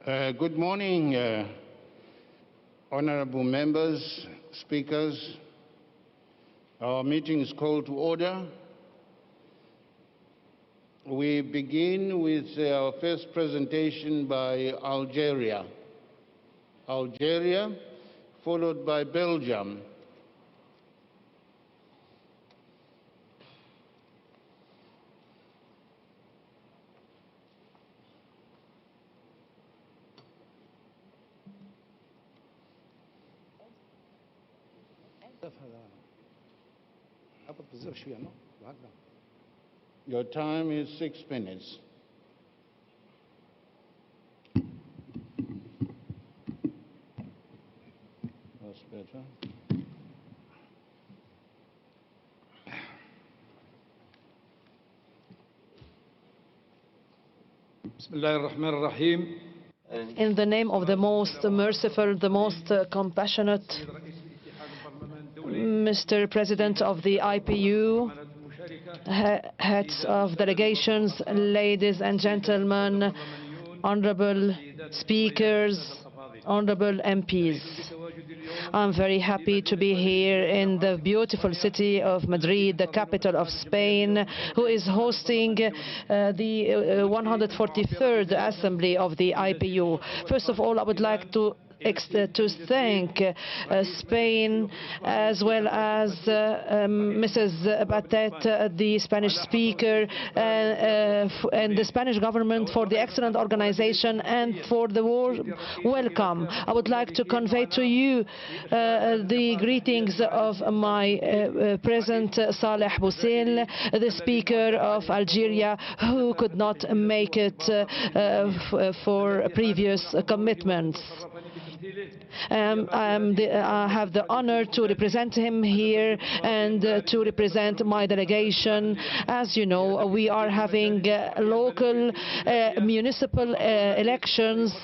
Good morning, honorable members, speakers. Our meeting is called to order. We begin with our first presentation by Algeria, followed by Belgium. Your time is 6 minutes. That's better. In the name of the most merciful, the most compassionate, Mr. President of the IPU, heads of delegations, ladies and gentlemen, honorable speakers, honorable MPs. I'm very happy to be here in the beautiful city of Madrid, the capital of Spain, who is hosting the 143rd Assembly of the IPU. First of all, I would like to thank Spain, as well as Mrs. Batet, the Spanish speaker, and the Spanish government for the excellent organization and for the warm welcome. I would like to convey to you the greetings of my present Saleh Boussil, the Speaker of Algeria, who could not make it for previous commitments. I have the honor to represent him here and to represent my delegation. As you know, we are having local municipal elections,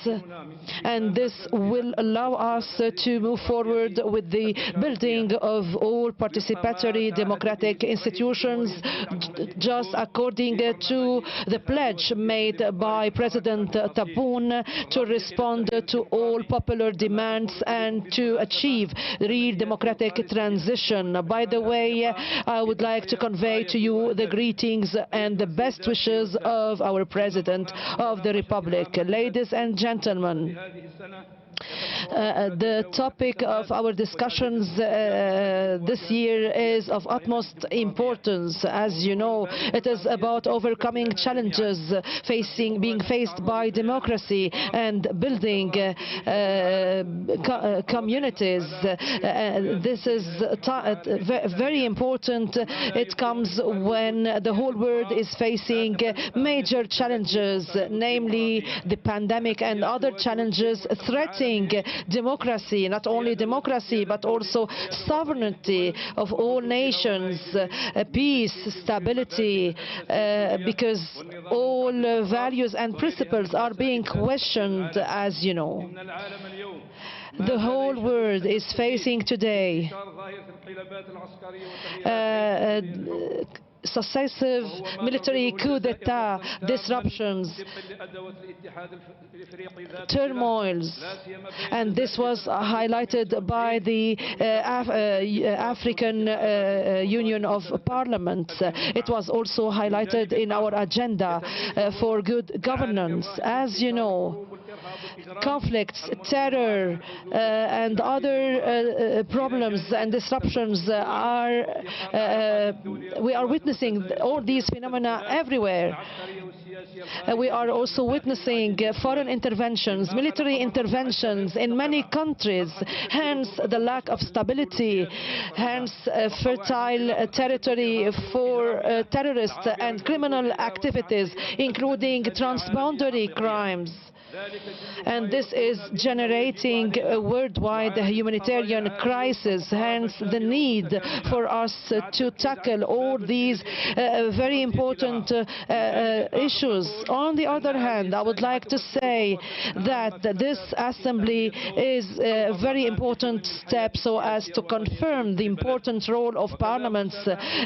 and this will allow us to move forward with the building of all participatory democratic institutions, just according to the pledge made by President Tebboune to respond to all popular demands and to achieve real democratic transition. By the way, I would like to convey to you the greetings and the best wishes of our President of the Republic. Ladies and gentlemen, the topic of our discussions this year is of utmost importance. As you know, it is about overcoming challenges being faced by democracy and building communities. This is very important. It comes when the whole world is facing major challenges, namely the pandemic and other challenges threatening democracy, not only democracy, but also sovereignty of all nations, peace, stability, because all values and principles are being questioned, as you know. The whole world is facing today successive military coup d'etat, disruptions, turmoils, and this was highlighted by the African Union of Parliaments. It was also highlighted in our agenda for good governance. As you know, conflicts, terror, and other problems and disruptions we are witnessing all these phenomena everywhere. We are also witnessing foreign interventions, military interventions in many countries, hence the lack of stability, hence fertile territory for terrorist and criminal activities, including transboundary crimes. And this is generating a worldwide humanitarian crisis, hence the need for us to tackle all these very important issues. On the other hand, I would like to say that this assembly is a very important step so as to confirm the important role of parliaments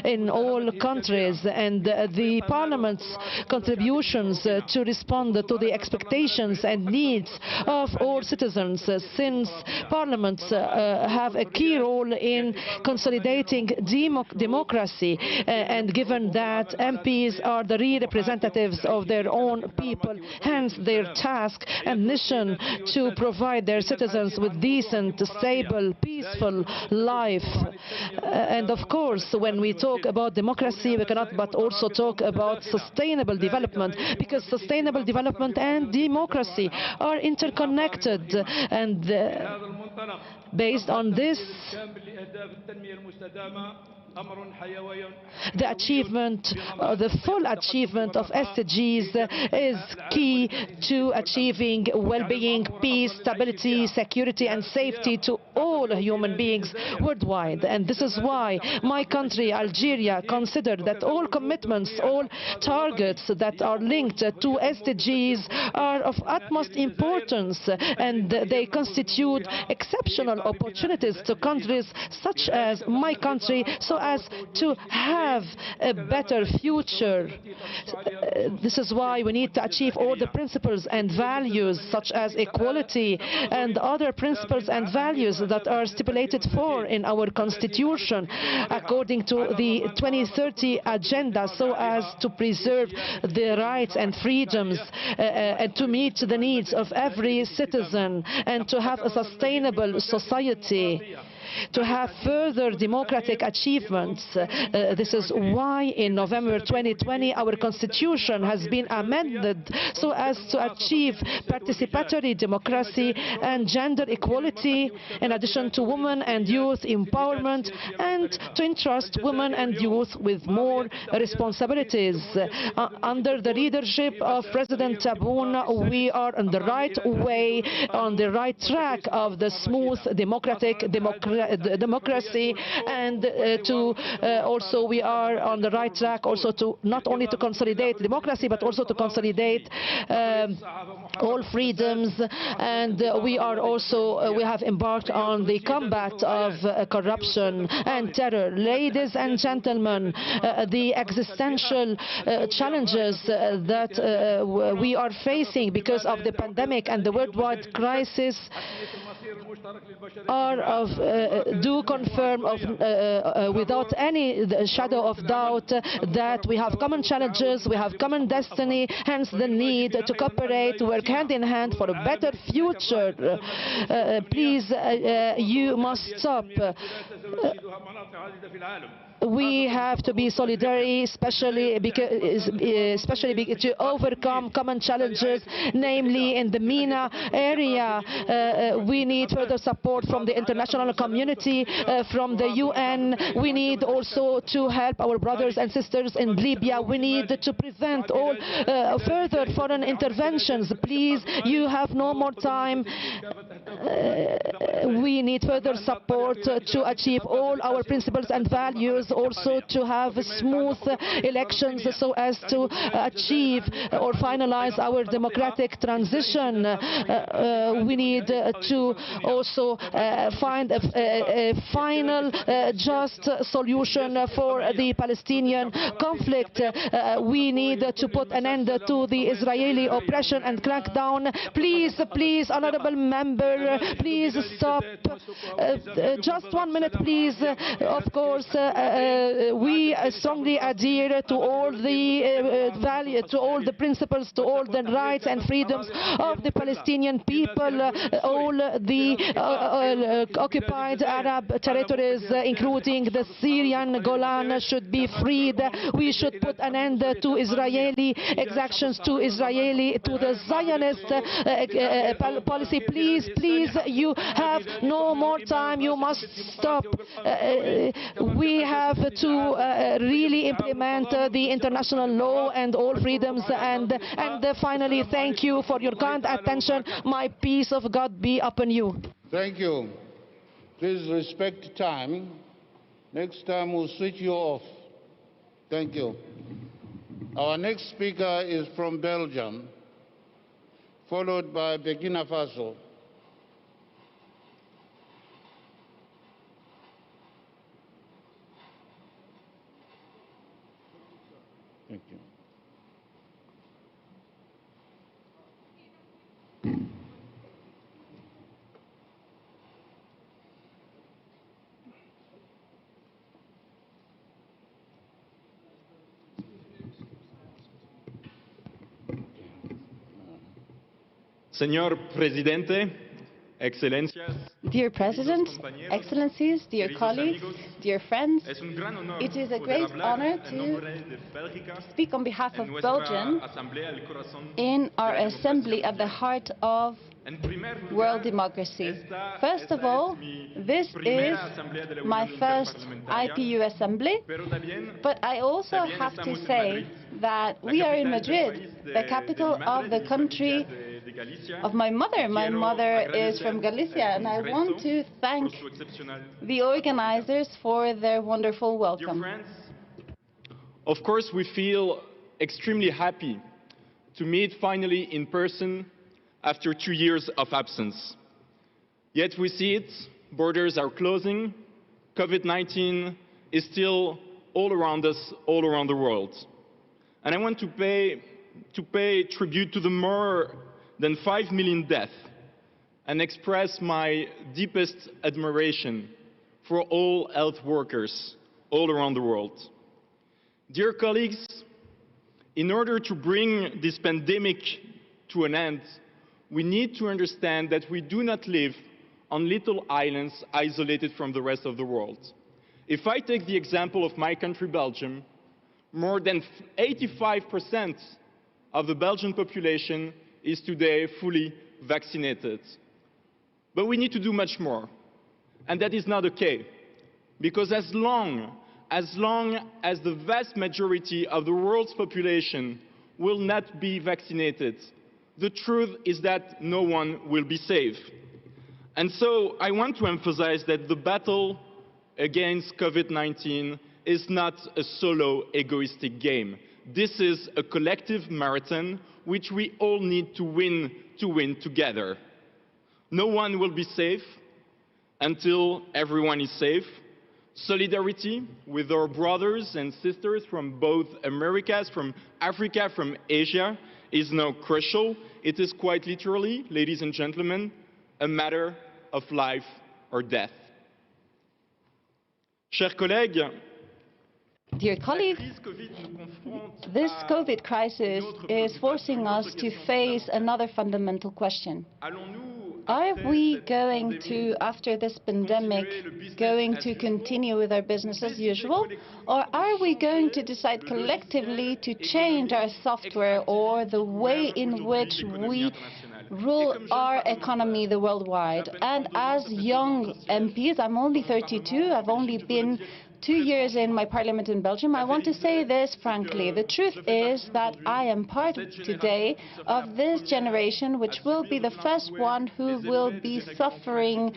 in all countries and the parliament's contributions to respond to the expectations wants and needs of all citizens, since parliaments have a key role in consolidating democracy, and given that MPs are the real representatives of their own people, hence their task and mission to provide their citizens with decent, stable, peaceful life. And of course, when we talk about democracy, we cannot but also talk about sustainable development, because sustainable development and democracy are interconnected. And based on this, the achievement, the full achievement of SDGs is key to achieving well-being, peace, stability, security and safety to all human beings worldwide. And this is why my country, Algeria, considered that all commitments, all targets that are linked to SDGs are of utmost importance, and they constitute exceptional opportunities to countries such as my country, so as to have a better future. This is why we need to achieve all the principles and values such as equality and other principles and values that are stipulated for in our constitution according to the 2030 agenda, so as to preserve the rights and freedoms and to meet the needs of every citizen, and to have a sustainable society, to have further democratic achievements. This is why in November 2020 our constitution has been amended so as to achieve participatory democracy and gender equality, in addition to women and youth empowerment, and to entrust women and youth with more responsibilities. Under the leadership of President Tebboune, we are on the right way, on the right track of the smooth democracy, and also we are on the right track also to not only to consolidate democracy but also to consolidate all freedoms, and we have embarked on the combat of corruption and terror. Ladies and gentlemen, the existential challenges that we are facing because of the pandemic and the worldwide crisis do confirm without any shadow of doubt that we have common challenges, we have common destiny, hence the need to cooperate, to work hand in hand for a better future. Please, you must stop. We have to be solidary, especially to overcome common challenges, namely in the MENA area. We need further support from the international community, from the UN. We need also to help our brothers and sisters in Libya. We need to prevent all further foreign interventions. Please, you have no more time. We need further support to achieve all our principles and values, also to have smooth elections so as to achieve or finalize our democratic transition. We need to also find a final just solution for the Palestinian conflict. We need to put an end to the Israeli oppression and crackdown. Please, please, honorable member, please stop. Just 1 minute, please. Of course, we strongly adhere to all the values, to all the principles, to all the rights and freedoms of the Palestinian people. All the occupied Arab territories, including the Syrian Golan, should be freed. We should put an end to Israeli exactions, to the Zionist policy. Please, please, you have no more time. You must stop. We have to really implement the international law and all freedoms. And finally, thank you for your kind attention. My peace of God be upon you. Thank you. Please respect time. Next time we'll switch you off. Thank you. Our next speaker is from Belgium, followed by Burkina Faso. Thank you. Señor Presidente, Excelencias, Dear President, Excellencies, dear colleagues, dear friends, it is a great honor to speak on behalf of Belgium in our assembly at the heart of world democracy. First of all, this is my first IPU assembly, but I also have to say that we are in Madrid, the capital of the country of my mother. My mother is from Galicia, and I want to thank the organizers for their wonderful welcome. Of course, we feel extremely happy to meet finally in person after 2 years of absence. Yet we see it, borders are closing, COVID-19 is still all around us, all around the world. And I want to pay tribute to the more than 5 million deaths and express my deepest admiration for all health workers all around the world. Dear colleagues, in order to bring this pandemic to an end, we need to understand that we do not live on little islands isolated from the rest of the world. If I take the example of my country, Belgium, more than 85% of the Belgian population is today fully vaccinated. But we need to do much more. And that is not okay. Because as long as the vast majority of the world's population will not be vaccinated, the truth is that no one will be safe. And so I want to emphasize that the battle against COVID-19 is not a solo egoistic game. This is a collective marathon which we all need to win together. No one will be safe until everyone is safe. Solidarity with our brothers and sisters from both Americas, from Africa, from Asia is now crucial. It is quite literally, ladies and gentlemen, a matter of life or death. Chers collègues, dear colleagues, this COVID crisis is forcing us to face another fundamental question. Are we going to, after this pandemic, going to continue with our business as usual? Or are we going to decide collectively to change our software or the way in which we rule our economy the worldwide? And as young MPs, I'm only 32, I've only been 2 years in my parliament in Belgium, I want to say this frankly. The truth is that I am part today of this generation which will be the first one who will be suffering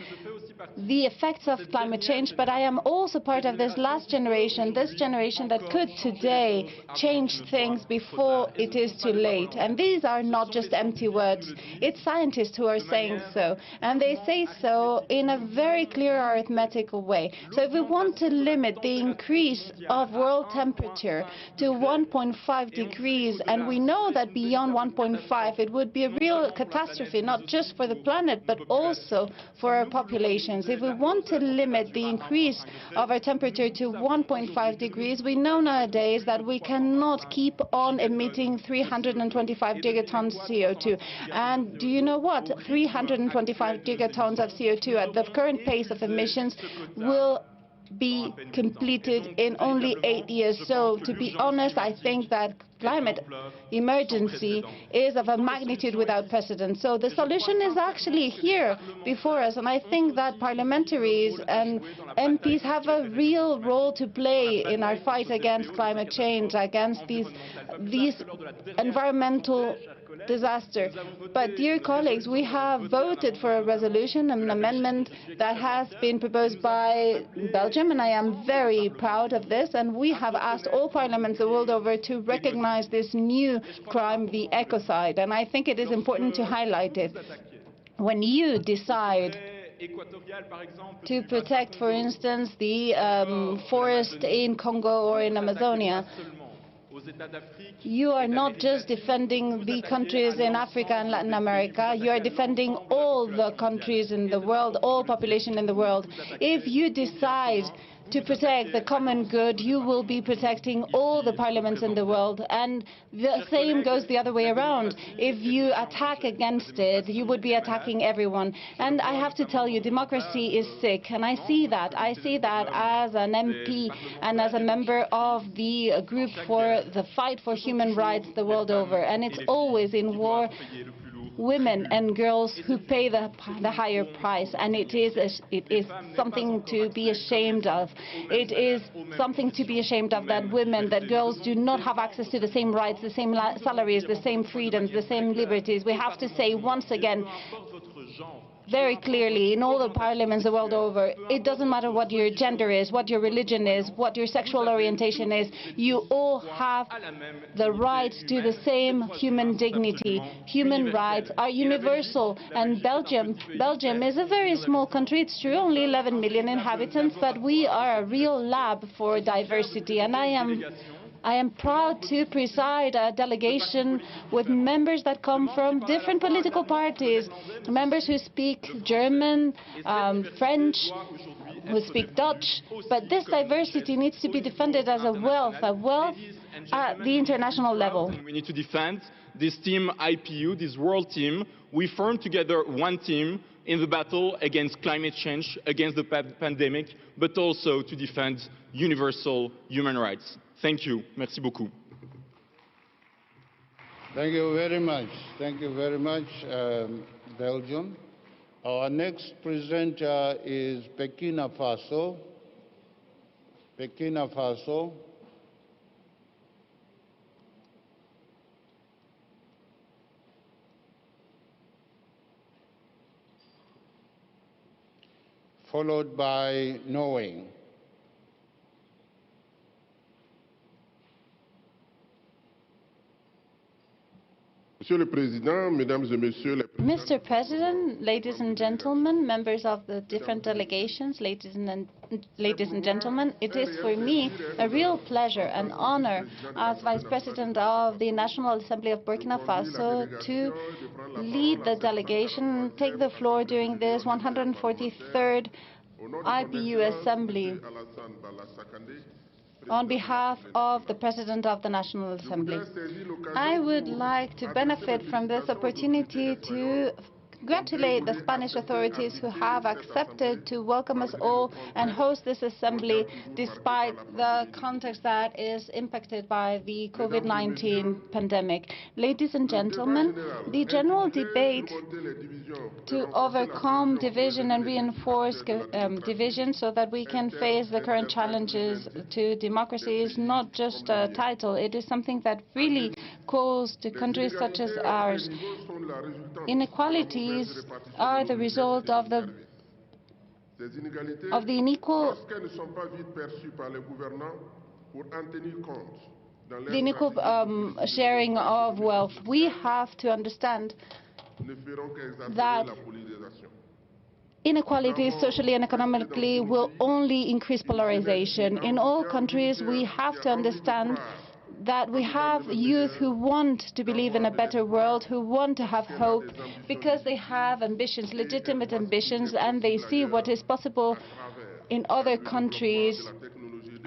the effects of climate change, but I am also part of this last generation, this generation that could today change things before it is too late. And these are not just empty words. It's scientists who are saying so, and they say so in a very clear arithmetical way. So if we want to limit the increase of world temperature to 1.5 degrees, and we know that beyond 1.5 it would be a real catastrophe, not just for the planet, but also for our populations. If we want to limit the increase of our temperature to 1.5 degrees, we know nowadays that we cannot keep on emitting 325 gigatons CO2. And do you know what? 325 gigatons of CO2 at the current pace of emissions will be completed in only 8 years. So, to be honest, I think that climate emergency is of a magnitude without precedent. So the solution is actually here before us, and I think that parliamentaries and MPs have a real role to play in our fight against climate change, against these environmental disaster. But, dear colleagues, we have voted for a resolution, an amendment that has been proposed by Belgium, and I am very proud of this. And we have asked all parliaments the world over to recognize this new crime, the ecocide. And I think it is important to highlight it. When you decide to protect, for instance, the forest in Congo or in Amazonia, you are not just defending the countries in Africa and Latin America, you are defending all the countries in the world, all population in the world. If you decide to protect the common good, you will be protecting all the parliaments in the world. And the same goes the other way around. If you attack against it, you would be attacking everyone. And I have to tell you, democracy is sick. And I see that. I see that as an MP and as a member of the group for the fight for human rights the world over. And it's always in war women and girls who pay the higher price, and it is something to be ashamed of. It is something to be ashamed of that women, that girls do not have access to the same rights, the same salaries, the same freedoms, the same liberties. We have to say once again, very clearly, in all the parliaments the world over, it doesn't matter what your gender is, what your religion is, what your sexual orientation is, you all have the right to the same human dignity. Human rights are universal, and Belgium is a very small country, it's true, only 11 million inhabitants, but we are a real lab for diversity, and I am proud to preside a delegation with members that come from different political parties, members who speak German, French, who speak Dutch, but this diversity needs to be defended as a wealth at the international level. We need to defend this team IPU, this world team. We formed together one team in the battle against climate change, against the pandemic, but also to defend universal human rights. Thank you. Merci beaucoup. Thank you very much. Thank you very much, Belgium. Our next presenter is Burkina Faso. Burkina Faso. Followed by Norway. Mr. President, ladies and gentlemen, members of the different delegations, ladies and gentlemen, it is for me a real pleasure and honor as Vice President of the National Assembly of Burkina Faso to lead the delegation, take the floor during this 143rd IPU Assembly on behalf of the President of the National Assembly. I would like to benefit from this opportunity to congratulate the Spanish authorities who have accepted to welcome us all and host this assembly despite the context that is impacted by the COVID-19 pandemic. Ladies and gentlemen, the general debate to overcome division and reinforce division so that we can face the current challenges to democracy is not just a title. It is something that really calls to countries such as ours. Inequalities are the result of the unequal sharing of wealth. We have to understand that inequalities socially and economically will only increase polarization. In all countries, we have to understand that we have youth who want to believe in a better world, who want to have hope, because they have ambitions, legitimate ambitions, and they see what is possible in other countries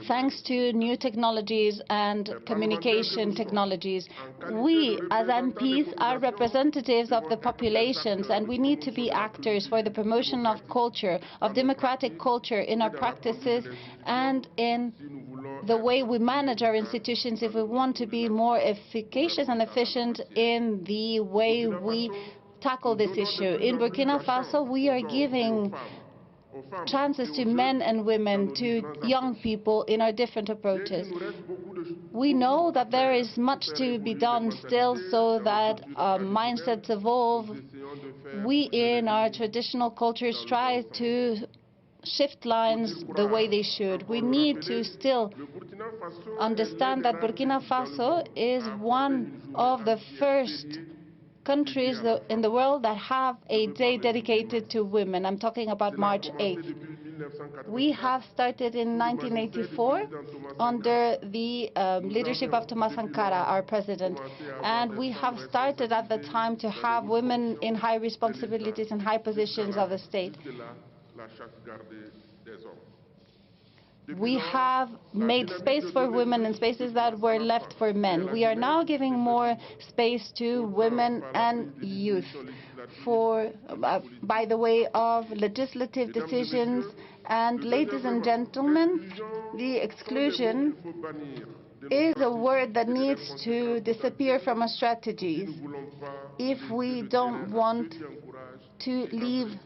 thanks to new technologies and communication technologies. We, as MPs, are representatives of the populations, and we need to be actors for the promotion of culture, of democratic culture in our practices and in the way we manage our institutions if we want to be more efficacious and efficient in the way we tackle this issue. In Burkina Faso, we are giving chances to men and women, to young people in our different approaches. We know that there is much to be done still so that mindsets evolve. We in our traditional cultures try to shift lines the way they should. We need to still understand that Burkina Faso is one of the first countries in the world that have a day dedicated to women. I'm talking about March 8th. We have started in 1984 under the leadership of Thomas Sankara, our president, and we have started at the time to have women in high responsibilities and high positions of the state. We have made space for women in spaces that were left for men. We are now giving more space to women and youth by the way of legislative decisions. And ladies and gentlemen, the exclusion is a word that needs to disappear from our strategies if we don't want to leave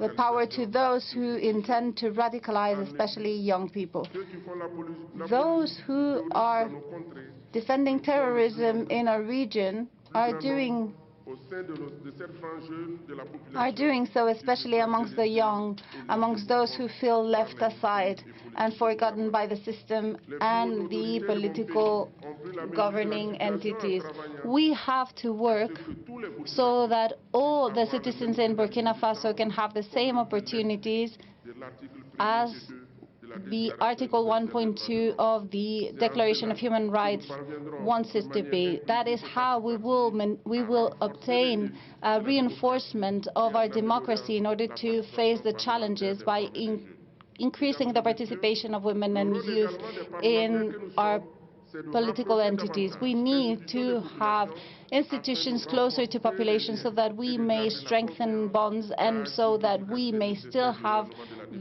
the power to those who intend to radicalize, especially young people. Those who are defending terrorism in our region are doing so, especially amongst the young, amongst those who feel left aside and forgotten by the system and the political governing entities. We have to work so that all the citizens in Burkina Faso can have the same opportunities as the Article 1.2 of the Declaration of Human Rights wants it to be. That is how we will obtain a reinforcement of our democracy in order to face the challenges by increasing the participation of women and youth in our political entities. We need to have institutions closer to population so that we may strengthen bonds and so that we may still have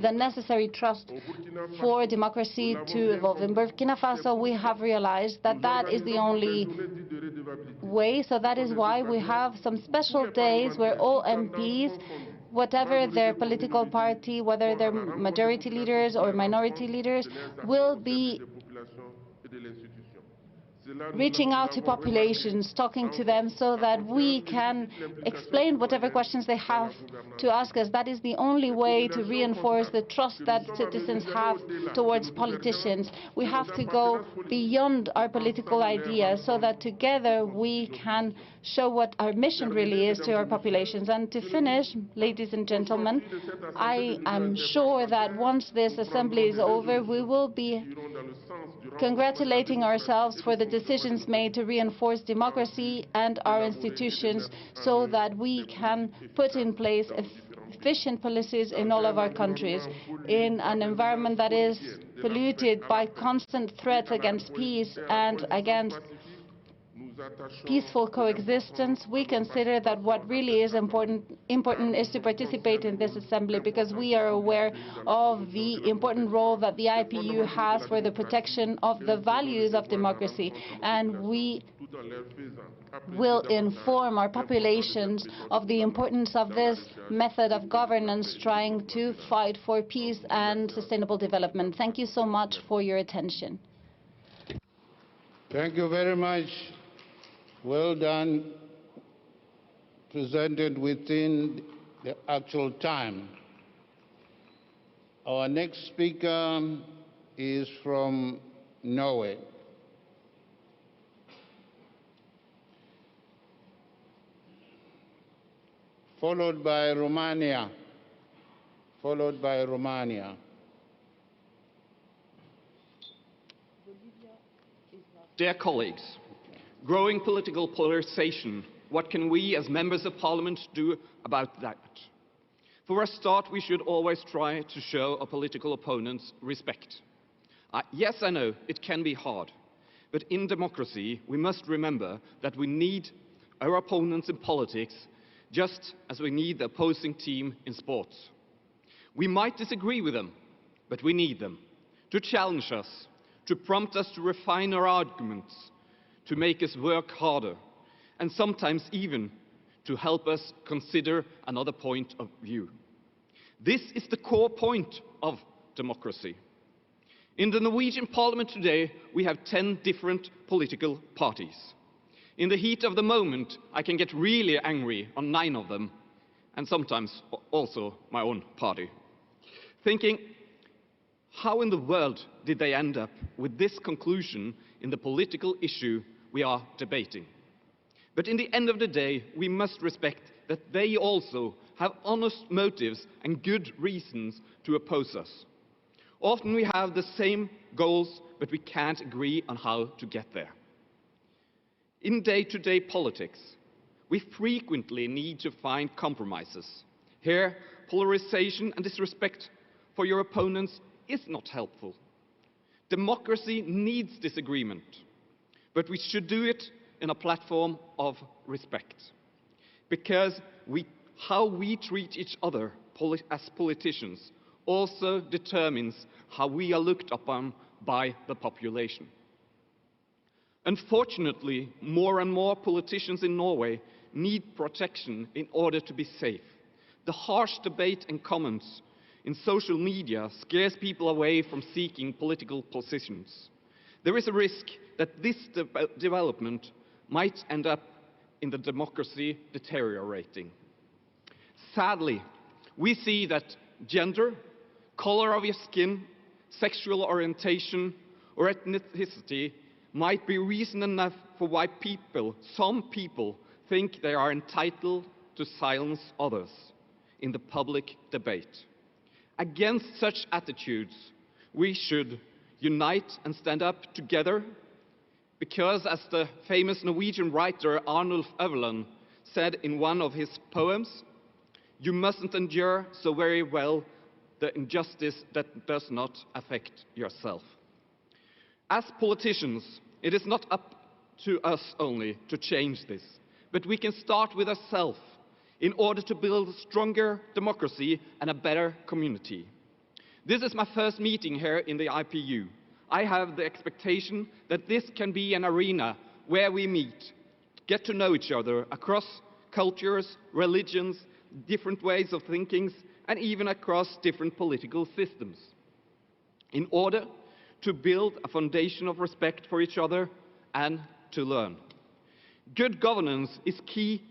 the necessary trust for democracy to evolve. In Burkina Faso, we have realized that that is the only way, so that is why we have some special days where all MPs, whatever their political party, whether they're majority leaders or minority leaders, will be reaching out to populations, talking to them so that we can explain whatever questions they have to ask us. That is the only way to reinforce the trust that citizens have towards politicians. We have to go beyond our political ideas so that together we can show what our mission really is to our populations. And to finish, ladies and gentlemen, I am sure that once this assembly is over, we will be congratulating ourselves for the decisions made to reinforce democracy and our institutions so that we can put in place efficient policies in all of our countries. In an environment that is polluted by constant threats against peace and against peaceful coexistence, we consider that what really is important is to participate in this assembly, because we are aware of the important role that the IPU has for the protection of the values of democracy, and we will inform our populations of the importance of this method of governance trying to fight for peace and sustainable development. Thank you so much for your attention. Thank you very much. Well done, presented within the actual time. Our next speaker is from Norway. Followed by Romania. Dear colleagues, growing political polarization, what can we as members of parliament do about that? For a start, we should always try to show our political opponents respect. Yes, I know, it can be hard, but in democracy, we must remember that we need our opponents in politics just as we need the opposing team in sports. We might disagree with them, but we need them to challenge us, to prompt us to refine our arguments, to make us work harder, and sometimes even to help us consider another point of view. This is the core point of democracy. In the Norwegian parliament today, we have 10 different political parties. In the heat of the moment, I can get really angry on 9 of them, and sometimes also my own party, thinking, how in the world did they end up with this conclusion in the political issue we are debating? But in the end of the day, we must respect that they also have honest motives and good reasons to oppose us. Often we have the same goals, but we can't agree on how to get there. In day-to-day politics, we frequently need to find compromises. Here, polarization and disrespect for your opponents is not helpful. Democracy needs disagreement, but we should do it in a platform of respect. Because how we treat each other as politicians also determines how we are looked upon by the population. Unfortunately, more and more politicians in Norway need protection in order to be safe. The harsh debate and comments in social media scares people away from seeking political positions. There is a risk that this development might end up in the democracy deteriorating. Sadly, we see that gender, color of your skin, sexual orientation, or ethnicity might be reason enough for why some people think they are entitled to silence others in the public debate. Against such attitudes, we should unite and stand up together, because as the famous Norwegian writer Arnulf Øverland said in one of his poems, "You mustn't endure so very well the injustice that does not affect yourself." As politicians, it is not up to us only to change this, but we can start with ourselves in order to build a stronger democracy and a better community. This is my first meeting here in the IPU. I have the expectation that this can be an arena where we meet, get to know each other across cultures, religions, different ways of thinking, and even across different political systems, in order to build a foundation of respect for each other and to learn. Good governance is key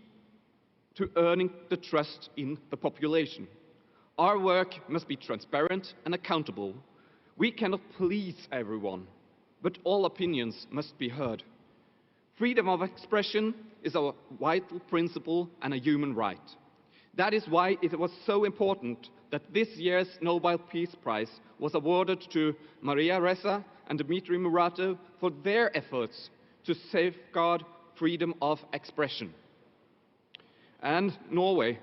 to earning the trust in the population. Our work must be transparent and accountable. We cannot please everyone, but all opinions must be heard. Freedom of expression is a vital principle and a human right. That is why it was so important that this year's Nobel Peace Prize was awarded to Maria Ressa and Dmitry Muratov for their efforts to safeguard freedom of expression. And Norway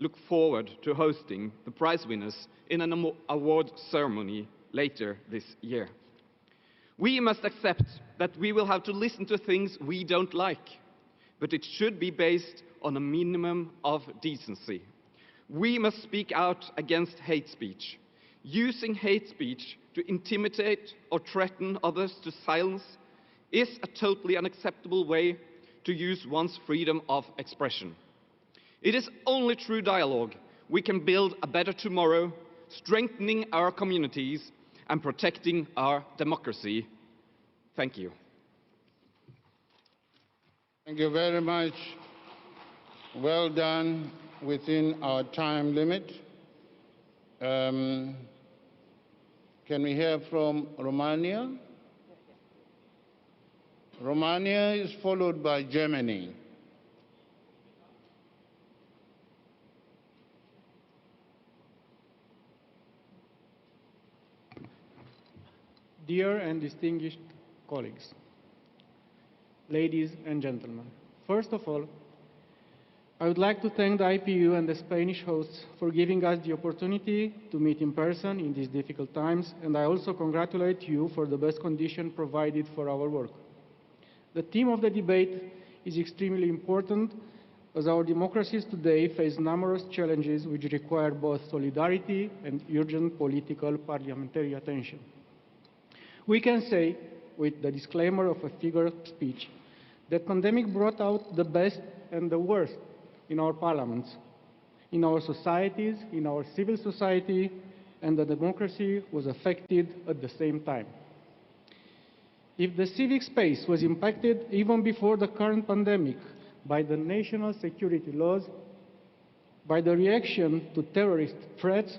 look forward to hosting the prize winners in an award ceremony later this year. We must accept that we will have to listen to things we don't like, but it should be based on a minimum of decency. We must speak out against hate speech. Using hate speech to intimidate or threaten others to silence is a totally unacceptable way to use one's freedom of expression. It is only through dialogue we can build a better tomorrow, strengthening our communities and protecting our democracy. Thank you. Thank you very much. Well done within our time limit. Can we hear from Romania? Romania is followed by Germany. Dear and distinguished colleagues, ladies and gentlemen, first of all, I would like to thank the IPU and the Spanish hosts for giving us the opportunity to meet in person in these difficult times, and I also congratulate you for the best condition provided for our work. The theme of the debate is extremely important, as our democracies today face numerous challenges which require both solidarity and urgent political parliamentary attention. We can say, with the disclaimer of a figure of speech, that pandemic brought out the best and the worst in our parliaments, in our societies, in our civil society, and the democracy was affected at the same time. If the civic space was impacted even before the current pandemic by the national security laws, by the reaction to terrorist threats,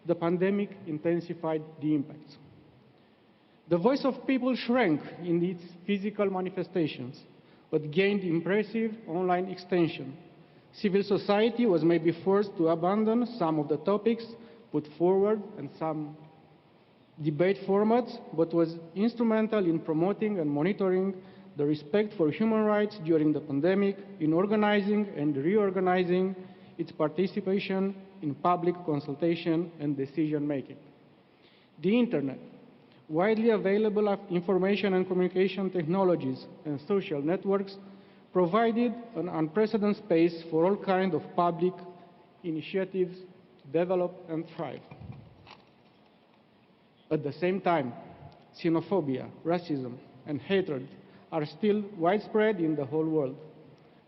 the pandemic intensified the impacts. The voice of people shrank in its physical manifestations, but gained impressive online extension. Civil society was maybe forced to abandon some of the topics put forward and some debate formats, but was instrumental in promoting and monitoring the respect for human rights during the pandemic, in organizing and reorganizing its participation in public consultation and decision-making. The Internet, widely available information and communication technologies and social networks provided an unprecedented space for all kinds of public initiatives to develop and thrive. At the same time, xenophobia, racism, and hatred are still widespread in the whole world.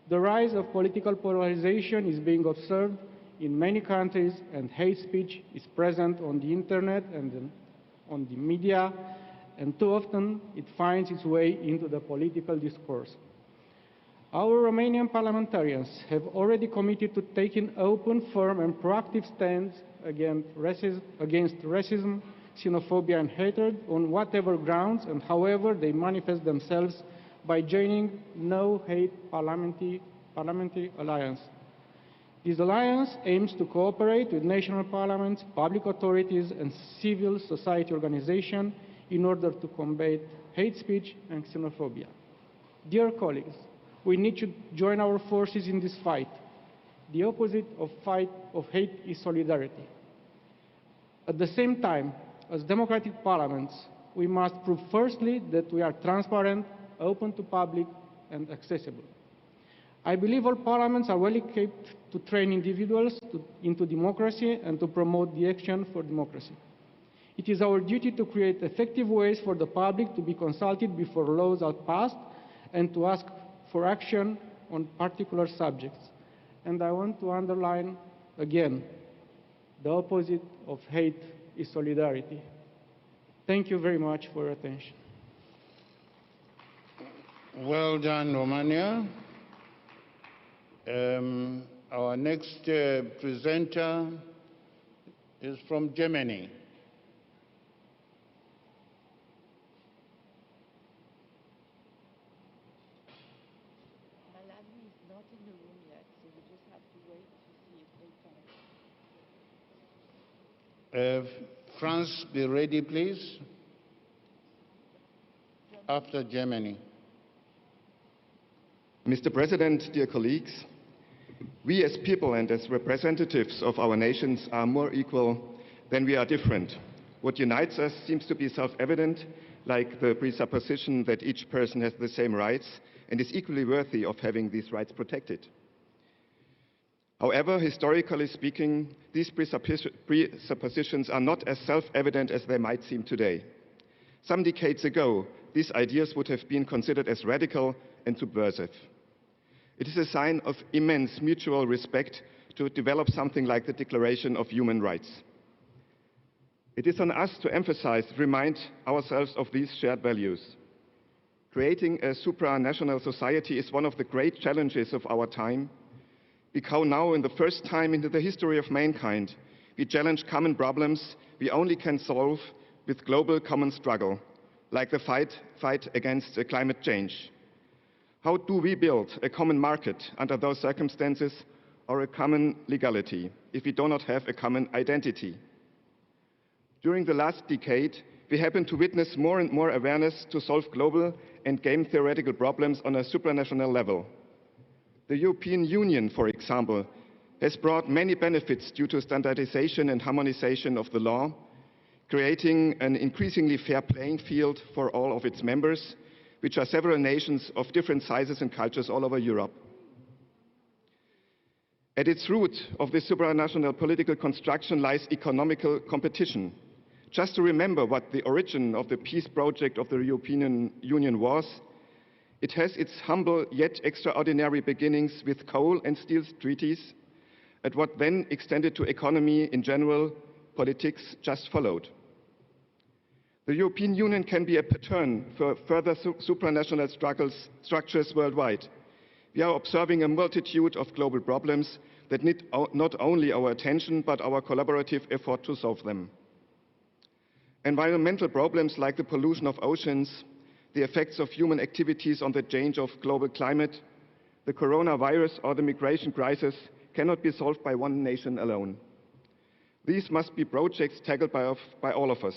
The rise of political polarization is being observed in many countries, and hate speech is present on the Internet and on the media, and too often it finds its way into the political discourse. Our Romanian parliamentarians have already committed to taking open, firm, and proactive stands against racism, xenophobia, and hatred on whatever grounds and however they manifest themselves by joining No Hate Parliamentary Alliance. This alliance aims to cooperate with national parliaments, public authorities, and civil society organizations in order to combat hate speech and xenophobia. Dear colleagues, we need to join our forces in this fight. The opposite of hate is solidarity. At the same time, as democratic parliaments, we must prove firstly that we are transparent, open to public, and accessible. I believe all parliaments are well equipped to train individuals into democracy and to promote the action for democracy. It is our duty to create effective ways for the public to be consulted before laws are passed and to ask for action on particular subjects. And I want to underline again, the opposite of hate is solidarity. Thank you very much for your attention. Well done, Romania. Our next presenter is from Germany. Melanie is not in the room yet, so we just have to wait to see if they come. France, be ready, please. After Germany. Mr. President, dear colleagues, we as people and as representatives of our nations are more equal than we are different. What unites us seems to be self-evident, like the presupposition that each person has the same rights and is equally worthy of having these rights protected. However, historically speaking, these presuppositions are not as self-evident as they might seem today. Some decades ago, these ideas would have been considered as radical and subversive. It is a sign of immense mutual respect to develop something like the Declaration of Human Rights. It is on us to emphasize, remind ourselves of these shared values. Creating a supranational society is one of the great challenges of our time, because now, in the first time in the history of mankind, we challenge common problems we only can solve with global common struggle, like the fight against climate change. How do we build a common market under those circumstances, or a common legality, if we do not have a common identity? During the last decade, we happen to witness more and more awareness to solve global and game theoretical problems on a supranational level. The European Union, for example, has brought many benefits due to standardization and harmonization of the law, creating an increasingly fair playing field for all of its members, which are several nations of different sizes and cultures all over Europe. At its root of this supranational political construction lies economical competition. Just to remember what the origin of the peace project of the European Union was, it has its humble yet extraordinary beginnings with coal and steel treaties, and what then extended to economy in general, politics just followed. The European Union can be a pattern for further supranational structures worldwide. We are observing a multitude of global problems that need not only our attention, but our collaborative effort to solve them. Environmental problems like the pollution of oceans, the effects of human activities on the change of global climate, the coronavirus or the migration crisis cannot be solved by one nation alone. These must be projects tackled by all of us.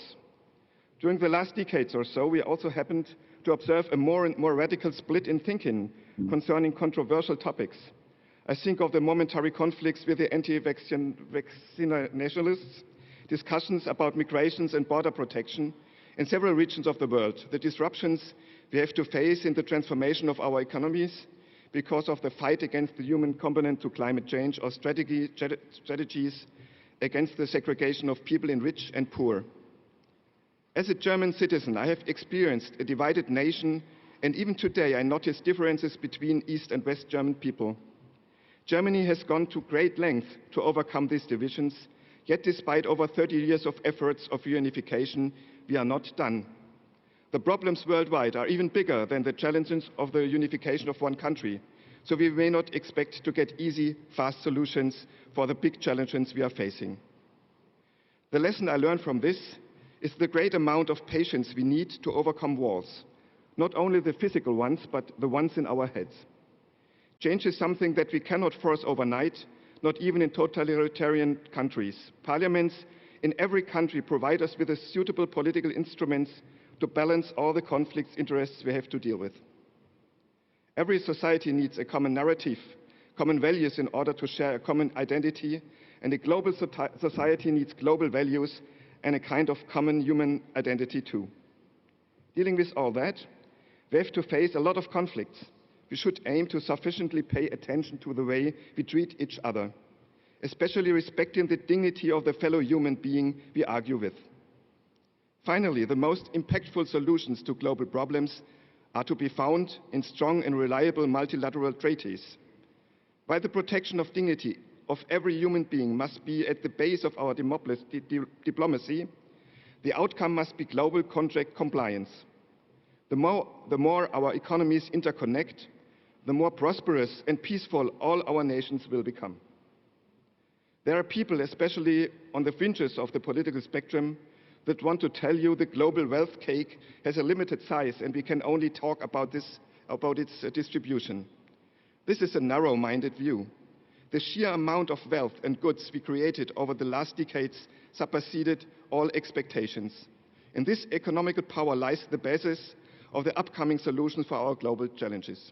During the last decades or so, we also happened to observe a more and more radical split in thinking concerning controversial topics. I think of the momentary conflicts with the anti-vaccine nationalists discussions about migrations and border protection in several regions of the world, the disruptions we have to face in the transformation of our economies because of the fight against the human component to climate change, or strategies against the segregation of people in rich and poor. As a German citizen, I have experienced a divided nation, and even today I notice differences between East and West German people. Germany has gone to great length to overcome these divisions, yet despite over 30 years of efforts of reunification, we are not done. The problems worldwide are even bigger than the challenges of the unification of one country, so we may not expect to get easy, fast solutions for the big challenges we are facing. The lesson I learned from this is the great amount of patience we need to overcome walls, not only the physical ones, but the ones in our heads. Change is something that we cannot force overnight, not even in totalitarian countries. Parliaments in every country provide us with the suitable political instruments to balance all the conflicts interests we have to deal with. Every society needs a common narrative, common values in order to share a common identity, and a global society needs global values and a kind of common human identity too. Dealing with all that, we have to face a lot of conflicts. We should aim to sufficiently pay attention to the way we treat each other, especially respecting the dignity of the fellow human being we argue with. Finally, the most impactful solutions to global problems are to be found in strong and reliable multilateral treaties. While the protection of dignity of every human being must be at the base of our diplomacy, the outcome must be global contract compliance. The more our economies interconnect, the more prosperous and peaceful all our nations will become. There are people, especially on the fringes of the political spectrum, that want to tell you the global wealth cake has a limited size and we can only talk about its distribution. This is a narrow-minded view. The sheer amount of wealth and goods we created over the last decades superseded all expectations. In this economical power lies the basis of the upcoming solutions for our global challenges.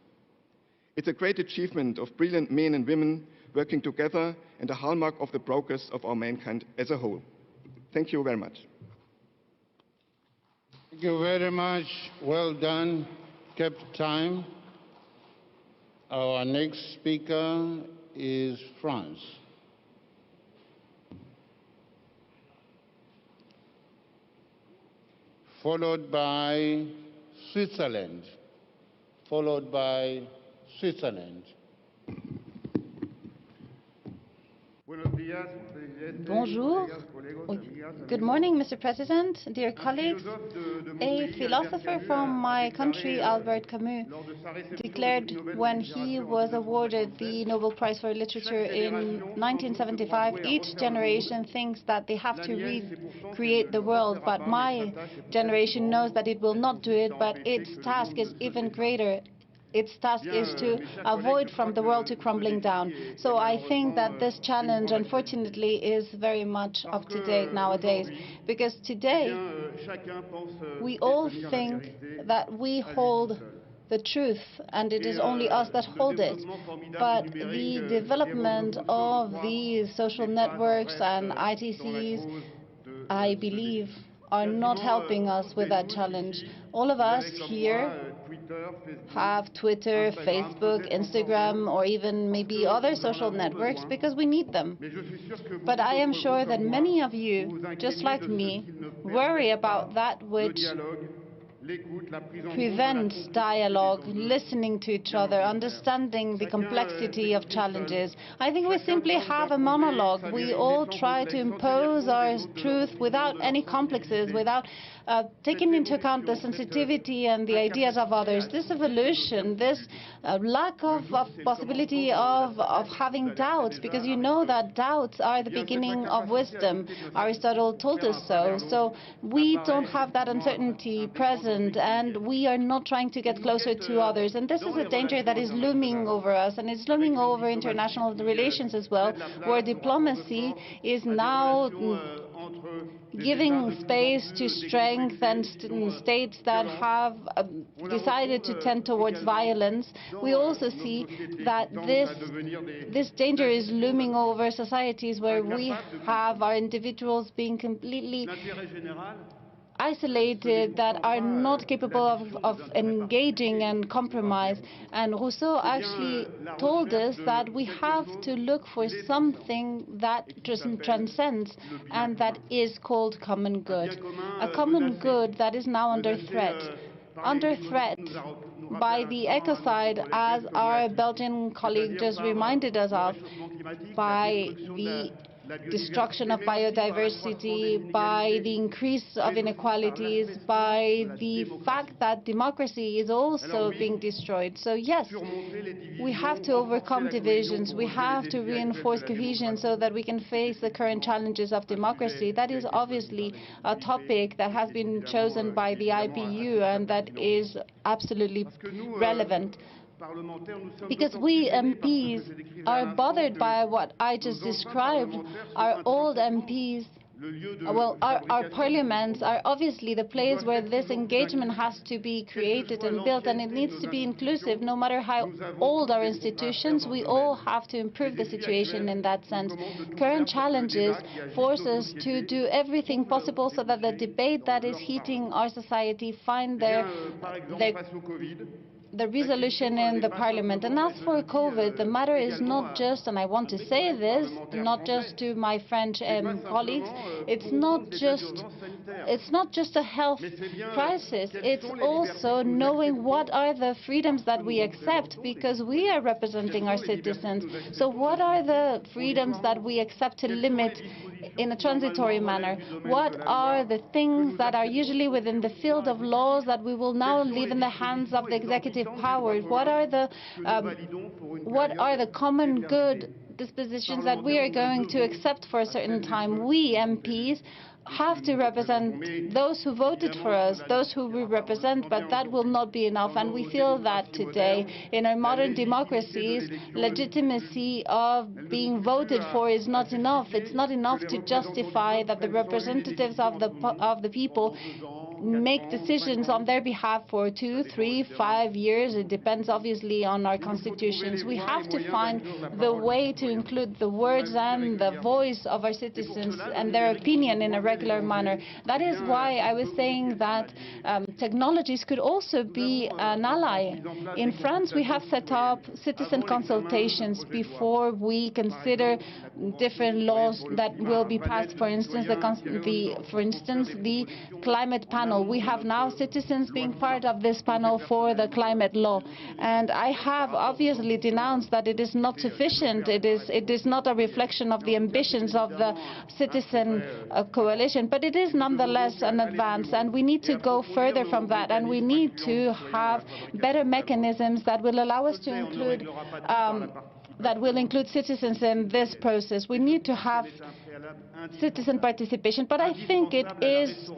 It's a great achievement of brilliant men and women working together and a hallmark of the progress of our mankind as a whole. Thank you very much. Thank you very much. Well done. Kept time. Our next speaker is France. Followed by Switzerland. Followed by Switzerland. Bonjour. Good morning, Mr. President, dear colleagues. A philosopher from my country, Albert Camus, declared when he was awarded the Nobel Prize for Literature in 1975, each generation thinks that they have to recreate the world, but my generation knows that it will not do it, but its task is even greater. Its task is to avoid from the world to crumbling down. So I think that this challenge, unfortunately, is very much up to date nowadays. Because today, we all think that we hold the truth, and it is only us that hold it. But the development of these social networks and ITCs, I believe, are not helping us with that challenge. All of us here have Twitter, Facebook, Instagram, or even maybe other social networks because we need them. But I am sure that many of you, just like me, worry about that which prevents dialogue, listening to each other, understanding the complexity of challenges. I think we simply have a monologue. We all try to impose our truth without any complexes, without taking into account the sensitivity and the ideas of others. This evolution, this lack of possibility of having doubts, because you know that doubts are the beginning of wisdom. Aristotle told us so. So we don't have that uncertainty present, and we are not trying to get closer to others. And this is a danger that is looming over us, and it's looming over international relations as well, where diplomacy is now giving space to strength and states that have decided to tend towards violence. We also see that this danger is looming over societies where we have our individuals being completely isolated, that are not capable of engaging and compromise. And Rousseau actually told us that we have to look for something that transcends, and that is called common good. A common good that is now under threat by the ecocide, as our Belgian colleague just reminded us of, by the destruction of biodiversity, by the increase of inequalities, by the fact that democracy is also being destroyed. So yes, we have to overcome divisions, we have to reinforce cohesion so that we can face the current challenges of democracy. That is obviously a topic that has been chosen by the IPU and that is absolutely relevant. Because we MPs are bothered by what I just described. Our old MPs, well, our parliaments are obviously the place where this engagement has to be created and built, and it needs to be inclusive. No matter how old our institutions, we all have to improve the situation in that sense. Current challenges force us to do everything possible so that the debate that is heating our society find the resolution in the parliament. And as for COVID, the matter is not just, and I want to say this, not just to my French colleagues, it's not just a health crisis, it's also knowing what are the freedoms that we accept, because we are representing our citizens. So what are the freedoms that we accept to limit in a transitory manner? What are the things that are usually within the field of laws that we will now leave in the hands of the executive power? What are the common good dispositions that we are going to accept for a certain time? We MPs have to represent those who voted for us, those who we represent, but that will not be enough. And we feel that today in our modern democracies, legitimacy of being voted for is not enough. It's not enough to justify that the representatives of the people make decisions on their behalf for 2, 3, 5 years. It depends obviously on our constitutions. We have to find the way to include the words and the voice of our citizens and their opinion in a regular manner. That is why I was saying that technologies could also be an ally. In France, we have set up citizen consultations before we consider different laws that will be passed. For instance, the climate panel. We have now citizens being part of this panel for the climate law. And I have obviously denounced that it is not sufficient. It is not a reflection of the ambitions of the citizen coalition, but it is nonetheless an advance. And we need to go further from that. And we need to have better mechanisms that will allow us to include citizens in this process. We need to have citizen participation, but I think it is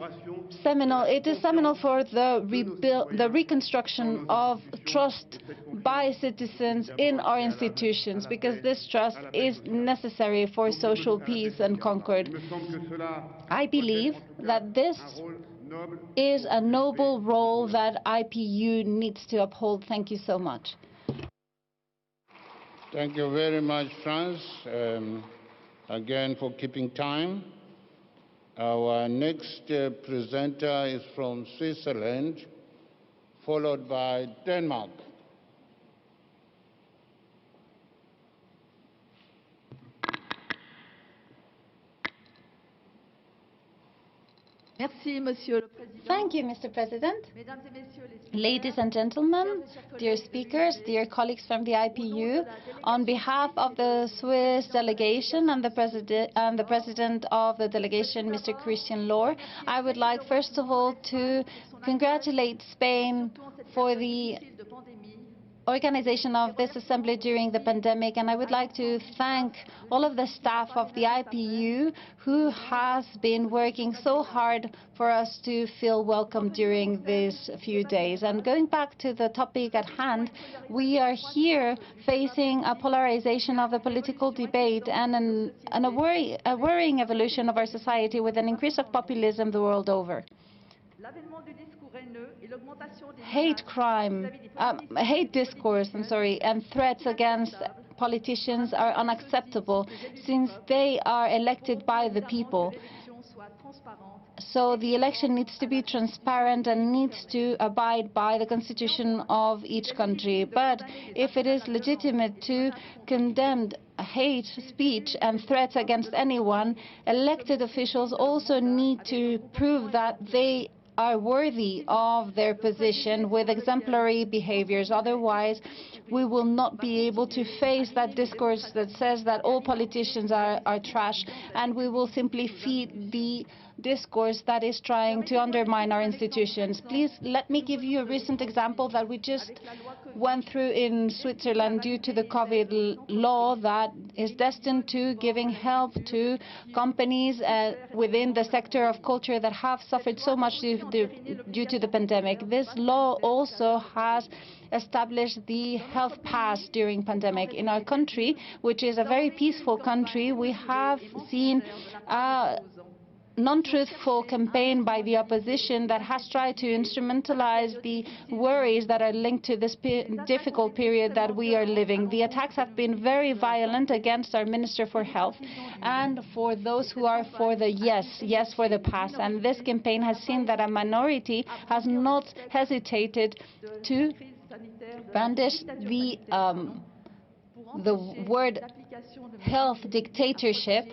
seminal. It is seminal for the reconstruction of trust by citizens in our institutions, because this trust is necessary for social peace and concord. I believe that this is a noble role that IPU needs to uphold. Thank you so much. Thank you very much, France, again for keeping time. Our next presenter is from Switzerland, followed by Denmark. Thank you, Mr. President. Ladies and gentlemen, dear speakers, dear colleagues from the IPU, on behalf of the Swiss delegation and the President of the delegation, Mr. Christian Lohr, I would like first of all to congratulate Spain for the organization of this assembly during the pandemic, and I would like to thank all of the staff of the IPU who has been working so hard for us to feel welcome during these few days. And going back to the topic at hand, we are here facing a polarization of the political debate and a worrying evolution of our society with an increase of populism the world over. Hate discourse, and threats against politicians are unacceptable since they are elected by the people. So the election needs to be transparent and needs to abide by the constitution of each country. But if it is legitimate to condemn hate speech and threats against anyone, elected officials also need to prove that they are worthy of their position with exemplary behaviors. Otherwise, we will not be able to face that discourse that says that all politicians are trash, and we will simply feed the discourse that is trying to undermine our institutions. Please let me give you a recent example that we just went through in Switzerland due to the COVID law that is destined to giving help to companies within the sector of culture that have suffered so much due to the pandemic. This law also has established the health pass during pandemic. In our country, which is a very peaceful country, we have seen non-truthful campaign by the opposition that has tried to instrumentalize the worries that are linked to this difficult period that we are living. The attacks have been very violent against our Minister for Health and for those who are for the yes for the pass. And this campaign has seen that a minority has not hesitated to brandish the word health dictatorship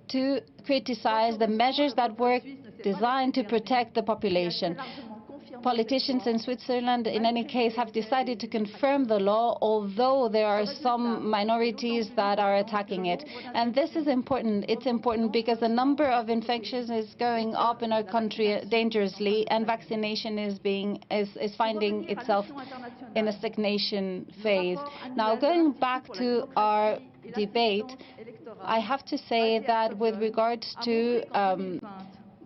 to criticize the measures that were designed to protect the population. Politicians in Switzerland, in any case, have decided to confirm the law, although there are some minorities that are attacking it. And this is important. It's important because the number of infections is going up in our country dangerously, and vaccination is finding itself in a stagnation phase. Now, going back to our debate, I have to say that with regards to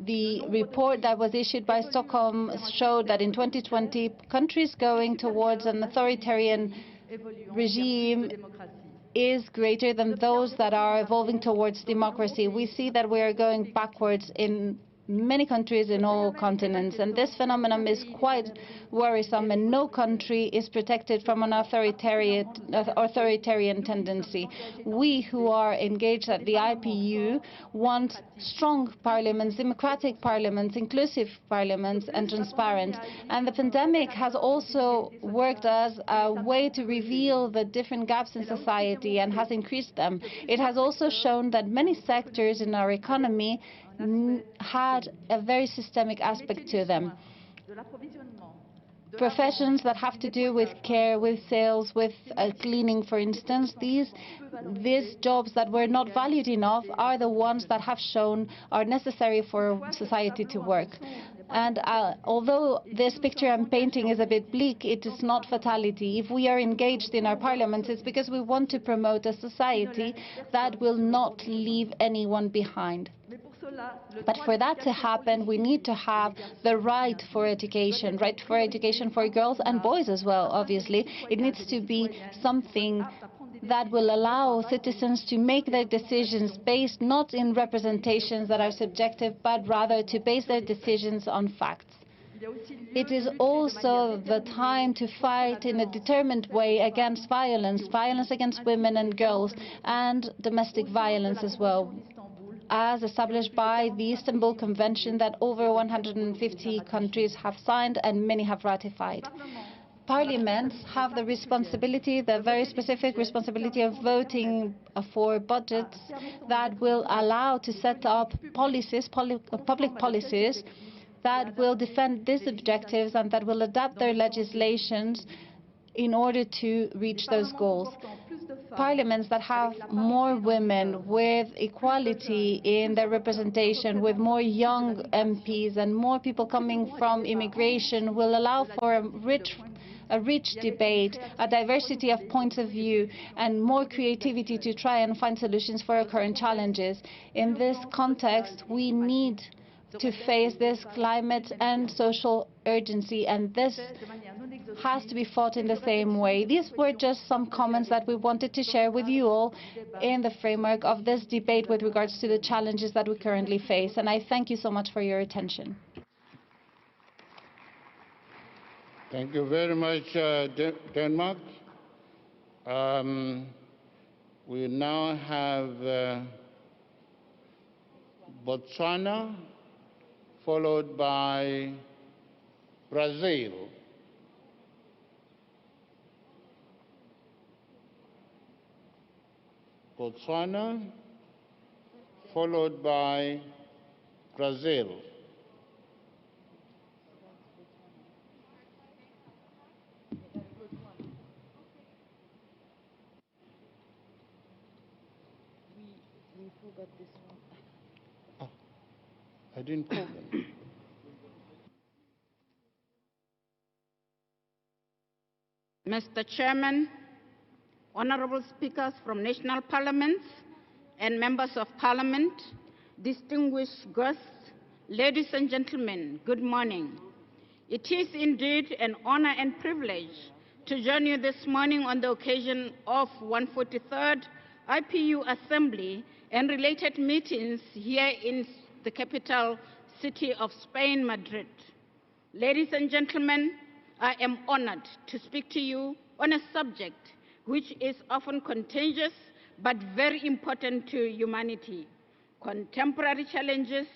the report that was issued by Stockholm showed that in 2020, countries going towards an authoritarian regime is greater than those that are evolving towards democracy. We see that we are going backwards in many countries in all continents, and this phenomenon is quite worrisome, and no country is protected from an authoritarian tendency. We who are engaged at the IPU want strong parliaments, democratic parliaments, inclusive parliaments, and transparent. And the pandemic has also worked as a way to reveal the different gaps in society and has increased them. It has also shown that many sectors in our economy had a very systemic aspect to them. Professions that have to do with care, with sales, with cleaning, for instance, these jobs that were not valued enough are the ones that have shown are necessary for society to work. And although this picture I'm painting is a bit bleak, it is not fatality. If we are engaged in our parliaments, it's because we want to promote a society that will not leave anyone behind. But for that to happen, we need to have the right for education for girls and boys as well, obviously. It needs to be something that will allow citizens to make their decisions based not in representations that are subjective, but rather to base their decisions on facts. It is also the time to fight in a determined way against violence against women and girls, and domestic violence as well, as established by the Istanbul Convention that over 150 countries have signed and many have ratified. Parliaments have the responsibility, the very specific responsibility of voting for budgets that will allow to set up policies, public policies that will defend these objectives and that will adapt their legislations in order to reach those goals. parliaments that have more women, with equality in their representation, with more young MPs and more people coming from immigration, will allow for a rich debate, a diversity of points of view, and more creativity to try and find solutions for our current challenges. In this context, we need to face this climate and social urgency, and this has to be fought in the same way. These were just some comments that we wanted to share with you all in the framework of this debate with regards to the challenges that we currently face, and I thank you so much for your attention. Thank you very much, Denmark. We now have Botswana, followed by Brazil. Botswana, followed by Brazil. We forgot this one. Oh, I didn't call them. Mr. Chairman, honorable speakers from national parliaments and members of parliament, distinguished guests, ladies and gentlemen, good morning. It is indeed an honor and privilege to join you this morning on the occasion of 143rd IPU Assembly and related meetings here in the capital city of Spain, Madrid. Ladies and gentlemen, I am honored to speak to you on a subject which is often contagious but very important to humanity: contemporary challenges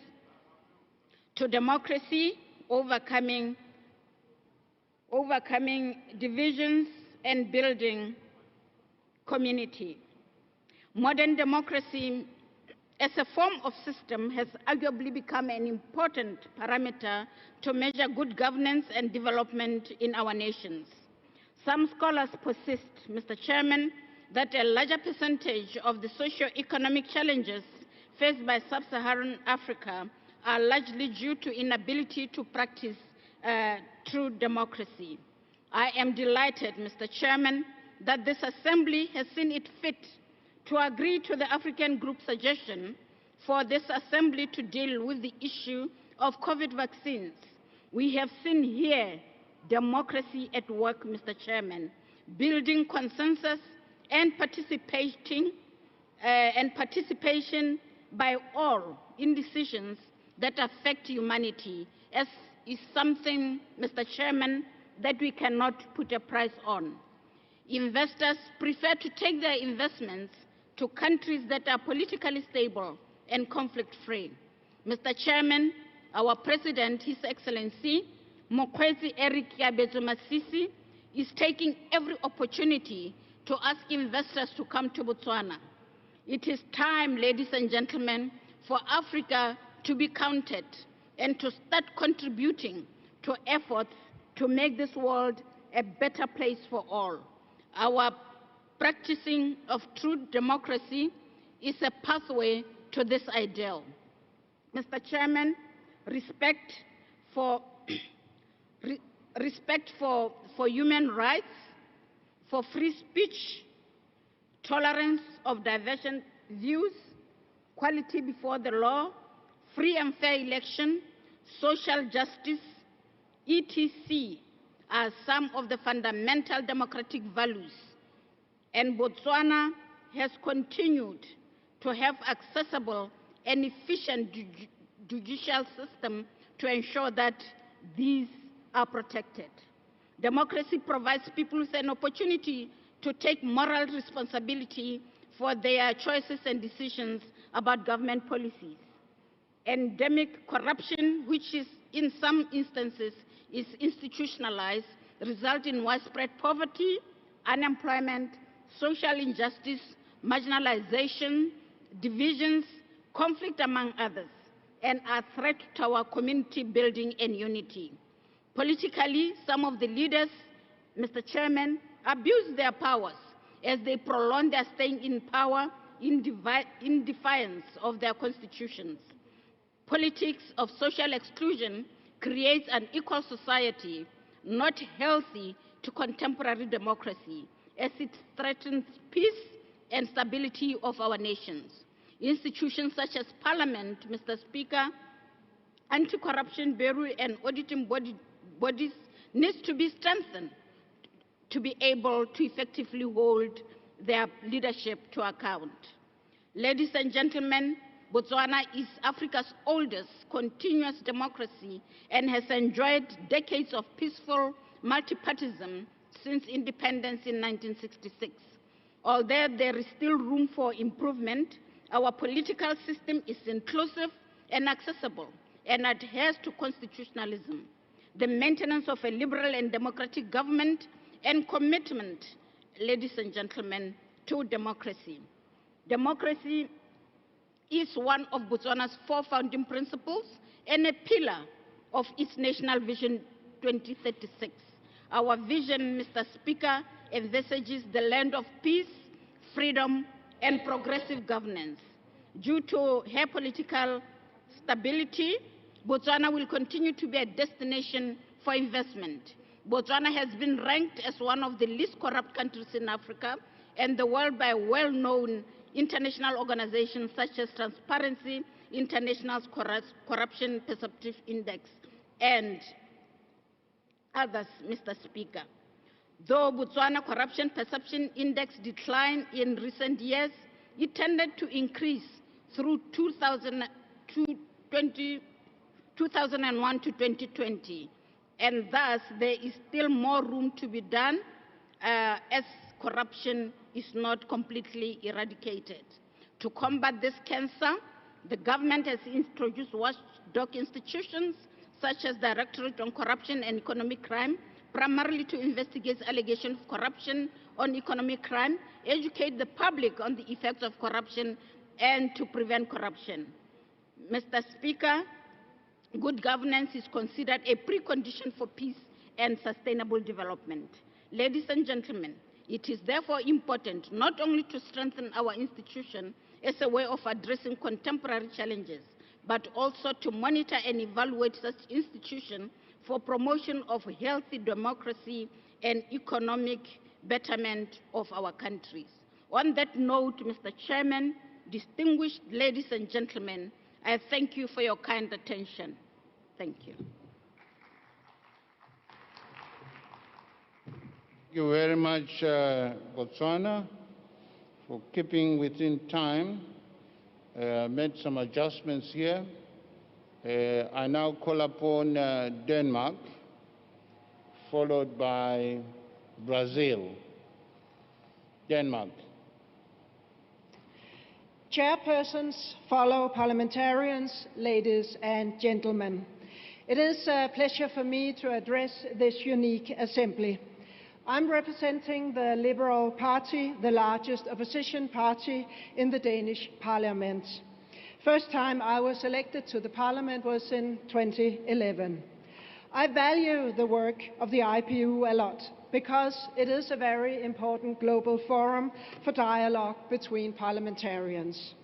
to democracy, overcoming divisions and building community. Modern democracy as a form of system has arguably become an important parameter to measure good governance and development in our nations. Some scholars persist, Mr. Chairman, that a larger percentage of the socio-economic challenges faced by sub-Saharan Africa are largely due to inability to practice true democracy. I am delighted, Mr. Chairman, that this Assembly has seen it fit to agree to the African Group's suggestion for this Assembly to deal with the issue of COVID vaccines. We have seen here democracy at work, Mr. Chairman, building consensus and participation by all in decisions that affect humanity, as is something, Mr. Chairman, that we cannot put a price on. Investors prefer to take their investments to countries that are politically stable and conflict-free. Mr. Chairman, our President, His Excellency, Mokwetsi Eric Yabezo Masisi, is taking every opportunity to ask investors to come to Botswana. It is time, ladies and gentlemen, for Africa to be counted and to start contributing to efforts to make this world a better place for all. Our practicing of true democracy is a pathway to this ideal. Mr. Chairman, respect for human rights, for free speech, tolerance of divergent views, equality before the law, free and fair election, social justice, etc. are some of the fundamental democratic values, and Botswana has continued to have accessible and efficient judicial system to ensure that these are protected. Democracy provides people with an opportunity to take moral responsibility for their choices and decisions about government policies. Endemic corruption, which is in some instances is institutionalized, result in widespread poverty, unemployment, social injustice, marginalization, divisions, conflict among others, and are a threat to our community building and unity. Politically, some of the leaders, Mr. Chairman, abuse their powers as they prolong their staying in power in defiance of their constitutions. Politics of social exclusion creates an equal society not healthy to contemporary democracy, as it threatens peace and stability of our nations. Institutions such as Parliament, Mr. Speaker, Anti-Corruption Bureau and auditing bodies need to be strengthened to be able to effectively hold their leadership to account. Ladies and gentlemen, Botswana is Africa's oldest continuous democracy and has enjoyed decades of peaceful multipartyism since independence in 1966. Although there is still room for improvement, our political system is inclusive and accessible and adheres to constitutionalism, the maintenance of a liberal and democratic government, and commitment, ladies and gentlemen, to democracy. Democracy is one of Botswana's 4 founding principles and a pillar of its National Vision 2036. Our vision, Mr. Speaker, envisages the land of peace, freedom, and progressive governance. Due to her political stability, Botswana will continue to be a destination for investment. Botswana has been ranked as one of the least corrupt countries in Africa and the world by well-known international organizations such as Transparency International's Corruption Perceptive Index and others, Mr. Speaker. Though Botswana Corruption Perception Index declined in recent years, it tended to increase through 2001 to 2020, and thus there is still more room to be done as corruption is not completely eradicated. To combat this cancer, the government has introduced watchdog institutions such as Directorate on Corruption and Economic Crime, primarily to investigate allegations of corruption on economic crime, educate the public on the effects of corruption, and to prevent corruption. Mr. Speaker, good governance is considered a precondition for peace and sustainable development. Ladies and gentlemen, it is therefore important not only to strengthen our institution as a way of addressing contemporary challenges, but also to monitor and evaluate such institutions for promotion of healthy democracy and economic betterment of our countries. On that note, Mr. Chairman, distinguished ladies and gentlemen, I thank you for your kind attention. Thank you. Thank you very much, Botswana, for keeping within time. Made some adjustments here. I now call upon Denmark, followed by Brazil. Denmark. Chairpersons, fellow parliamentarians, ladies and gentlemen. It is a pleasure for me to address this unique assembly. I'm representing the Liberal Party, the largest opposition party in the Danish parliament. First time I was elected to the parliament was in 2011. I value the work of the IPU a lot because it is a very important global forum for dialogue between parliamentarians.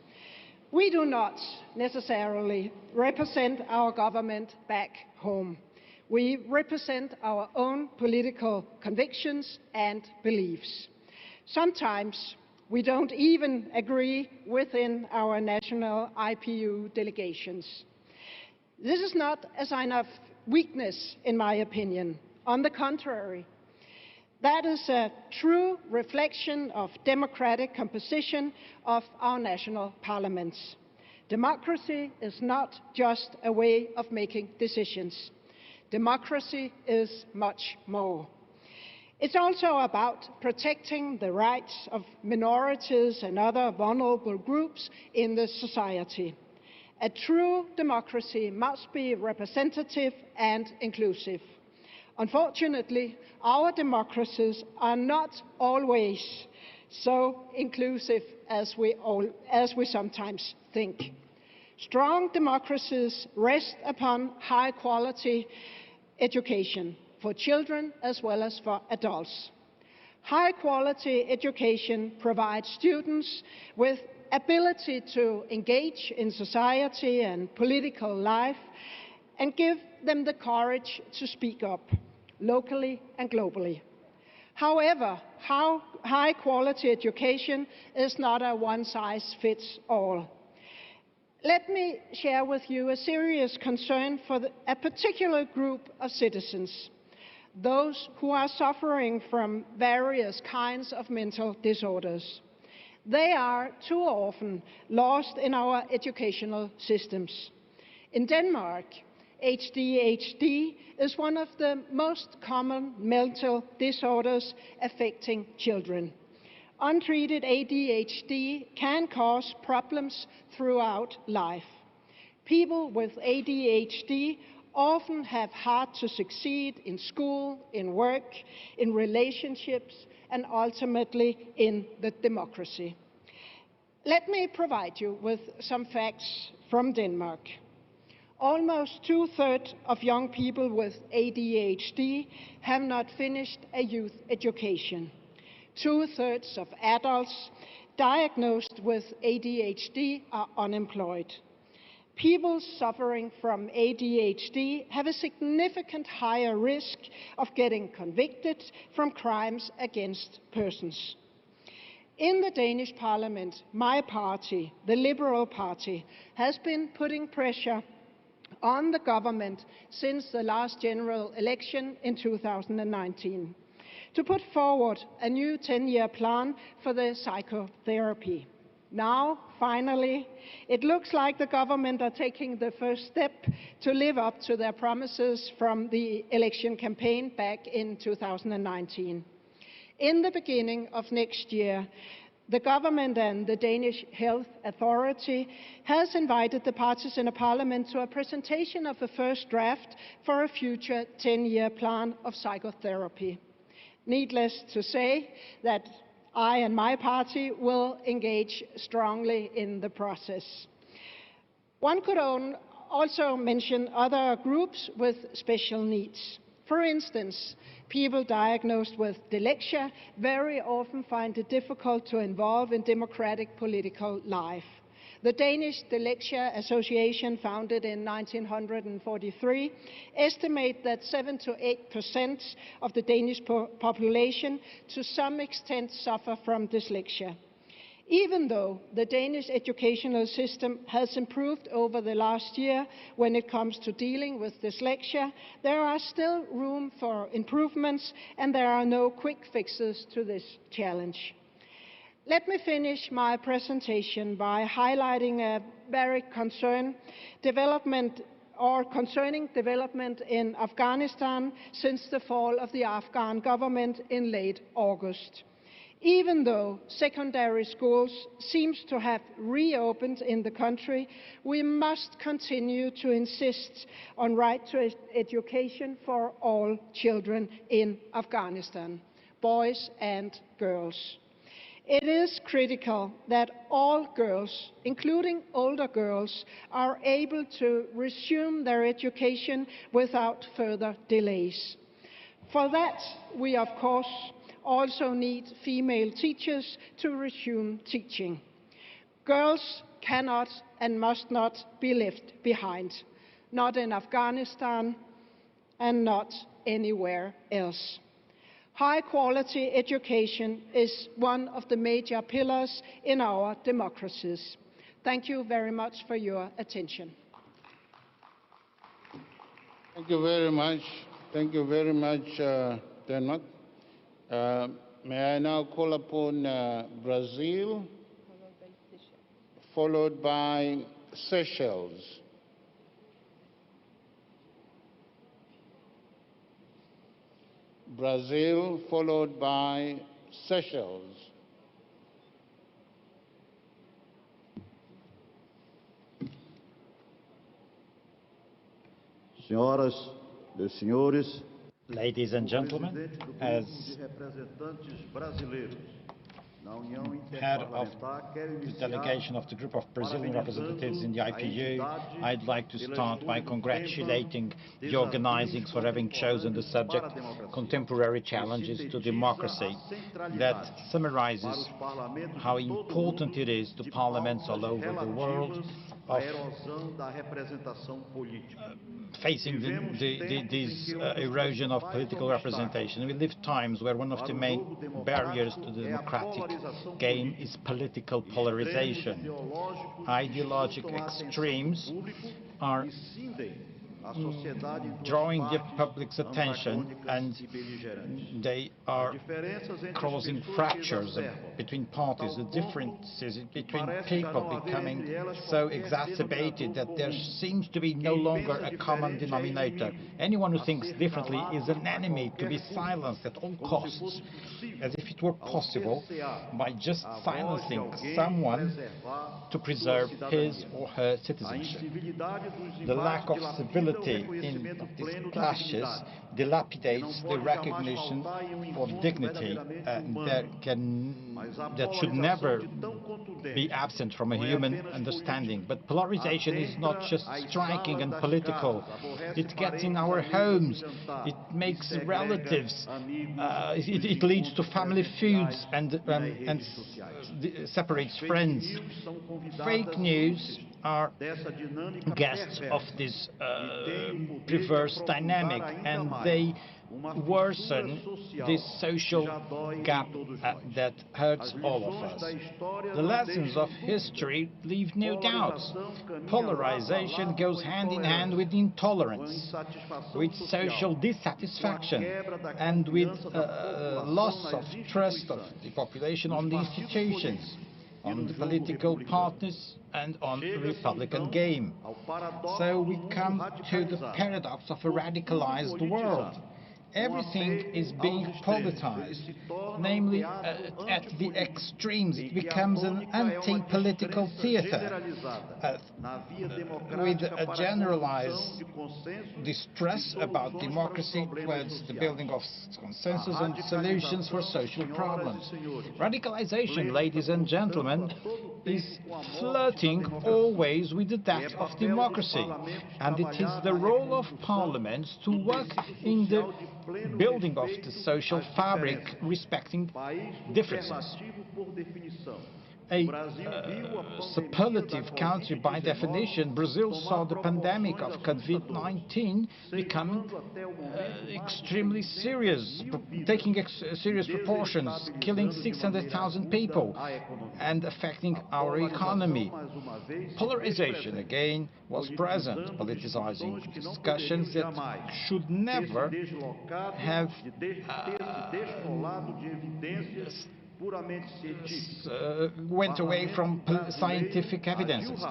We do not necessarily represent our government back home. We represent our own political convictions and beliefs. Sometimes we don't even agree within our national IPU delegations. This is not a sign of weakness, in my opinion. On the contrary, that is a true reflection of democratic composition of our national parliaments. Democracy is not just a way of making decisions. Democracy is much more. It's also about protecting the rights of minorities and other vulnerable groups in the society. A true democracy must be representative and inclusive. Unfortunately, our democracies are not always so inclusive as we sometimes think. Strong democracies rest upon high-quality education for children as well as for adults. High-quality education provides students with ability to engage in society and political life and give them the courage to speak up, locally and globally. However, high-quality education is not a one-size-fits-all. Let me share with you a serious concern for a particular group of citizens, those who are suffering from various kinds of mental disorders. They are too often lost in our educational systems. In Denmark, ADHD is one of the most common mental disorders affecting children. Untreated ADHD can cause problems throughout life. People with ADHD often have hard to succeed in school, in work, in relationships, and ultimately in the democracy. Let me provide you with some facts from Denmark. Almost 2/3 of young people with ADHD have not finished a youth education. 2/3 of adults diagnosed with ADHD are unemployed. People suffering from ADHD have a significant higher risk of getting convicted from crimes against persons. In the Danish Parliament, my party, the Liberal Party, has been putting pressure on the government since the last general election in 2019 to put forward a new 10-year plan for the psychotherapy. Now, finally, it looks like the government are taking the first step to live up to their promises from the election campaign back in 2019. In the beginning of next year, the government and the Danish Health Authority has invited the parties in a parliament to a presentation of a first draft for a future 10-year plan of psychotherapy. Needless to say that I and my party will engage strongly in the process. One could also mention other groups with special needs. For instance, people diagnosed with dyslexia very often find it difficult to involve in democratic political life. The Danish Dyslexia Association, founded in 1943, estimate that 7 to 8% of the Danish population to some extent suffer from dyslexia. Even though the Danish educational system has improved over the last year when it comes to dealing with dyslexia, there are still room for improvements and there are no quick fixes to this challenge. Let me finish my presentation by highlighting a very concerning development in Afghanistan since the fall of the Afghan government in late August. Even though secondary schools seem to have reopened in the country, we must continue to insist on right to education for all children in Afghanistan, boys and girls. It is critical that all girls, including older girls, are able to resume their education without further delays. For that, we of course also need female teachers to resume teaching. Girls cannot and must not be left behind, not in Afghanistan and not anywhere else. High-quality education is one of the major pillars in our democracies. Thank you very much for your attention. Thank you very much. Thank you very much, Denmark. May I now call upon Brazil, followed by Seychelles. Brazil, followed by Seychelles. Senhoras e senhores, ladies and gentlemen, as head of the delegation of the group of Brazilian representatives in the IPU, I'd like to start by congratulating the organizers for having chosen the subject, Contemporary Challenges to Democracy, that summarizes how important it is to parliaments all over the world of facing this erosion of political representation. We live times where one of the main barriers to the democratic game is political polarization. Ideological extremes are drawing the public's attention, and they are causing fractures between parties. The differences between people becoming so exacerbated that there seems to be no longer a common denominator. Anyone who thinks differently is an enemy to be silenced at all costs, as if it were possible by just silencing someone to preserve his or her citizenship. The lack of civility in these clashes dilapidates the recognition for dignity that should never be absent from a human understanding. But polarization is not just striking and political. It gets in our homes. It makes relatives. It leads to family feuds and separates friends. Fake news are guests of this perverse dynamic, and they worsen this social gap that hurts all of us. The lessons of history leave no doubts. Polarization goes hand in hand with intolerance, with social dissatisfaction, and with loss of trust of the population on the institutions, on the political partners, and on the Republican game. So we come to the paradox of a radicalized world. Everything is being politicized, namely at the extremes. It becomes an anti-political theater with a generalized distress about democracy towards the building of consensus and solutions for social problems. Radicalization, ladies and gentlemen, is flirting always with the death of democracy, and it is the role of parliaments to work in the building of the social fabric respecting differences. A superlative country by definition, Brazil saw the pandemic of COVID-19 becoming extremely serious, taking serious proportions, killing 600,000 people and affecting our economy. Polarization again was present, politicizing discussions that should never have went away from scientific evidences.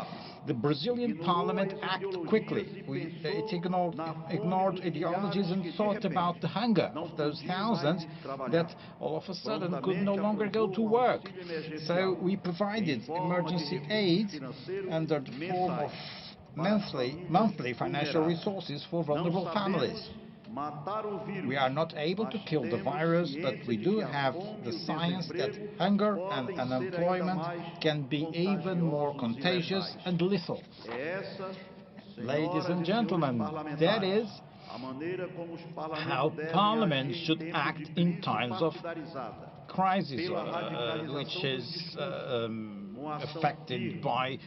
The Brazilian parliament acted quickly. It ignored ideologies and thought about the hunger of those thousands that all of a sudden could no longer go to work. So we provided emergency aid under the form of monthly financial resources for vulnerable families. We are not able to kill the virus, but we do have the science that hunger and unemployment can be even more contagious and lethal. Ladies and gentlemen, that is how parliaments should act in times of crisis, which is affected by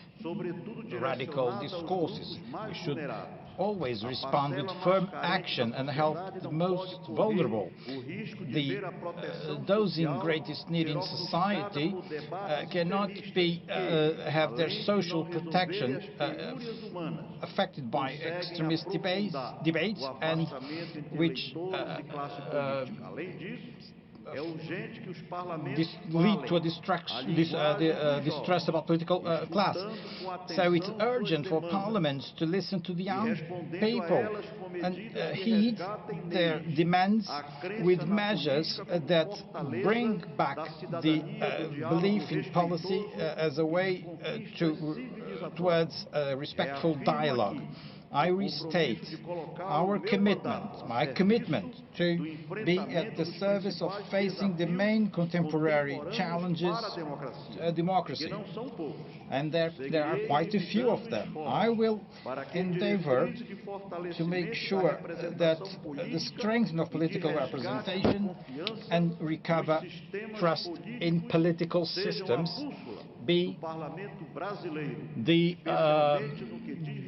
radical discourses. We should always respond with firm action and help the most vulnerable. Those in greatest need in society cannot have their social protection affected by extremist debates and which lead to a distress about political class. So it's urgent for parliaments to listen to the young people and heed their demands with measures that bring back the belief in policy as a way towards respectful dialogue. I restate our commitment, my commitment to be at the service of facing the main contemporary challenges to democracy. And there are quite a few of them. I will endeavor to make sure that the strengthening of political representation and recover trust in political systems be the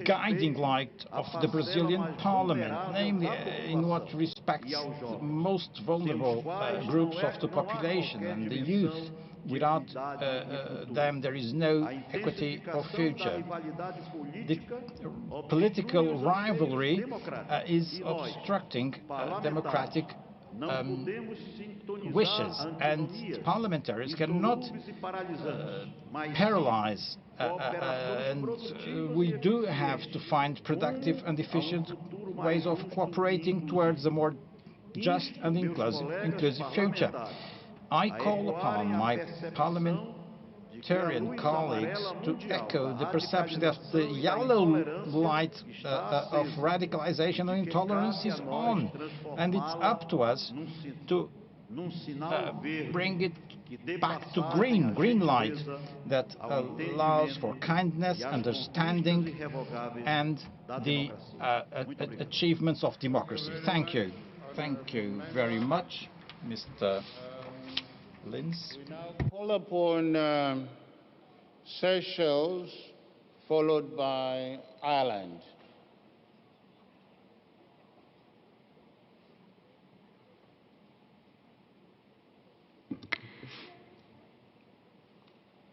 guiding light of the Brazilian parliament, namely in what respects the most vulnerable groups of the population and the youth. Without them, there is no equity or future. The political rivalry is obstructing democratic wishes, and parliamentarians cannot paralyze, and we do have to find productive and efficient ways of cooperating towards a more just and inclusive future. I call upon my parliamentarian colleagues to echo the perception that the yellow light of radicalization and intolerance is on, and it's up to us to bring it back to green light that allows for kindness, understanding, and the achievements of democracy. Thank you. Thank you very much, Mr. Lins. We now call upon Seychelles, followed by Ireland.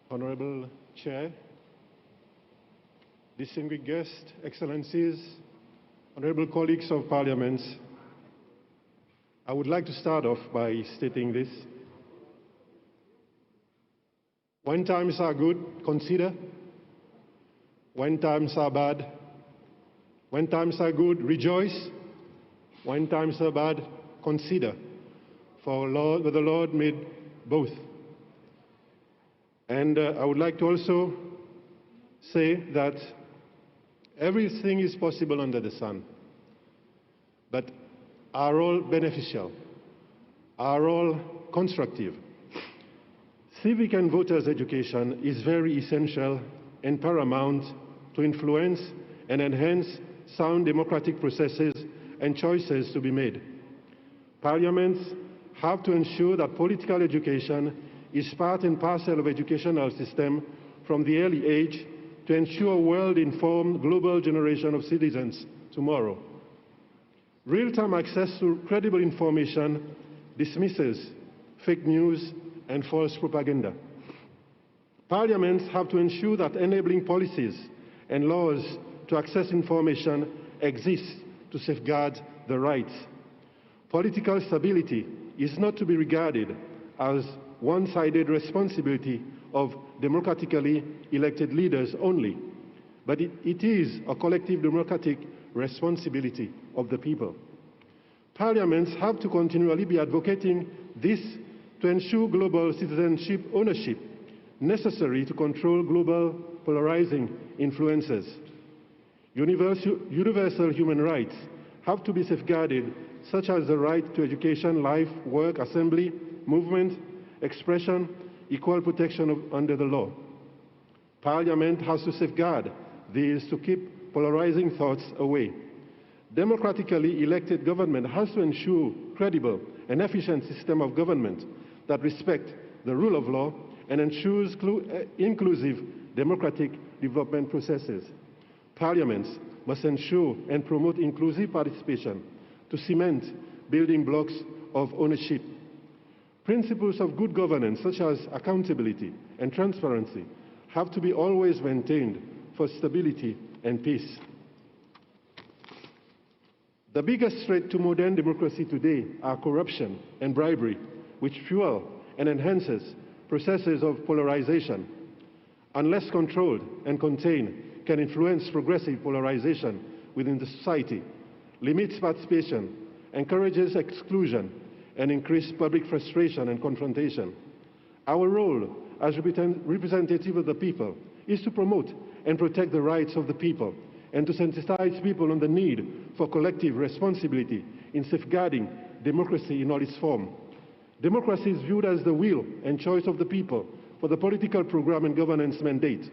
Honorable Chair, distinguished guests, Excellencies, honorable colleagues of Parliament, I would like to start off by stating this. When times are good, consider. When times are bad, when times are good, rejoice. When times are bad, consider. For the Lord made both. And I would like to also say that everything is possible under the sun, but are all beneficial, are all constructive. Civic and voters' education is very essential and paramount to influence and enhance sound democratic processes and choices to be made. Parliaments have to ensure that political education is part and parcel of educational system from the early age to ensure a world-informed global generation of citizens tomorrow. Real-time access to credible information dismisses fake news and false propaganda. Parliaments have to ensure that enabling policies and laws to access information exist to safeguard the rights. Political stability is not to be regarded as one-sided responsibility of democratically elected leaders only, but it is a collective democratic responsibility of the people. Parliaments have to continually be advocating this to ensure global citizenship ownership necessary to control global polarizing influences. Universal human rights have to be safeguarded, such as the right to education, life, work, assembly, movement, expression, equal protection under the law. Parliament has to safeguard these to keep polarizing thoughts away. Democratically elected government has to ensure credible and efficient system of government that respect the rule of law and ensures inclusive democratic development processes. Parliaments must ensure and promote inclusive participation to cement building blocks of ownership. Principles of good governance, such as accountability and transparency, have to be always maintained for stability and peace. The biggest threat to modern democracy today are corruption and bribery, which fuel and enhances processes of polarization. Unless controlled and contained, can influence progressive polarization within the society, limits participation, encourages exclusion, and increase public frustration and confrontation. Our role as representative of the people is to promote and protect the rights of the people and to sensitize people on the need for collective responsibility in safeguarding democracy in all its forms. Democracy is viewed as the will and choice of the people for the political program and governance mandate.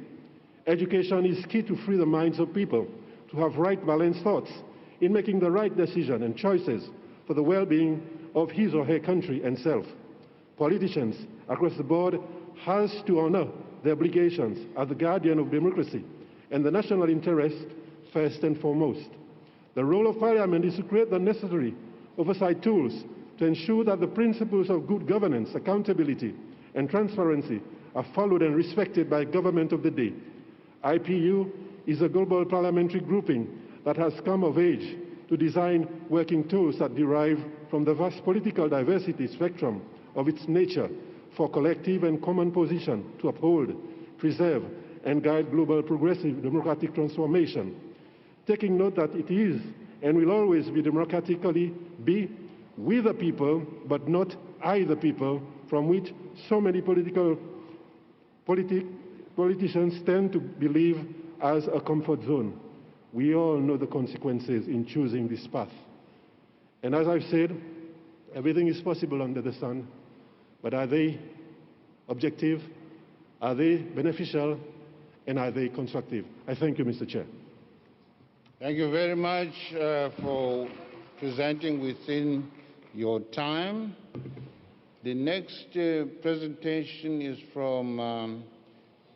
Education is key to free the minds of people to have right balanced thoughts in making the right decision and choices for the well-being of his or her country and self. Politicians across the board have to honor their obligations as the guardian of democracy and the national interest first and foremost. The role of Parliament is to create the necessary oversight tools to ensure that the principles of good governance, accountability, and transparency are followed and respected by government of the day. IPU is a global parliamentary grouping that has come of age to design working tools that derive from the vast political diversity spectrum of its nature for collective and common position to uphold, preserve, and guide global progressive democratic transformation, taking note that it is and will always be democratically be with the people, but not I the people, from which so many politicians tend to believe as a comfort zone. We all know the consequences in choosing this path. And as I've said, everything is possible under the sun, but are they objective? Are they beneficial? And are they constructive? I thank you, Mr. Chair. Thank you very much for presenting within your time. The next presentation is from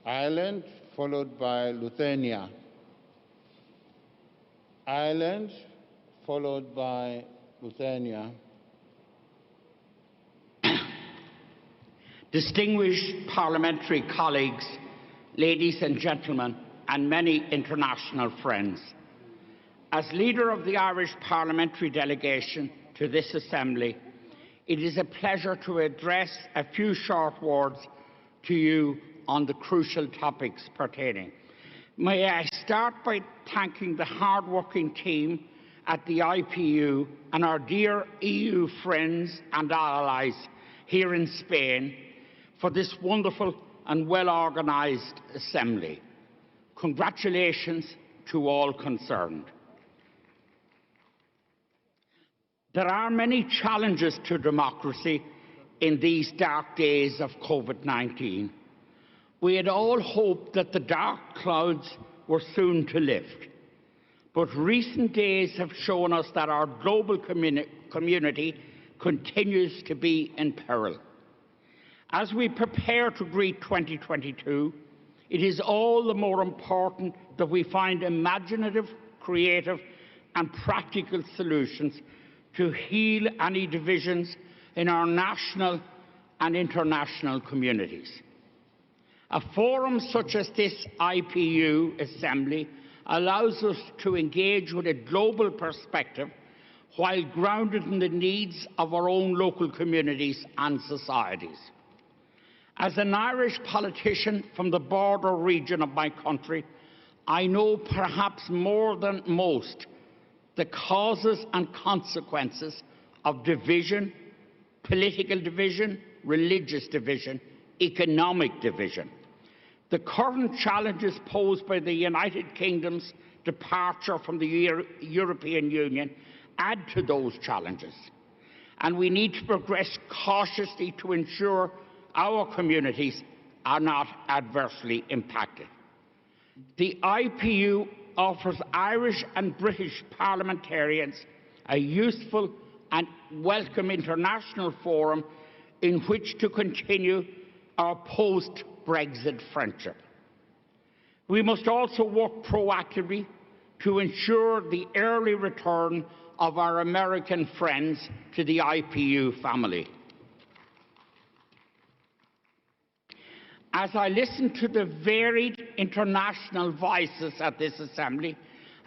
Ireland, followed by Lithuania. Ireland, followed by Lithuania. Distinguished parliamentary colleagues, ladies and gentlemen, and many international friends. As leader of the Irish parliamentary delegation to this Assembly, it is a pleasure to address a few short words to you on the crucial topics pertaining. May I start by thanking the hard-working team at the IPU and our dear EU friends and allies here in Spain for this wonderful and well-organised Assembly. Congratulations to all concerned. There are many challenges to democracy in these dark days of COVID-19. We had all hoped that the dark clouds were soon to lift, but recent days have shown us that our global community continues to be in peril. As we prepare to greet 2022, it is all the more important that we find imaginative, creative, and practical solutions to heal any divisions in our national and international communities. A forum such as this IPU Assembly allows us to engage with a global perspective while grounded in the needs of our own local communities and societies. As an Irish politician from the border region of my country, I know perhaps more than most the causes and consequences of division, political division, religious division, economic division. The current challenges posed by the United Kingdom's departure from the European Union add to those challenges, and we need to progress cautiously to ensure our communities are not adversely impacted. The IPU offers Irish and British parliamentarians a useful and welcome international forum in which to continue our post-Brexit friendship. We must also work proactively to ensure the early return of our American friends to the IPU family. As I listen to the varied international voices at this Assembly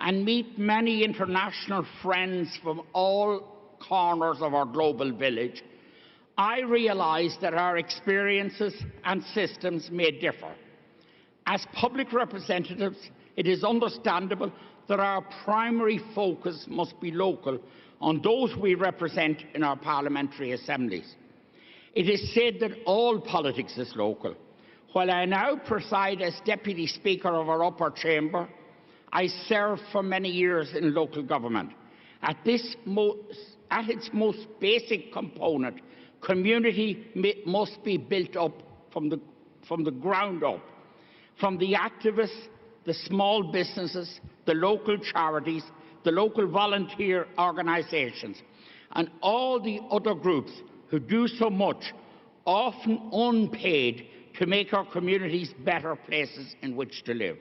and meet many international friends from all corners of our global village, I realise that our experiences and systems may differ. As public representatives, it is understandable that our primary focus must be local on those we represent in our parliamentary assemblies. It is said that all politics is local. While I now preside as Deputy Speaker of our upper chamber, I served for many years in local government. At its most basic component, community must be built up from the ground up, from the activists, the small businesses, the local charities, the local volunteer organisations, and all the other groups who do so much, often unpaid, to make our communities better places in which to live.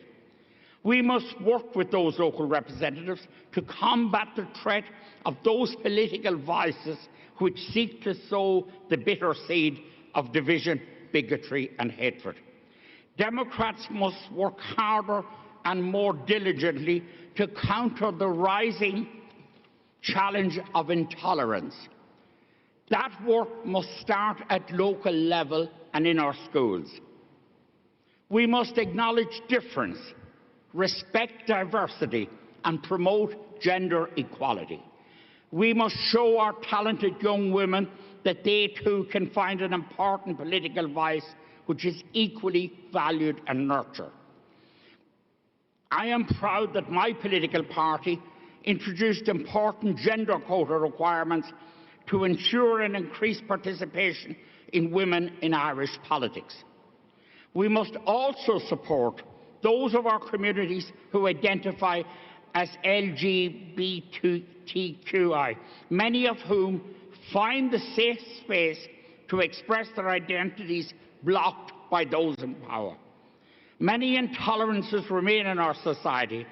We must work with those local representatives to combat the threat of those political voices which seek to sow the bitter seed of division, bigotry and hatred. Democrats must work harder and more diligently to counter the rising challenge of intolerance. That work must start at local level and in our schools. We must acknowledge difference, respect diversity, and promote gender equality. We must show our talented young women that they too can find an important political voice which is equally valued and nurtured. I am proud that my political party introduced important gender quota requirements to ensure an increased participation in women in Irish politics. We must also support those of our communities who identify as LGBTQI, many of whom find the safe space to express their identities blocked by those in power. Many intolerances remain in our society.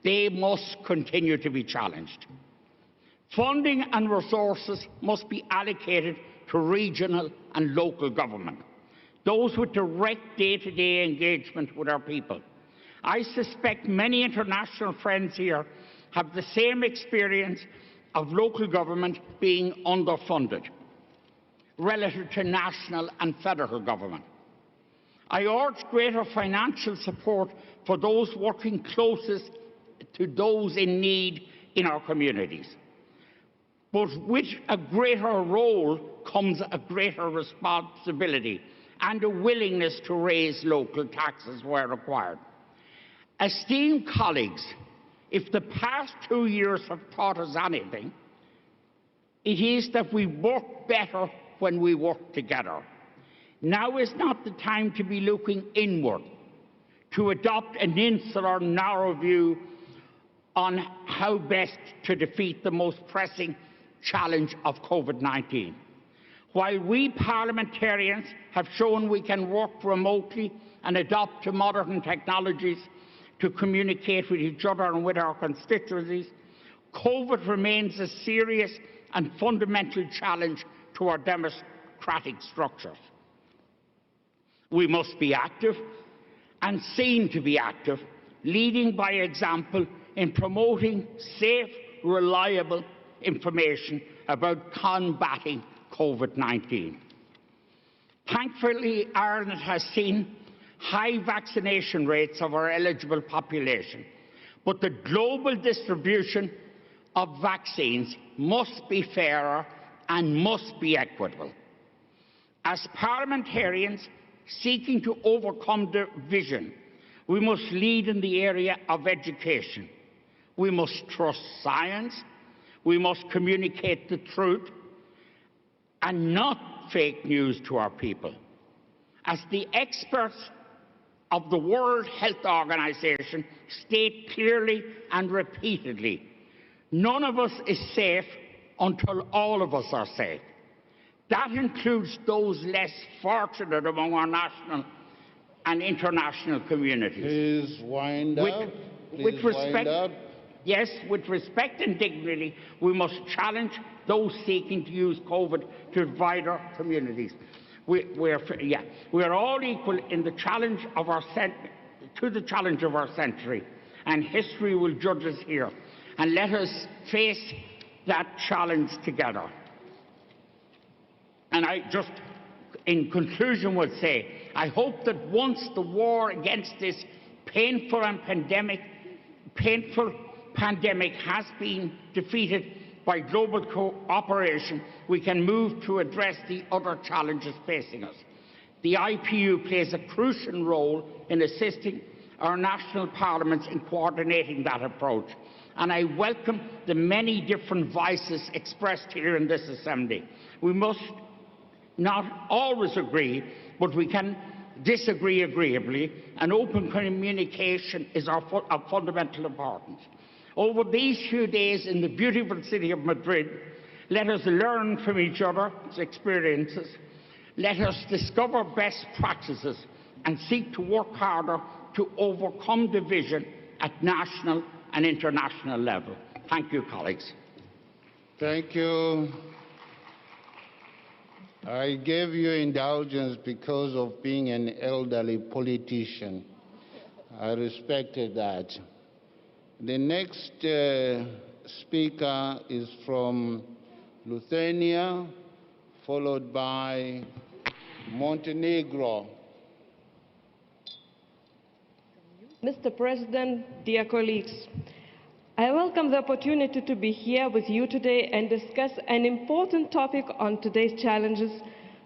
They must continue to be challenged. Funding and resources must be allocated to regional and local government, those with direct day-to-day engagement with our people. I suspect many international friends here have the same experience of local government being underfunded relative to national and federal government. I urge greater financial support for those working closest to those in need in our communities. But with a greater role comes a greater responsibility and a willingness to raise local taxes where required. Esteemed colleagues, if the past 2 years have taught us anything, it is that we work better when we work together. Now is not the time to be looking inward, to adopt an insular, narrow view on how best to defeat the most pressing challenge of COVID-19. While we parliamentarians have shown we can work remotely and adopt to modern technologies to communicate with each other and with our constituencies, COVID remains a serious and fundamental challenge to our democratic structures. We must be active and seen to be active, leading by example in promoting safe, reliable information about combating COVID-19. Thankfully, Ireland has seen high vaccination rates of our eligible population, but the global distribution of vaccines must be fairer and must be equitable. As parliamentarians seeking to overcome division, we must lead in the area of education. We must trust science, we must communicate the truth, and not fake news to our people. As the experts of the World Health Organization state clearly and repeatedly, none of us is safe until all of us are safe. That includes those less fortunate among our national and international communities. Please wind up. With respect and dignity, we must challenge those seeking to use COVID to divide our communities. We are all equal in the challenge of our century, and history will judge us here. And let us face that challenge together. And I just, in conclusion, would say, I hope that once the war against this painful pandemic has been defeated by global cooperation, we can move to address the other challenges facing us. The IPU plays a crucial role in assisting our national parliaments in coordinating that approach. And I welcome the many different voices expressed here in this Assembly. We must not always agree, but we can disagree agreeably, and open communication is of fundamental importance. Over these few days in the beautiful city of Madrid, let us learn from each other's experiences, let us discover best practices, and seek to work harder to overcome division at national and international level. Thank you, colleagues. Thank you. I gave you indulgence because of being an elderly politician. I respected that. The next speaker is from Lithuania, followed by Montenegro. Mr. President, dear colleagues, I welcome the opportunity to be here with you today and discuss an important topic on today's challenges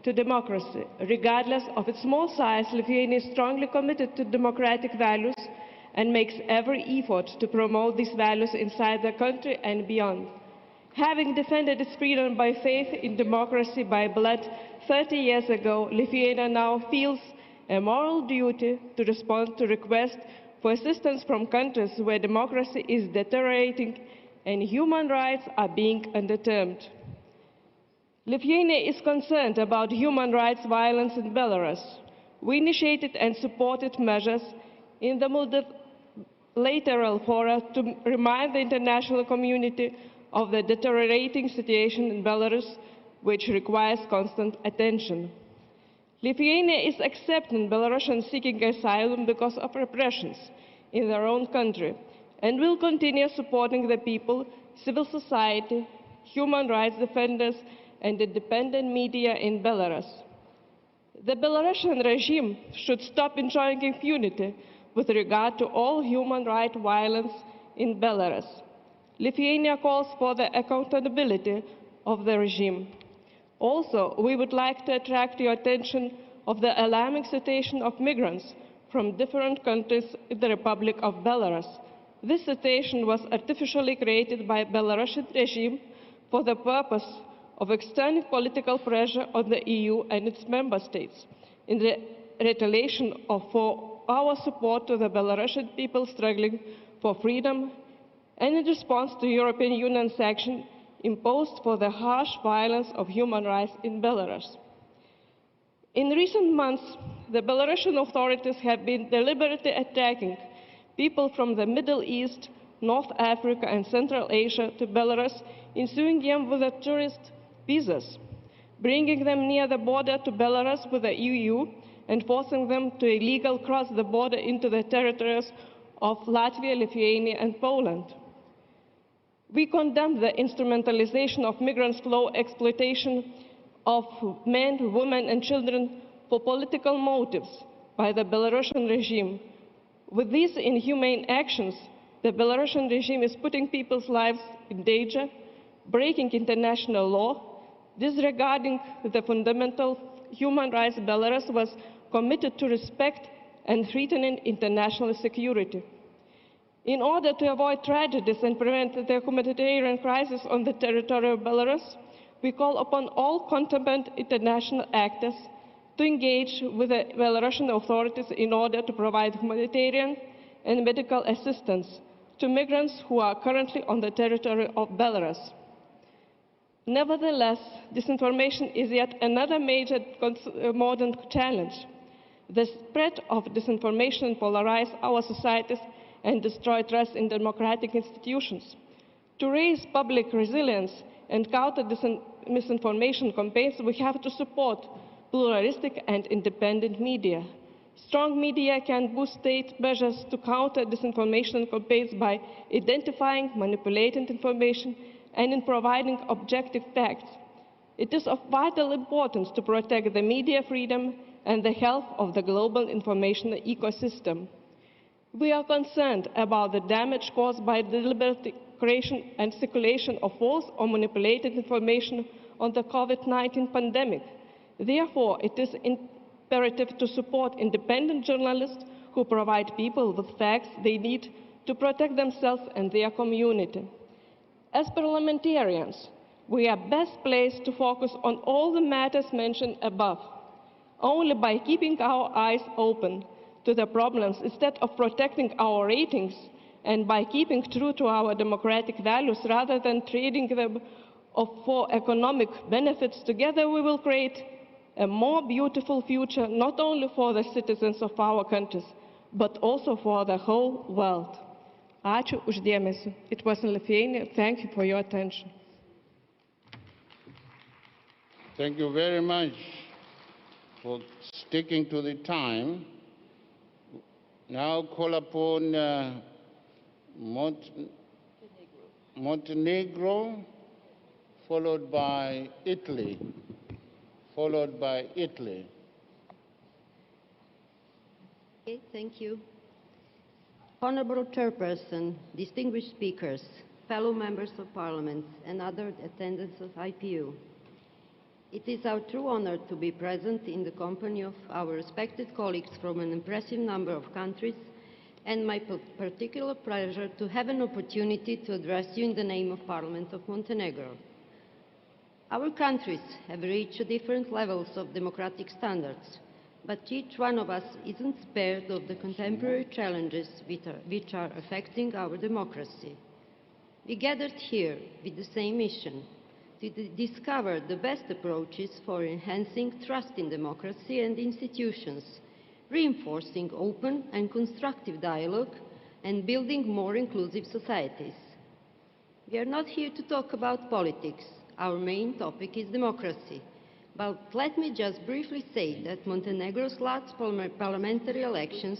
to democracy. Regardless of its small size, Lithuania is strongly committed to democratic values and makes every effort to promote these values inside the country and beyond. Having defended its freedom by faith in democracy by blood 30 years ago, Lithuania now feels a moral duty to respond to requests for assistance from countries where democracy is deteriorating and human rights are being undermined. Lithuania is concerned about human rights violence in Belarus. We initiated and supported measures in the multilateral fora to remind the international community of the deteriorating situation in Belarus, which requires constant attention. Lithuania is accepting Belarusians seeking asylum because of repressions in their own country and will continue supporting the people, civil society, human rights defenders and independent media in Belarus. The Belarusian regime should stop enjoying impunity with regard to all human rights violence in Belarus. Lithuania calls for the accountability of the regime. Also, we would like to attract your attention of the alarming situation of migrants from different countries in the Republic of Belarus. This situation was artificially created by the Belarusian regime for the purpose of exerting political pressure on the EU and its member states in the retaliation for our support to the Belarusian people struggling for freedom and in response to European Union sanctions imposed for the harsh violence of human rights in Belarus. In recent months, the Belarusian authorities have been deliberately attacking people from the Middle East, North Africa and Central Asia to Belarus, ensuing them with tourist visas, bringing them near the border to Belarus with the EU and forcing them to illegally cross the border into the territories of Latvia, Lithuania and Poland. We condemn the instrumentalization of migrants' flow, exploitation of men, women and children for political motives by the Belarusian regime. With these inhumane actions, the Belarusian regime is putting people's lives in danger, breaking international law, disregarding the fundamental human rights Belarus was committed to respect and threatening international security. In order to avoid tragedies and prevent the humanitarian crisis on the territory of Belarus, we call upon all competent international actors to engage with the Belarusian authorities in order to provide humanitarian and medical assistance to migrants who are currently on the territory of Belarus. Nevertheless, disinformation is yet another major modern challenge. The spread of disinformation polarizes our societies and destroy trust in democratic institutions. To raise public resilience and counter misinformation campaigns, we have to support pluralistic and independent media. Strong media can boost state measures to counter disinformation campaigns by identifying manipulated information and in providing objective facts. It is of vital importance to protect the media freedom and the health of the global information ecosystem. We are concerned about the damage caused by the deliberate creation and circulation of false or manipulated information on the COVID-19 pandemic. Therefore, it is imperative to support independent journalists who provide people with facts they need to protect themselves and their community. As parliamentarians, we are best placed to focus on all the matters mentioned above. Only by keeping our eyes open to the problems instead of protecting our ratings, and by keeping true to our democratic values rather than trading them for economic benefits, together we will create a more beautiful future, not only for the citizens of our countries, but also for the whole world. Ačiū už dėmesį. It was in Lithuania. Thank you for your attention. Thank you very much for sticking to the time. Now call upon Montenegro, followed by Italy. Okay, thank you. Honorable Chairperson, distinguished speakers, fellow members of Parliament, and other attendants of IPU. It is our true honor to be present in the company of our respected colleagues from an impressive number of countries, and my particular pleasure to have an opportunity to address you in the name of Parliament of Montenegro. Our countries have reached different levels of democratic standards, but each one of us isn't spared of the contemporary challenges which are affecting our democracy. We gathered here with the same mission, to discover the best approaches for enhancing trust in democracy and institutions, reinforcing open and constructive dialogue, and building more inclusive societies. We are not here to talk about politics. Our main topic is democracy. But let me just briefly say that Montenegro's last parliamentary elections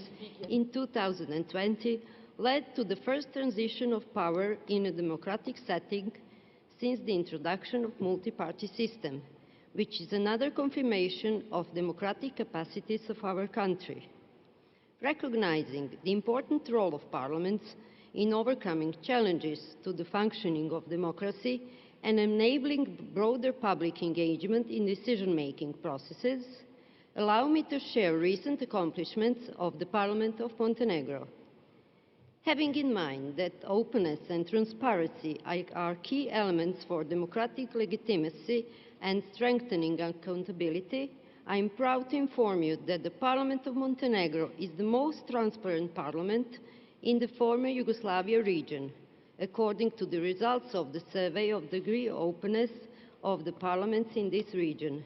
in 2020 led to the first transition of power in a democratic setting since the introduction of multi-party system, which is another confirmation of democratic capacities of our country. Recognizing the important role of parliaments in overcoming challenges to the functioning of democracy and enabling broader public engagement in decision-making processes, allow me to share recent accomplishments of the Parliament of Montenegro. Having in mind that openness and transparency are key elements for democratic legitimacy and strengthening accountability, I am proud to inform you that the Parliament of Montenegro is the most transparent parliament in the former Yugoslavia region, according to the results of the survey of degree of openness of the parliaments in this region.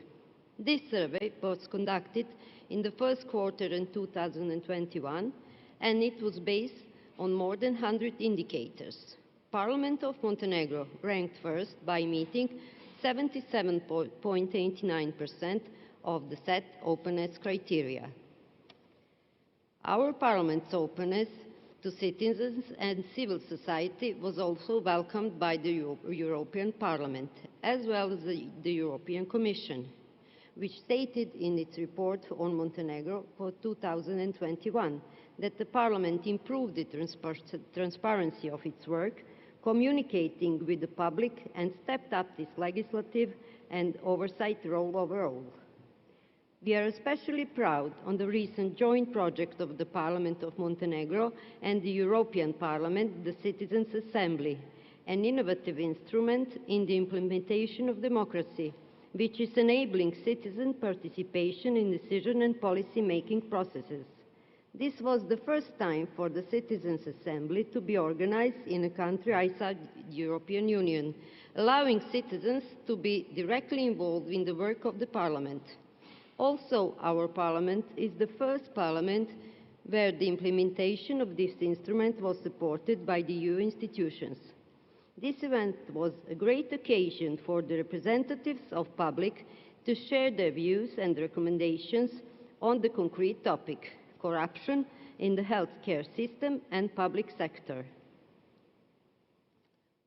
This survey was conducted in the first quarter in 2021, and it was based on more than 100 indicators. Parliament of Montenegro ranked first by meeting 77.89% of the set openness criteria. Our Parliament's openness to citizens and civil society was also welcomed by the European Parliament, as well as the European Commission, which stated in its report on Montenegro for 2021 that the Parliament improved the transparency of its work, communicating with the public, and stepped up its legislative and oversight role overall. We are especially proud on the recent joint project of the Parliament of Montenegro and the European Parliament, the Citizens' Assembly, an innovative instrument in the implementation of democracy, which is enabling citizen participation in decision and policy-making processes. This was the first time for the Citizens' Assembly to be organized in a country outside the European Union, allowing citizens to be directly involved in the work of the Parliament. Also, our Parliament is the first Parliament where the implementation of this instrument was supported by the EU institutions. This event was a great occasion for the representatives of the public to share their views and recommendations on the concrete topic: corruption in the healthcare system and public sector.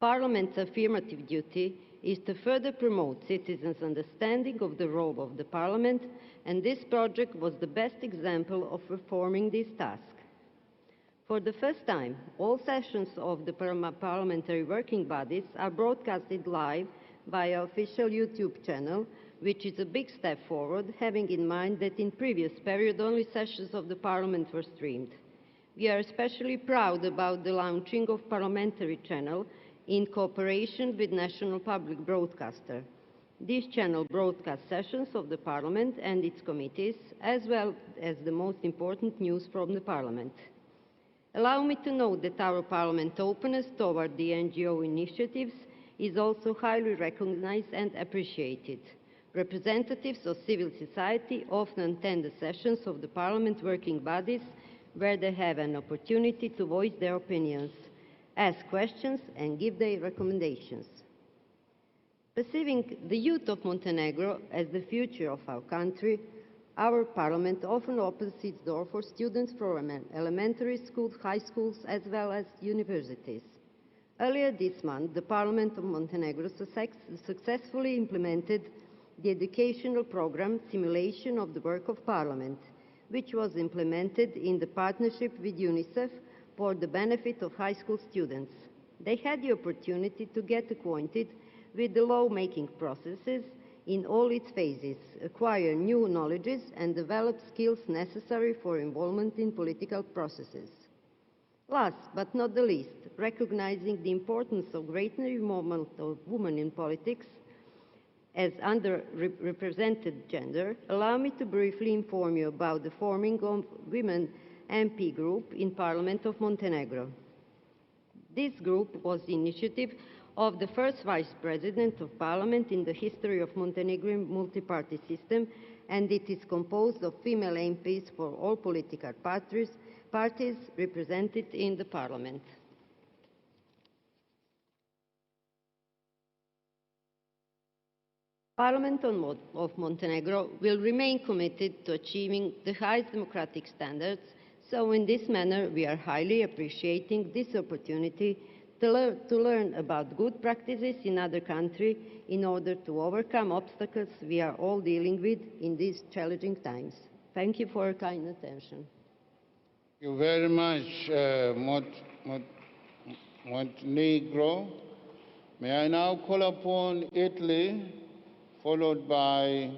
Parliament's affirmative duty is to further promote citizens' understanding of the role of the Parliament, and this project was the best example of performing this task. For the first time, all sessions of the parliamentary working bodies are broadcasted live via official YouTube channel, which is a big step forward, having in mind that in previous period only sessions of the Parliament were streamed. We are especially proud about the launching of Parliamentary Channel in cooperation with National Public Broadcaster. This channel broadcasts sessions of the Parliament and its committees, as well as the most important news from the Parliament. Allow me to note that our Parliament's openness toward the NGO initiatives is also highly recognized and appreciated. Representatives of civil society often attend the sessions of the Parliament working bodies where they have an opportunity to voice their opinions, ask questions and give their recommendations. Perceiving the youth of Montenegro as the future of our country, our Parliament often opens its door for students from elementary schools, high schools, as well as universities. Earlier this month, the Parliament of Montenegro successfully implemented the educational program Simulation of the Work of Parliament, which was implemented in the partnership with UNICEF for the benefit of high school students. They had the opportunity to get acquainted with the law-making processes in all its phases, acquire new knowledges, and develop skills necessary for involvement in political processes. Last but not the least, recognizing the importance of greater involvement of women in politics as underrepresented gender, allow me to briefly inform you about the forming of Women MP group in Parliament of Montenegro. This group was the initiative of the first Vice President of Parliament in the history of Montenegrin multi-party system, and it is composed of female MPs for all political parties represented in the Parliament. Parliament of Montenegro will remain committed to achieving the highest democratic standards, so in this manner we are highly appreciating this opportunity to learn about good practices in other countries in order to overcome obstacles we are all dealing with in these challenging times. Thank you for your kind attention. Thank you very much, Montenegro. May I now call upon Italy, followed by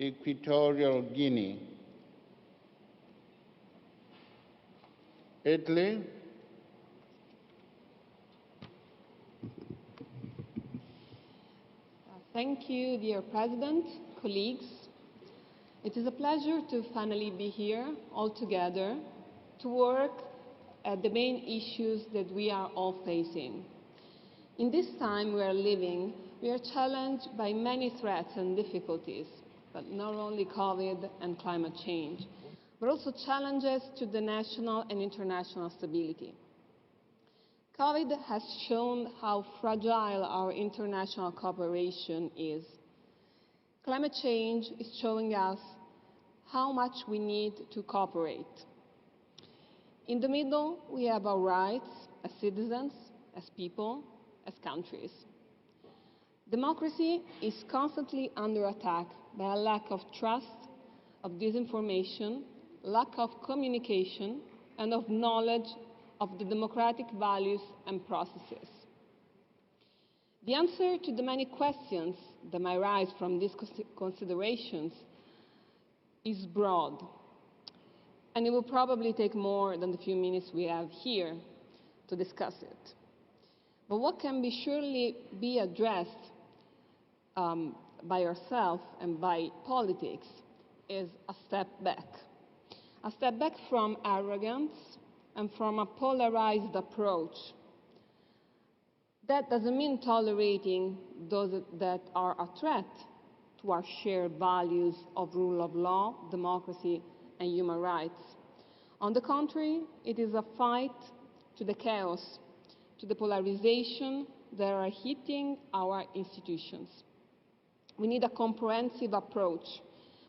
Equatorial Guinea. Italy. Thank you, dear President, colleagues. It is a pleasure to finally be here all together to work at the main issues that we are all facing. In this time we are living, we are challenged by many threats and difficulties, but not only COVID and climate change, but also challenges to the national and international stability. COVID has shown how fragile our international cooperation is. Climate change is showing us how much we need to cooperate. In the middle, we have our rights as citizens, as people, as countries. Democracy is constantly under attack by a lack of trust, of disinformation, lack of communication, and of knowledge of the democratic values and processes. The answer to the many questions that might arise from these considerations is broad, and it will probably take more than the few minutes we have here to discuss it. But what can surely be addressed by ourselves and by politics is a step back from arrogance and from a polarized approach. That doesn't mean tolerating those that are a threat to our shared values of rule of law, democracy, and human rights. On the contrary, it is a fight to the chaos, to the polarization that are hitting our institutions. We need a comprehensive approach.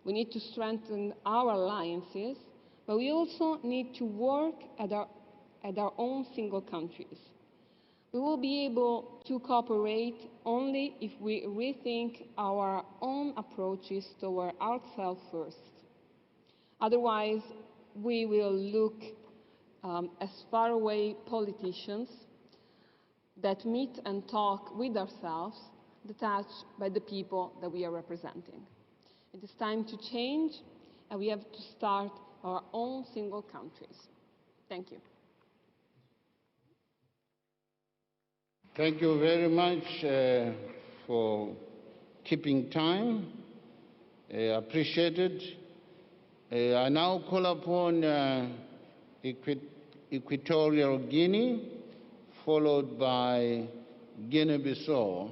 We need to strengthen our alliances, but we also need to work at our own single countries. We will be able to cooperate only if we rethink our own approaches toward ourselves first. Otherwise, we will look as faraway politicians that meet and talk with ourselves, detached by the people that we are representing. It is time to change, and we have to start our own single countries. Thank you. Thank you very much for keeping time. Appreciated. I now call upon Equatorial Guinea, followed by Guinea-Bissau.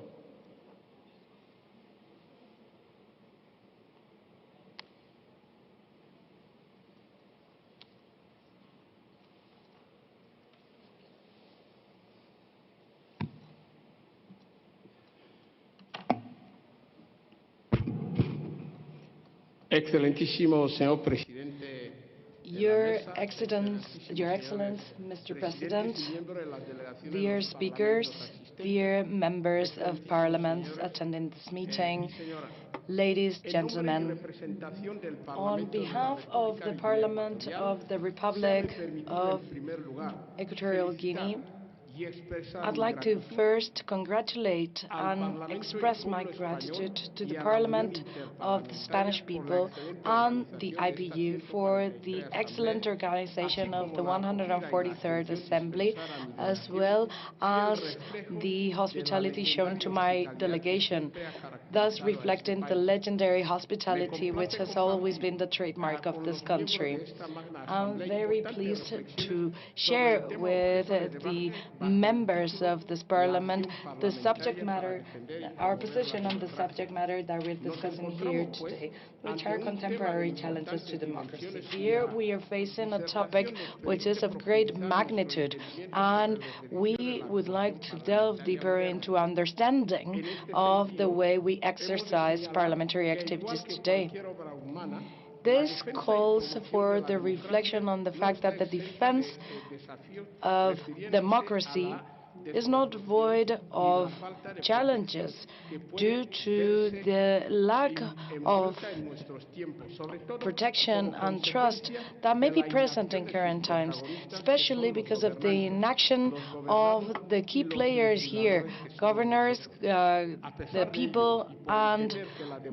Excelentísimo señor presidente. Your Excellence, Mr. President, dear speakers, dear members of parliament attending this meeting, ladies, gentlemen, on behalf of the Parliament of the Republic of Equatorial Guinea, I'd like to first congratulate and express my gratitude to the Parliament of the Spanish people and the IPU for the excellent organization of the 143rd Assembly, as well as the hospitality shown to my delegation, thus reflecting the legendary hospitality which has always been the trademark of this country. I'm very pleased to share with the members of this Parliament the subject matter, our position on the subject matter that we're discussing here today, which are contemporary challenges to democracy. Here we are facing a topic which is of great magnitude, and we would like to delve deeper into understanding of the way we exercise parliamentary activities today. This calls for the reflection on the fact that the defense of democracy is not void of challenges due to the lack of protection and trust that may be present in current times, especially because of the inaction of the key players here, governors, the people, and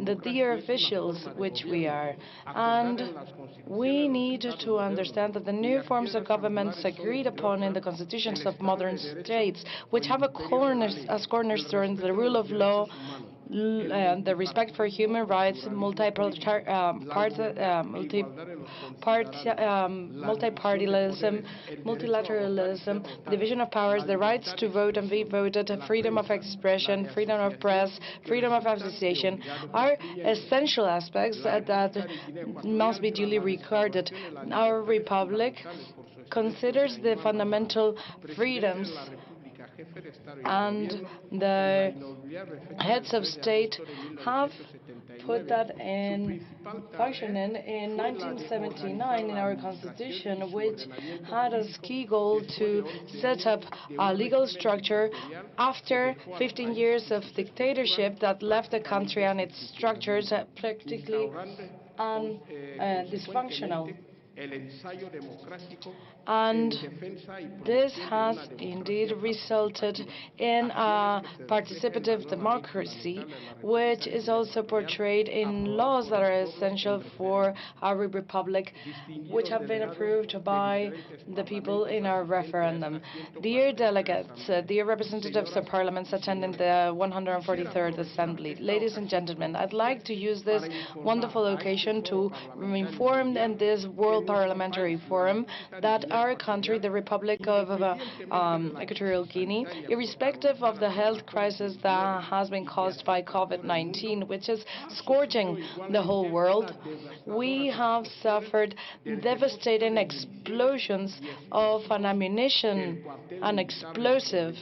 the dear officials which we are. And we need to understand that the new forms of governments agreed upon in the constitutions of modern states, which have as cornerstone the rule of law, the respect for human rights, multipartyism, multilateralism, division of powers, the rights to vote and be voted, freedom of expression, freedom of press, freedom of association, are essential aspects that must be duly recorded. Our republic considers the fundamental freedoms, and the heads of state have put that in functioning in 1979 in our constitution, which had as key goal to set up a legal structure after 15 years of dictatorship that left the country and its structures practically dysfunctional. And this has indeed resulted in a participative democracy, which is also portrayed in laws that are essential for our republic, which have been approved by the people in our referendum. Dear delegates, dear representatives of parliaments attending the 143rd Assembly, ladies and gentlemen, I'd like to use this wonderful occasion to inform in this World Parliamentary Forum that our country, the Republic of Equatorial Guinea, irrespective of the health crisis that has been caused by COVID-19, which is scourging the whole world, we have suffered devastating explosions of an ammunition and explosive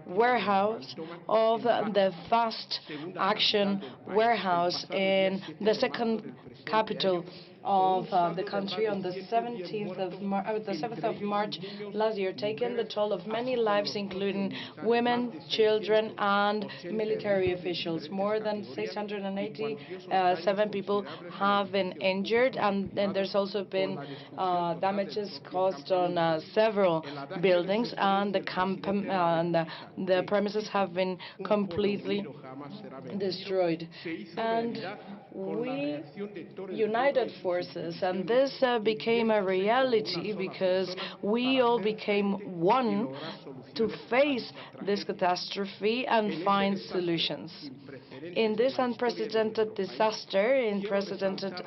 warehouse of the fast action warehouse in the second capital of the country on the 7th of March last year, taking the toll of many lives, including women, children, and military officials. More than 687 people have been injured, and then there's also been damages caused on several buildings, and the premises have been completely destroyed. And we united forces, and this became a reality because we all became one to face this catastrophe and find solutions. In this unprecedented disaster,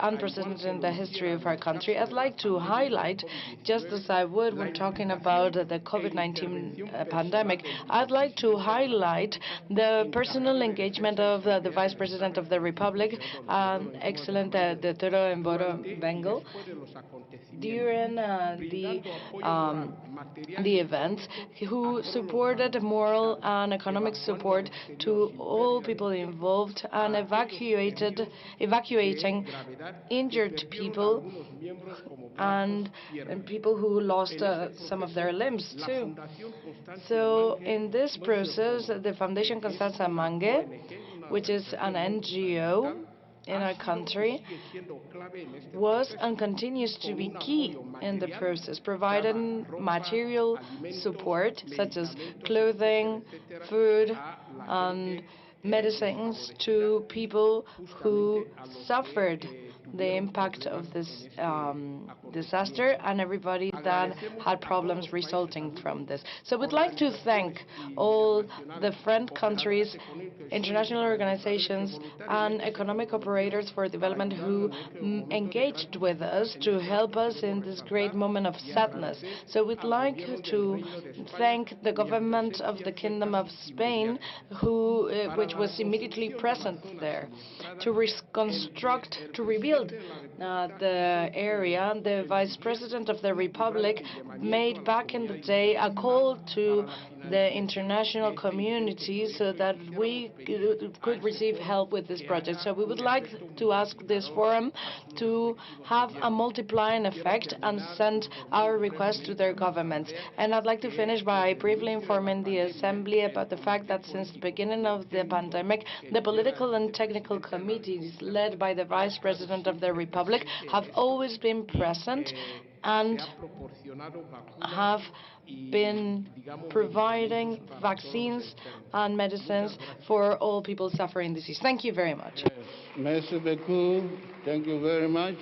unprecedented in the history of our country, I'd like to highlight, just as I would when talking about the COVID-19 pandemic, I'd like to highlight the personal engagement of the Vice President of the Republic, excellent Teodoro Mboro Bengal, during the events, who supported moral and economic support to all people involved and evacuating injured people and people who lost some of their limbs too. So in this process, the Foundation Constanza Mange, which is an NGO in our country, was and continues to be key in the process, providing material support such as clothing, food, and medicines to people who suffered the impact of this disaster and everybody that had problems resulting from this. So we'd like to thank all the friend countries, international organizations, and economic operators for development who engaged with us to help us in this great moment of sadness. So we'd like to thank the government of the Kingdom of Spain, which was immediately present there, to reconstruct, to rebuild the area. The Vice President of the Republic made back in the day a call to the international community so that we could receive help with this project. So we would like to ask this forum to have a multiplying effect and send our request to their governments. And I'd like to finish by briefly informing the Assembly about the fact that since the beginning of the pandemic, the political and technical committees led by the Vice President of the Republic have always been present and have been providing vaccines and medicines for all people suffering disease. Thank you very much. Merci beaucoup. Thank you very much.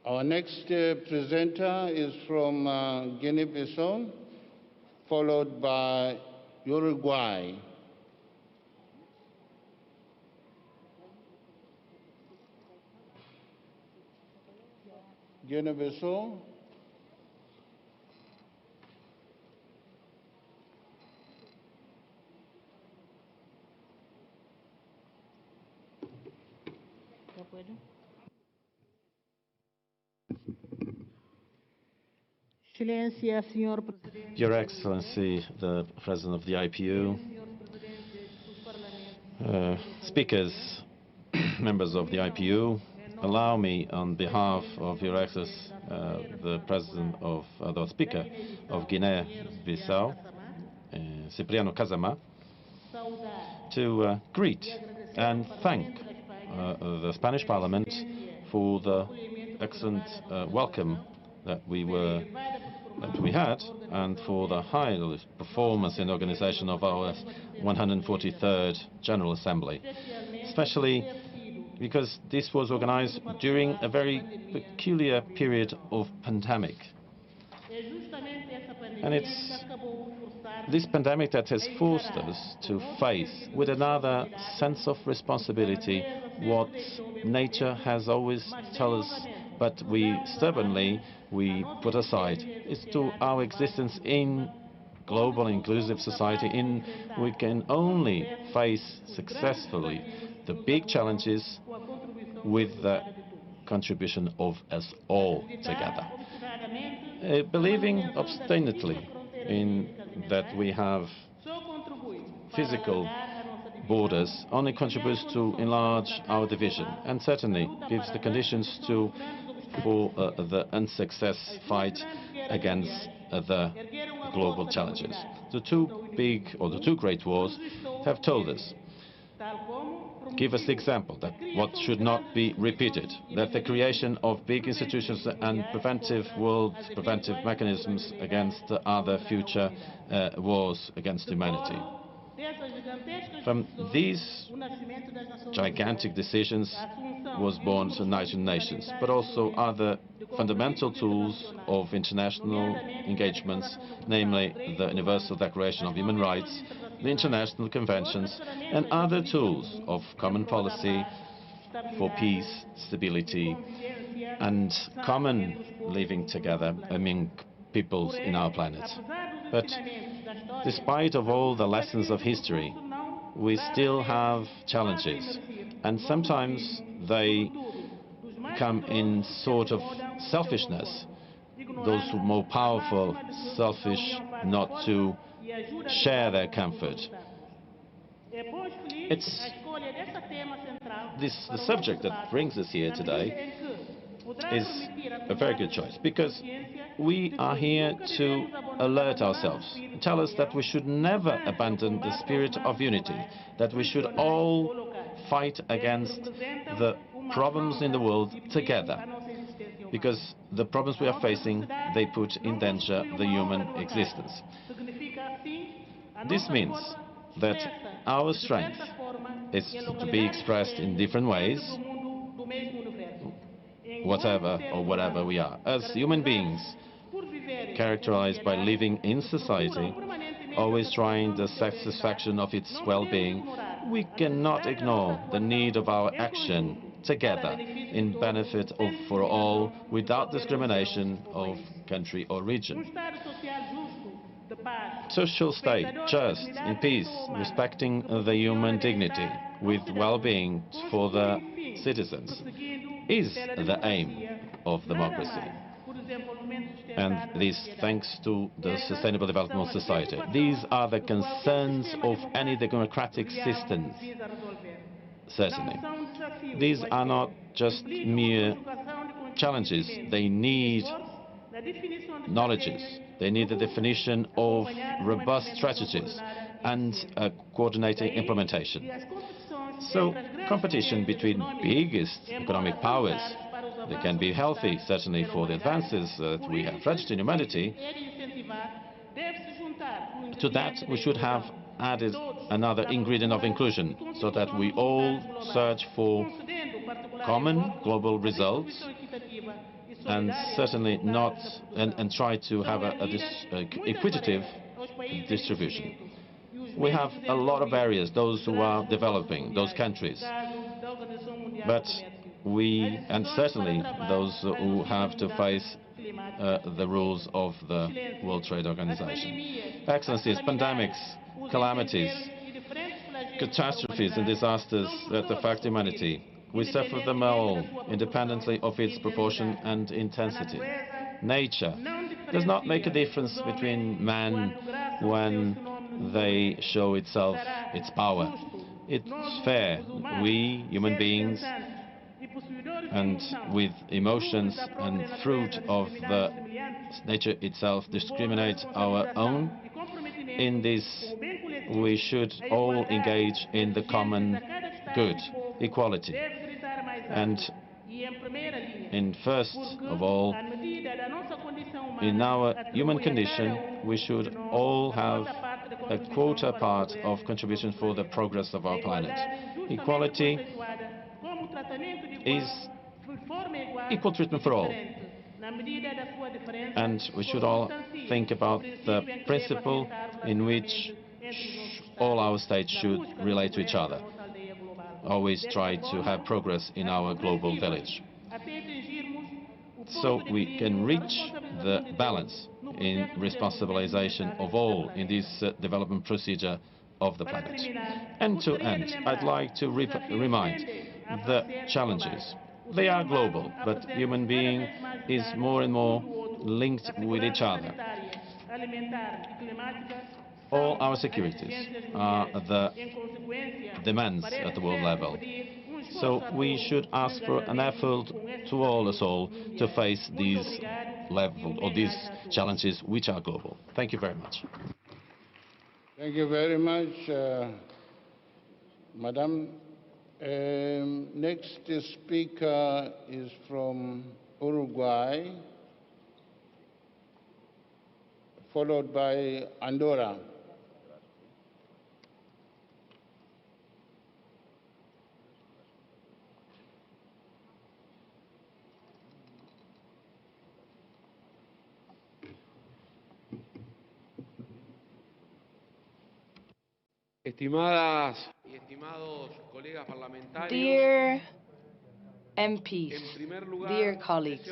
Our next presenter is from Guinea-Bissau, followed by Uruguay. Guinea-Bissau. Your Excellency, the President of the IPU, speakers, members of the IPU, allow me, on behalf of Your Excellency, the President of the Speaker of Guinea-Bissau, Cipriano Kazama, to greet and thank the Spanish Parliament for the excellent welcome that we had, and for the high performance in organization of our 143rd General Assembly, especially because this was organized during a very peculiar period of pandemic. And it's this pandemic that has forced us to face with another sense of responsibility what nature has always told us, but we stubbornly put aside. It's to our existence in global inclusive society. We can only face successfully the big challenges with the contribution of us all together. Believing obstinately in that we have physical borders only contributes to enlarge our division and certainly gives the conditions for the unsuccess fight against the global challenges. The two great wars have told us, give us the example that what should not be repeated, that the creation of big institutions and preventive mechanisms against other future wars against humanity. From these gigantic decisions was born the United Nations, but also other fundamental tools of international engagements, namely the Universal Declaration of Human Rights, the international conventions, and other tools of common policy for peace, stability, and common living together among peoples in our planet. But despite of all the lessons of history, we still have challenges, and sometimes they come in sort of selfishness. Those who are more powerful, selfish, not to share their comfort. It's the subject that brings us here today is a very good choice, because we are here to alert ourselves, tell us that we should never abandon the spirit of unity, that we should all fight against the problems in the world together, because the problems we are facing, they put in danger the human existence. This means that our strength is to be expressed in different ways, whatever we are. As human beings, characterized by living in society, always trying the satisfaction of its well-being, we cannot ignore the need of our action together in benefit for all, without discrimination of country or region. Social state, just, in peace, respecting the human dignity, with well-being for the citizens, is the aim of democracy. And this thanks to the Sustainable Development Society. These are the concerns of any democratic system, certainly. These are not just mere challenges. They need knowledges. They need the definition of robust strategies and a coordinating implementation. So, competition between biggest economic powers, they can be healthy, certainly for the advances that we have reached in humanity. To that, we should have added another ingredient of inclusion, so that we all search for common global results and certainly not and try to have a equitative distribution. We have a lot of barriers, those who are developing, those countries, but and certainly those who have to face the rules of the World Trade Organization. Excellencies, pandemics, calamities, catastrophes and disasters that affect humanity. We suffer them all, independently of its proportion and intensity. Nature does not make a difference between man when they show its power. It's fair. We, human beings, and with emotions and fruit of the nature itself, discriminate our own. In this, we should all engage in the common good, equality. And first of all, in our human condition, we should all have a quota part of contribution for the progress of our planet. Equality is equal treatment for all. And we should all think about the principle in which all our states should relate to each other. Always try to have progress in our global village, so we can reach the balance in responsibilization of all in this development procedure of the planet. And to end, I'd like to remind the challenges. They are global, but human being is more and more linked with each other. all our securities are the demands at the world level. So we should ask for an effort to all us all to face these these challenges which are global. Thank you very much. Thank you very much, Madam. Next speaker is from Uruguay, followed by Andorra. Estimadas y estimados colegas parlamentarios, dear MPs, dear colleagues,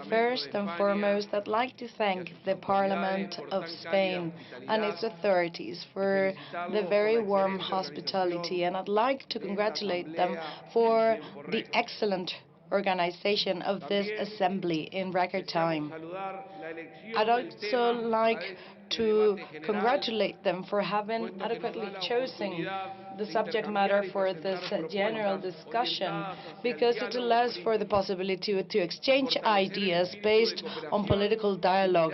first and foremost, I'd like to thank the Parliament of Spain and its authorities for the very warm hospitality, and I'd like to congratulate them for the excellent organization of this assembly in record time. I'd also like to congratulate them for having adequately chosen the subject matter for this general discussion, because it allows for the possibility to exchange ideas based on political dialogue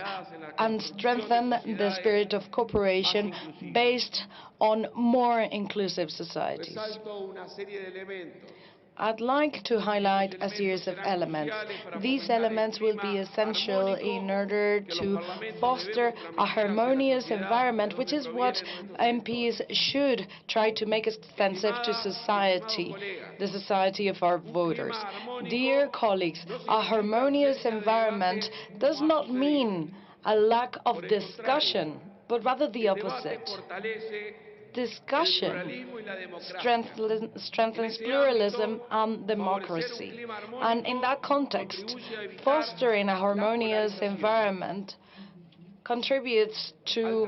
and strengthen the spirit of cooperation based on more inclusive societies. I'd like to highlight a series of elements. These elements will be essential in order to foster a harmonious environment, which is what MPs should try to make extensive to society, the society of our voters. Dear colleagues, a harmonious environment does not mean a lack of discussion, but rather the opposite. Discussion strengthens pluralism and democracy. And in that context, fostering a harmonious environment contributes to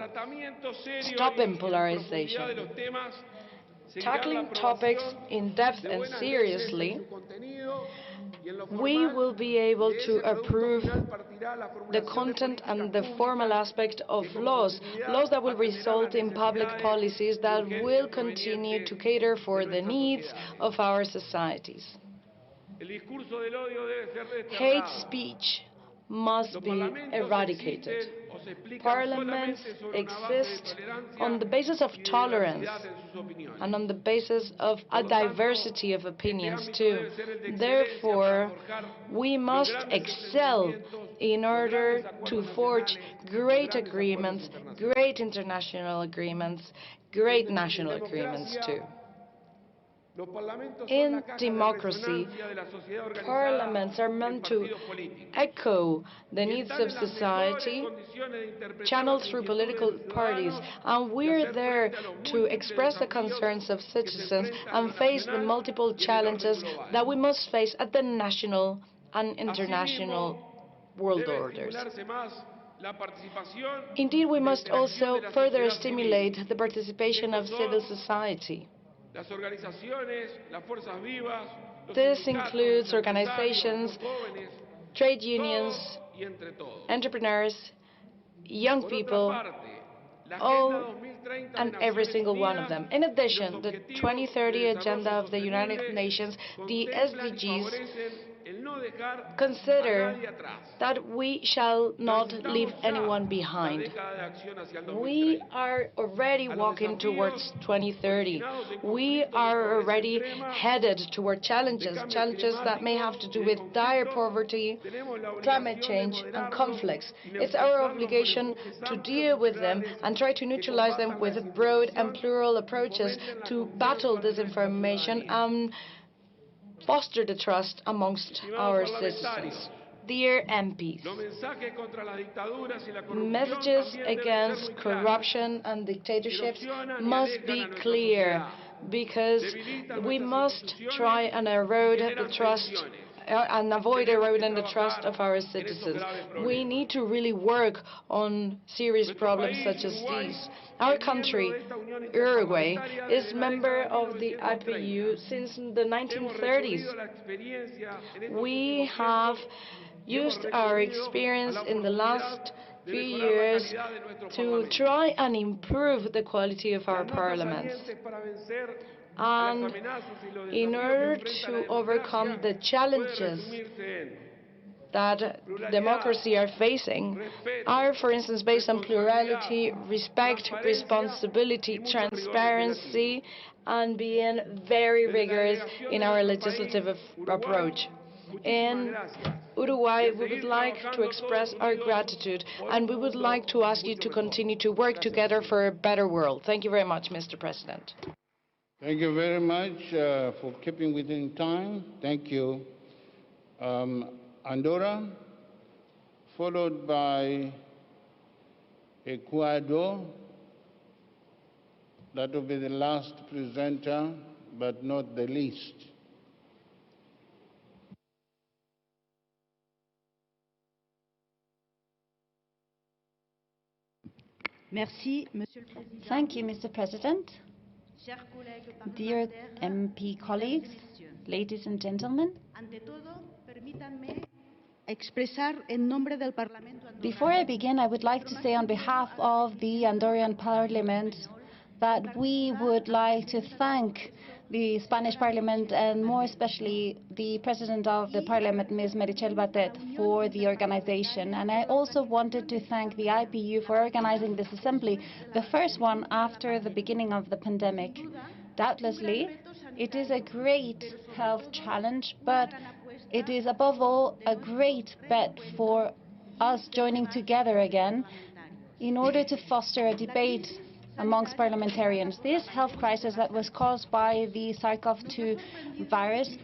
stopping polarization. Tackling topics in depth and seriously, we will be able to approve the content and the formal aspect of laws that will result in public policies that will continue to cater for the needs of our societies. Hate speech must be eradicated. Parliaments exist on the basis of tolerance and on the basis of a diversity of opinions too. Therefore, we must excel in order to forge great agreements, great international agreements, great national agreements too. In democracy, parliaments are meant to echo the needs of society, channeled through political parties, and we're there to express the concerns of citizens and face the multiple challenges that we must face at the national and international world orders. Indeed, we must also further stimulate the participation of civil society. This includes organizations, trade unions, entrepreneurs, young people, all and every single one of them. In addition, the 2030 Agenda of the United Nations, the SDGs, consider that we shall not leave anyone behind. We are already walking towards 2030. We are already headed toward challenges that may have to do with dire poverty, climate change, and conflicts. It's our obligation to deal with them and try to neutralize them with broad and plural approaches to battle disinformation and foster the trust amongst our citizens. Dear MPs, messages against corruption and dictatorships must be clear, because we must try and erode the trust and avoid eroding the trust of our citizens. We need to really work on serious problems such as these. Our country, Uruguay, is member of the IPU since the 1930s. We have used our experience in the last 3 years to try and improve the quality of our parliaments. And in order to overcome the challenges that democracy are facing are, for instance, based on plurality, respect, responsibility, transparency, and being very rigorous in our legislative approach. In Uruguay, we would like to express our gratitude, and we would like to ask you to continue to work together for a better world. Thank you very much, Mr. President. Thank you very much for keeping within time. Thank you. Andorra, followed by Ecuador. That will be the last presenter, but not the least. Thank you, Mr. President. Dear MP colleagues, ladies and gentlemen, before I begin, I would like to say on behalf of the Andorran Parliament that we would like to thank the Spanish Parliament and more especially the President of the Parliament, Ms. Meritxell Batet, for the organization. And I also wanted to thank the IPU for organizing this assembly, the first one after the beginning of the pandemic. Doubtlessly, it is a great health challenge, but it is above all a great bet for us joining together again in order to foster a debate amongst parliamentarians. This health crisis that was caused by the SARS-CoV-2 virus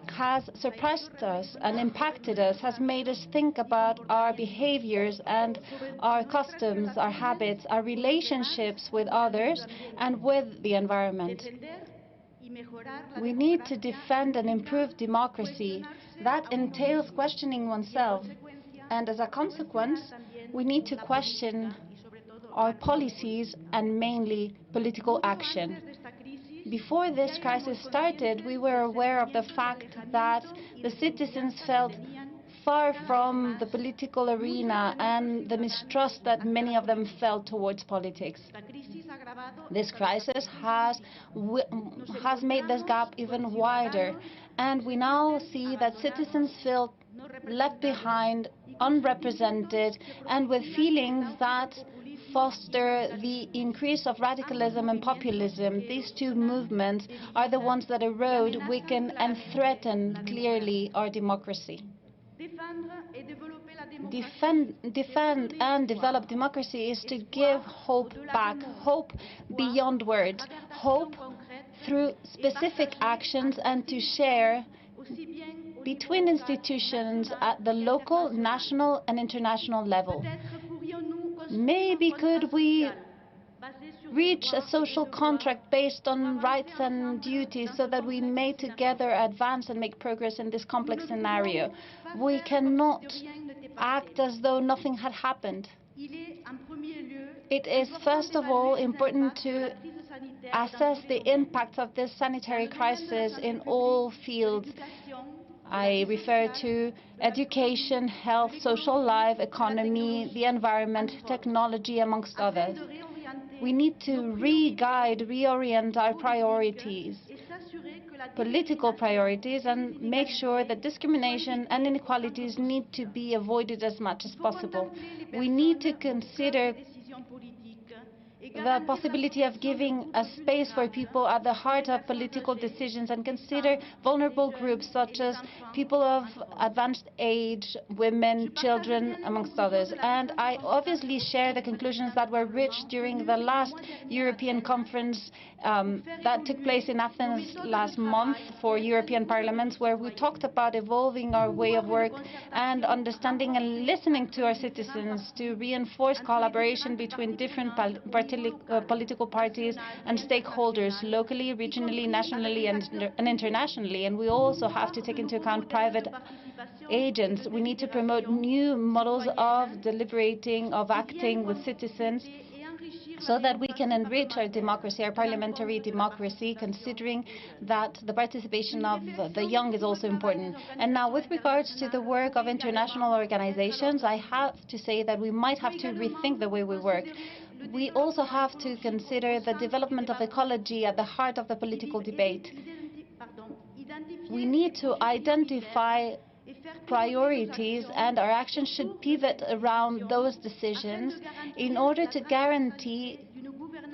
has surprised us and impacted us, has made us think about our behaviors and our customs, our habits, our relationships with others and with the environment. We need to defend and improve democracy. That entails questioning oneself. And as a consequence, we need to question our policies and mainly political action. Before this crisis started, we were aware of the fact that the citizens felt far from the political arena and the mistrust that many of them felt towards politics. This crisis has made this gap even wider, and we now see that citizens feel left behind, unrepresented, and with feelings that foster the increase of radicalism and populism. These two movements are the ones that erode, weaken, and threaten clearly our democracy. Defend and develop democracy is to give hope back, hope beyond words, hope through specific actions, and to share between institutions at the local, national, and international level. Maybe could we reach a social contract based on rights and duties so that we may together advance and make progress in this complex scenario. We cannot act as though nothing had happened. It is first of all important to assess the impact of this sanitary crisis in all fields. I refer to education, health, social life, economy, the environment, technology, amongst others. We need to re-guide, reorient our priorities, political priorities, and make sure that discrimination and inequalities need to be avoided as much as possible. We need to consider the possibility of giving a space for people at the heart of political decisions and consider vulnerable groups such as people of advanced age, women, children, amongst others. And I obviously share the conclusions that were reached during the last European conference that took place in Athens last month for European parliaments, where we talked about evolving our way of work and understanding and listening to our citizens to reinforce collaboration between different political parties and stakeholders locally, regionally, nationally, and internationally. And we also have to take into account private agents. We need to promote new models of deliberating, of acting with citizens, so that we can enrich our democracy, our parliamentary democracy, considering that the participation of the young is also important. And now, with regards to the work of international organizations, I have to say that we might have to rethink the way we work. We also have to consider the development of ecology at the heart of the political debate. We need to identify priorities, and our actions should pivot around those decisions in order to guarantee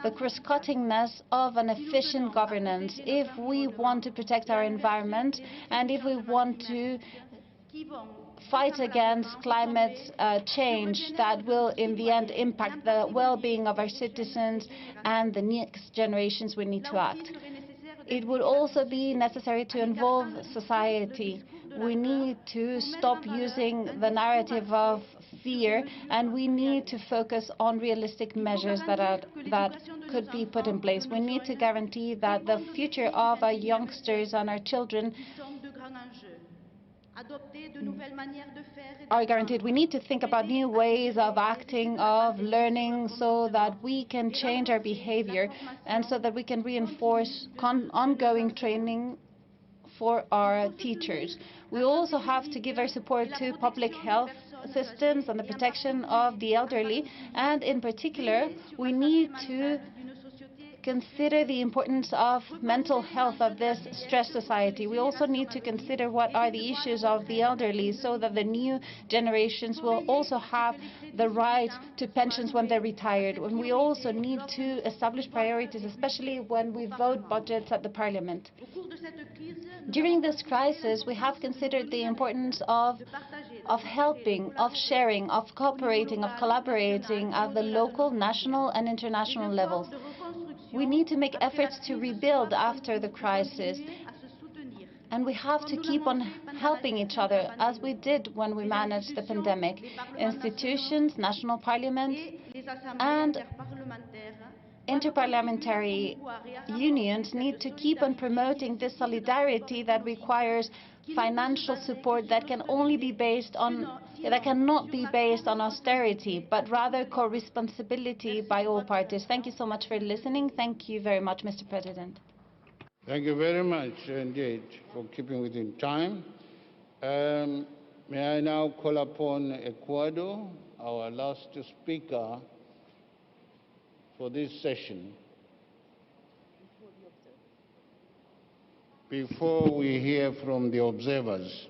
the cross-cuttingness of an efficient governance. If we want to protect our environment and if we want to fight against climate change that will in the end impact the well-being of our citizens and the next generations, we need to act. It would also be necessary to involve society. We need to stop using the narrative of fear, and we need to focus on realistic measures that could be put in place. We need to guarantee that the future of our youngsters and our children are guaranteed. We need to think about new ways of acting, of learning, so that we can change our behavior and so that we can reinforce ongoing training for our teachers. We also have to give our support to public health systems and the protection of the elderly, and in particular, we need to consider the importance of mental health of this stressed society. We also need to consider what are the issues of the elderly so that the new generations will also have the right to pensions when they're retired. And we also need to establish priorities, especially when we vote budgets at the Parliament. During this crisis, we have considered the importance of helping, of sharing, of cooperating, of collaborating at the local, national and international levels. We need to make efforts to rebuild after the crisis, and we have to keep on helping each other, as we did when we managed the pandemic. Institutions, national parliaments, and inter-parliamentary unions need to keep on promoting this solidarity that requires financial support that can only be based on that cannot be based on austerity, but rather co-responsibility by all parties. Thank you so much for listening. Thank you very much, Mr. President. Thank you very much indeed for keeping within time. May I now call upon Ecuador, our last speaker for this session. Before we hear from the observers.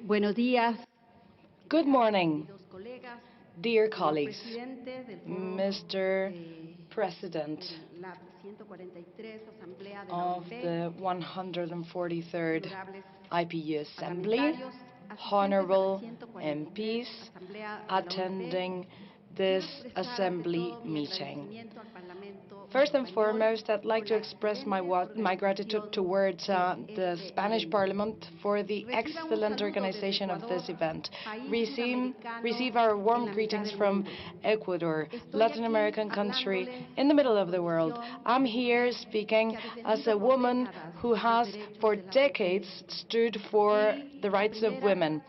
Buenos días. Good morning, dear colleagues. Mr. President of the 143rd IPU Assembly, honorable MPs attending this assembly meeting. First and foremost, I'd like to express my gratitude towards the Spanish Parliament for the excellent organization of this event. Receive our warm greetings from Ecuador, Latin American country in the middle of the world. I'm here speaking as a woman who has for decades stood for the rights of women.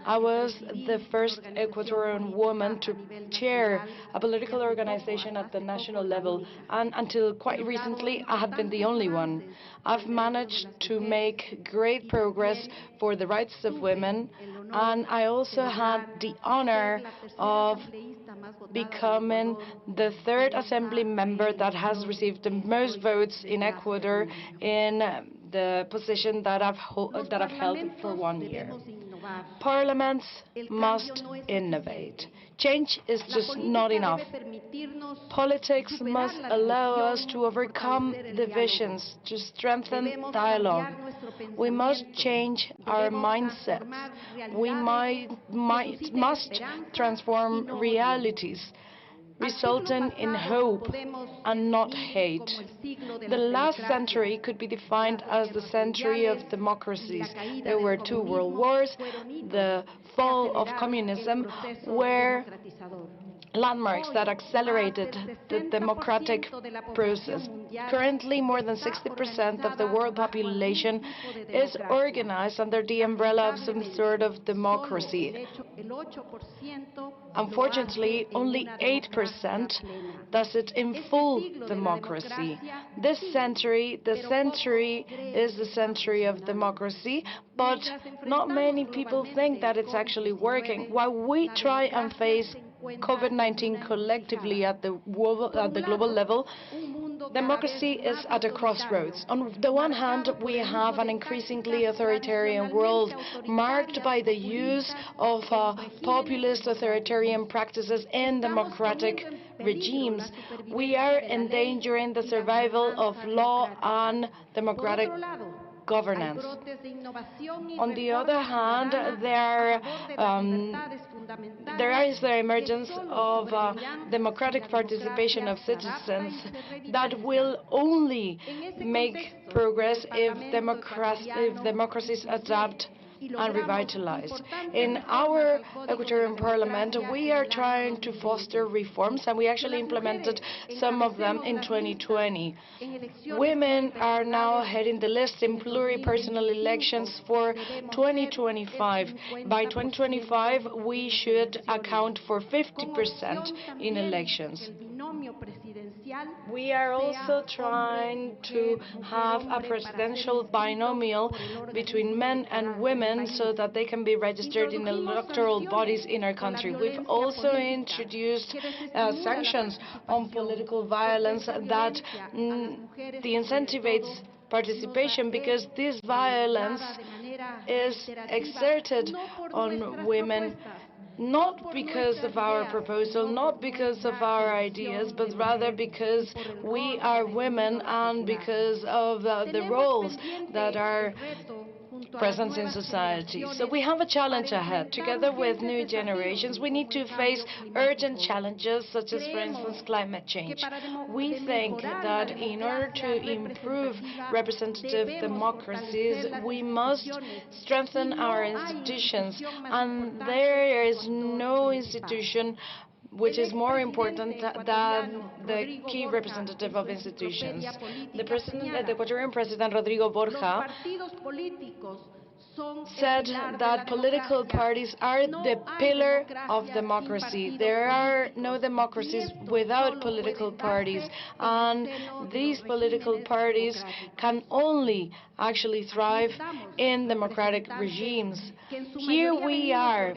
I was the first Ecuadorian woman to chair a political organization at the national level, and until quite recently, I had been the only one. I've managed to make great progress for the rights of women, and I also had the honor of becoming the third assembly member that has received the most votes in Ecuador in the position that I've held for 1 year. Parliaments must innovate. Change is just not enough. Politics must allow us to overcome divisions, to strengthen dialogue. We must change our mindsets. We must transform realities, resulting in hope and not hate. The last century could be defined as the century of democracies. There were 2 world wars, the fall of communism, where landmarks that accelerated the democratic process. Currently, more than 60% of the world population is organized under the umbrella of some sort of democracy. Unfortunately, only 8% does it in full democracy. This century, the century is the century of democracy, but not many people think that it's actually working. While we try and face COVID-19 collectively at the global level, democracy is at a crossroads. On the one hand, we have an increasingly authoritarian world marked by the use of populist authoritarian practices in democratic regimes. We are endangering the survival of law and democratic governance. On the other hand, there is the emergence of democratic participation of citizens that will only make progress if democracies adapt and revitalize. In our Equatorian Parliament, we are trying to foster reforms, and we actually implemented some of them in 2020. Women are now heading the list in pluripersonal elections for 2025. By 2025, we should account for 50% in elections. We are also trying to have a presidential binomial between men and women so that they can be registered in electoral bodies in our country. We've also introduced sanctions on political violence that incentivates participation, because this violence is exerted on women not because of our proposal, not because of our ideas, but rather because we are women and because of the roles that are present in society. So we have a challenge ahead. Together with new generations, we need to face urgent challenges such as, for instance, climate change. We think that in order to improve representative democracies, we must strengthen our institutions, and there is no institution which is more important than the key representative of institutions. The Ecuadorian President, Rodrigo Borja, said that political parties are the pillar of democracy. There are no democracies without political parties, and these political parties can only actually thrive in democratic regimes. Here we are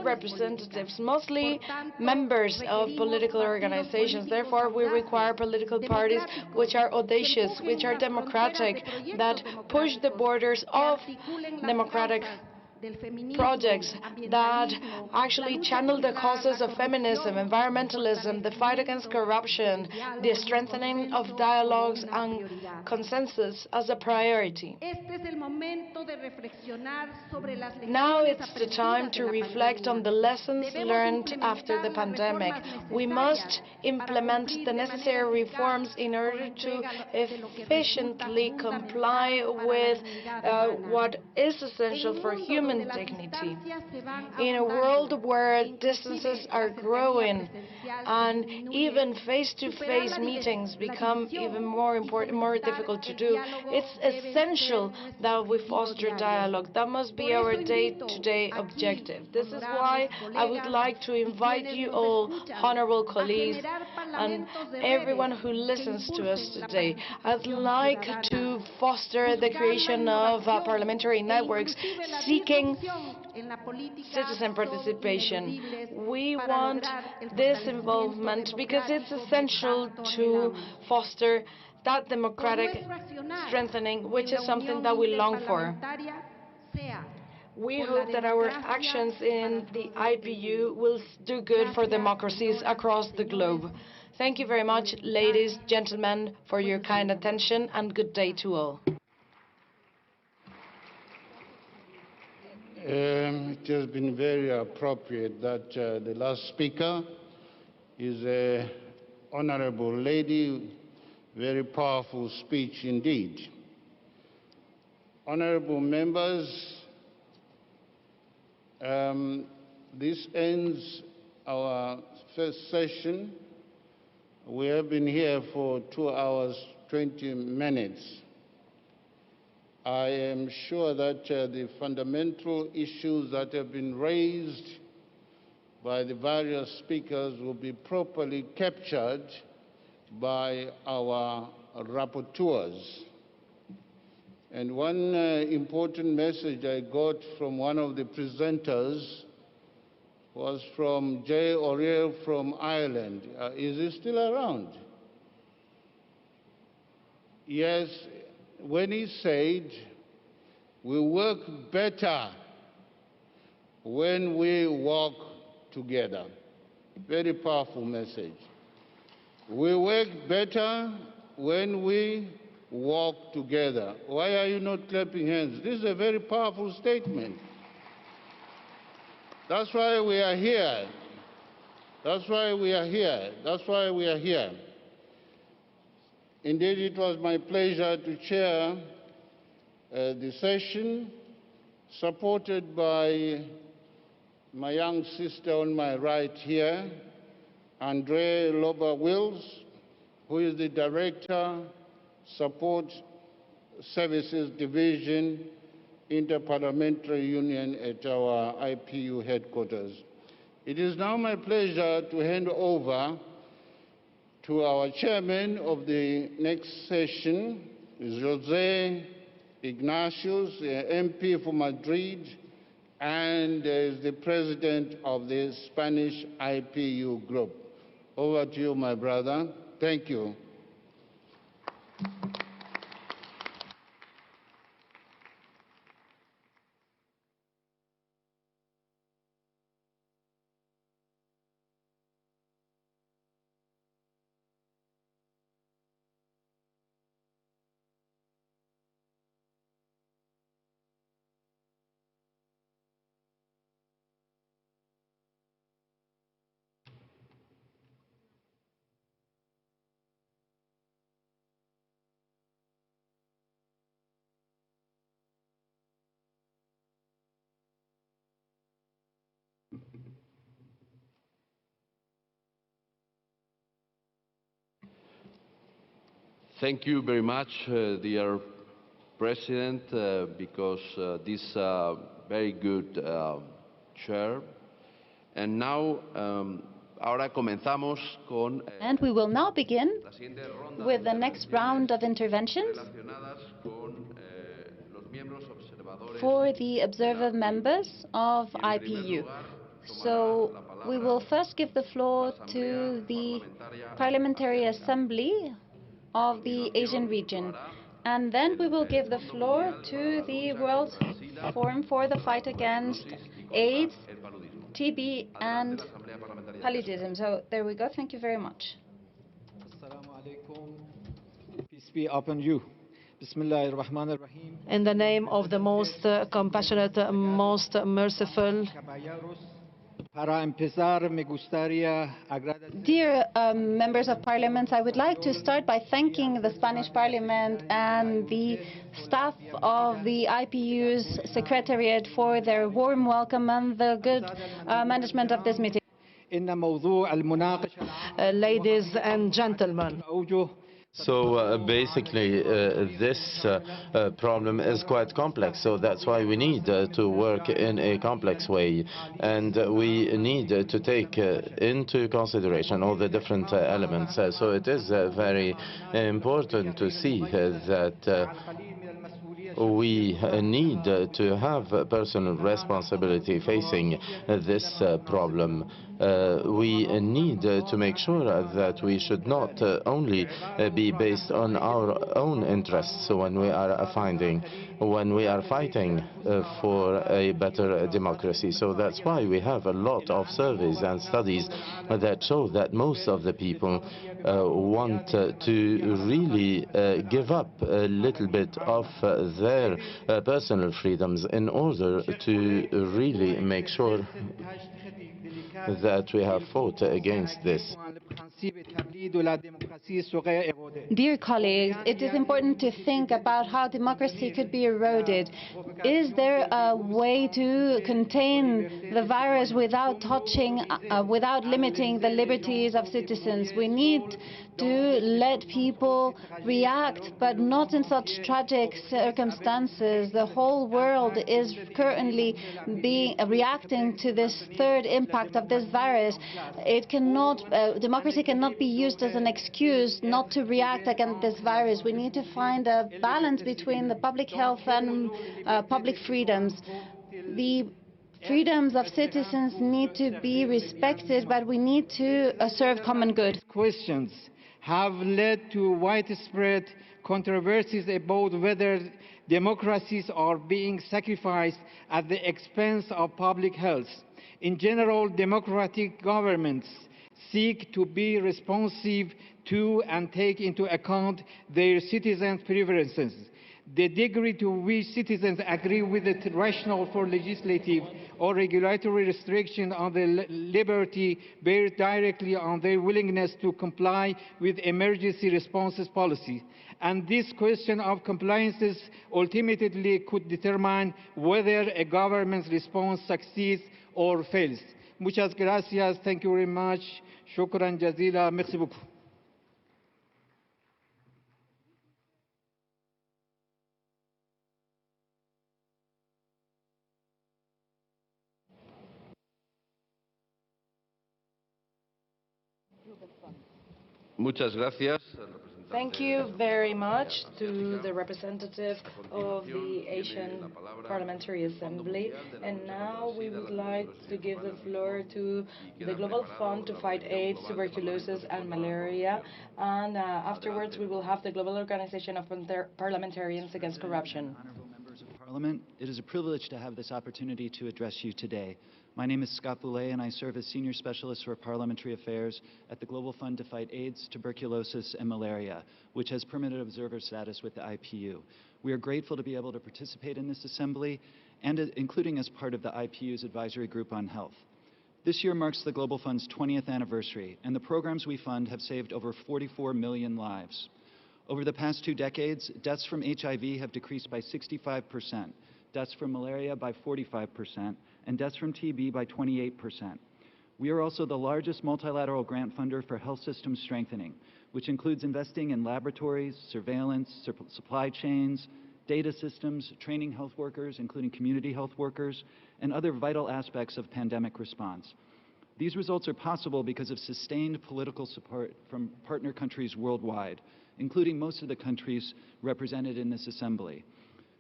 representatives, mostly members of political organizations. Therefore, we require political parties which are audacious, which are democratic, that push the borders of democratic projects, that actually channel the causes of feminism, environmentalism, the fight against corruption, the strengthening of dialogues and consensus as a priority. Now it's the time to reflect on the lessons learned after the pandemic. We must implement the necessary reforms in order to efficiently comply with what is essential for human dignity. In a world where distances are growing and even face-to-face meetings become even more important, more difficult to do, it's essential that we foster dialogue. That must be our day-to-day objective. This is why I would like to invite you all, honorable colleagues, and everyone who listens to us today. I'd like to foster the creation of parliamentary networks seeking citizen participation. We want this involvement because it's essential to foster that democratic strengthening, which is something that we long for. We hope that our actions in the IPU will do good for democracies across the globe. Thank you very much, ladies, gentlemen, for your kind attention, and good day to all. It has been very appropriate that the last speaker is an honorable lady. Very powerful speech indeed. Honorable members, this ends our first session. We have been here for 2 hours, 20 minutes. I am sure that the fundamental issues that have been raised by the various speakers will be properly captured by our rapporteurs. And one important message I got from one of the presenters was from Jay O'Reilly from Ireland. Is he still around? Yes, when he said, we work better when we work together. Very powerful message. We work better when we work together. Why are you not clapping hands? This is a very powerful statement. That's why we are here. That's why we are here. That's why we are here. Indeed, it was my pleasure to chair the session, supported by my young sister on my right here, Andre Loba-Wills, who is the Director, Support Services Division, Inter-Parliamentary Union at our IPU headquarters. It is now my pleasure to hand over to our chairman of the next session, José Ignatius, MP for Madrid, and is the president of the Spanish IPU group. Over to you, my brother. Thank you. Thank you very much, dear President, because this is a very good chair. And now, ahora comenzamos con And we will now begin with the next round of interventions for the observer members of IPU. So we will first give the floor to the Parliamentary Assembly of the Asian region. And then we will give the floor to the World Forum for the Fight Against AIDS, TB, and palliatism. So there we go. Thank you very much. Assalamu alaikum. Peace be upon you. Bismillahir-Rahmanir-Rahim. In the name of the most compassionate, most merciful. Dear members of parliament, I would like to start by thanking the Spanish Parliament and the staff of the IPU's Secretariat for their warm welcome and the good management of this meeting. Ladies and gentlemen, so basically, this problem is quite complex, so that's why we need to work in a complex way, and we need to take into consideration all the different elements. So it is very important to see that we need to have personal responsibility facing this problem. We need to make sure that we should not only be based on our own interests when we are fighting for a better democracy. So that's why we have a lot of surveys and studies that show that most of the people want to really give up a little bit of their personal freedoms in order to really make sure that we have fought against this. Dear colleagues, it is important to think about how democracy could be eroded. Is there a way to contain the virus without without limiting the liberties of citizens? We need to let people react, but not in such tragic circumstances. The whole world is currently reacting to this third impact of this virus. Democracy cannot be used as an excuse not to react against this virus. We need to find a balance between the public health and public freedoms. The freedoms of citizens need to be respected, but we need to serve common good. Questions have led to widespread controversies about whether democracies are being sacrificed at the expense of public health. In general, democratic governments seek to be responsive to and take into account their citizens' preferences. The degree to which citizens agree with the rationale for legislative or regulatory restriction on the liberty bears directly on their willingness to comply with emergency responses policy. And this question of compliances ultimately could determine whether a government's response succeeds or fails. Muchas gracias. Thank you very much. Shukran jazila. Merci beaucoup. Muchas gracias. Thank you very much to the representative of the Asian Parliamentary Assembly. And now we would like to give the floor to the Global Fund to fight AIDS, tuberculosis, and malaria. And afterwards, we will have the Global Organization of Parliamentarians Against Corruption. Honorable members of Parliament, it is a privilege to have this opportunity to address you today. My name is Scott Boulay, and I serve as Senior Specialist for Parliamentary Affairs at the Global Fund to Fight AIDS, Tuberculosis, and Malaria, which has permanent observer status with the IPU. We are grateful to be able to participate in this assembly, and including as part of the IPU's Advisory Group on Health. This year marks the Global Fund's 20th anniversary, and the programs we fund have saved over 44 million lives. Over the past 2 decades, deaths from HIV have decreased by 65%, deaths from malaria by 45%, and deaths from TB by 28%. We are also the largest multilateral grant funder for health system strengthening, which includes investing in laboratories, surveillance, supply chains, data systems, training health workers, including community health workers, and other vital aspects of pandemic response. These results are possible because of sustained political support from partner countries worldwide, including most of the countries represented in this assembly.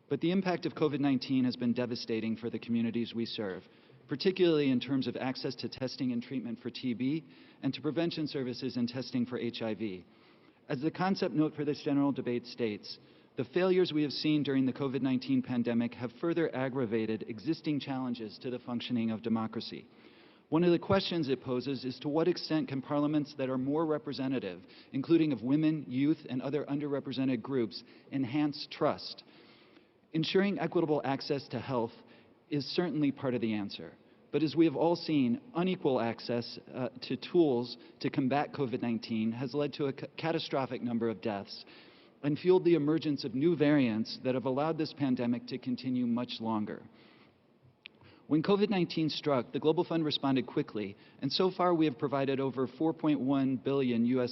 But the impact of COVID-19 has been devastating for the communities we serve, particularly in terms of access to testing and treatment for TB and to prevention services and testing for HIV. As the concept note for this general debate states, the failures we have seen during the COVID-19 pandemic have further aggravated existing challenges to the functioning of democracy. One of the questions it poses is to what extent can parliaments that are more representative, including of women, youth, and other underrepresented groups, enhance trust? Ensuring equitable access to health is certainly part of the answer. But as we have all seen, unequal access to tools to combat COVID-19 has led to a catastrophic number of deaths and fueled the emergence of new variants that have allowed this pandemic to continue much longer. When COVID-19 struck, the Global Fund responded quickly, and so far we have provided over $4.1 billion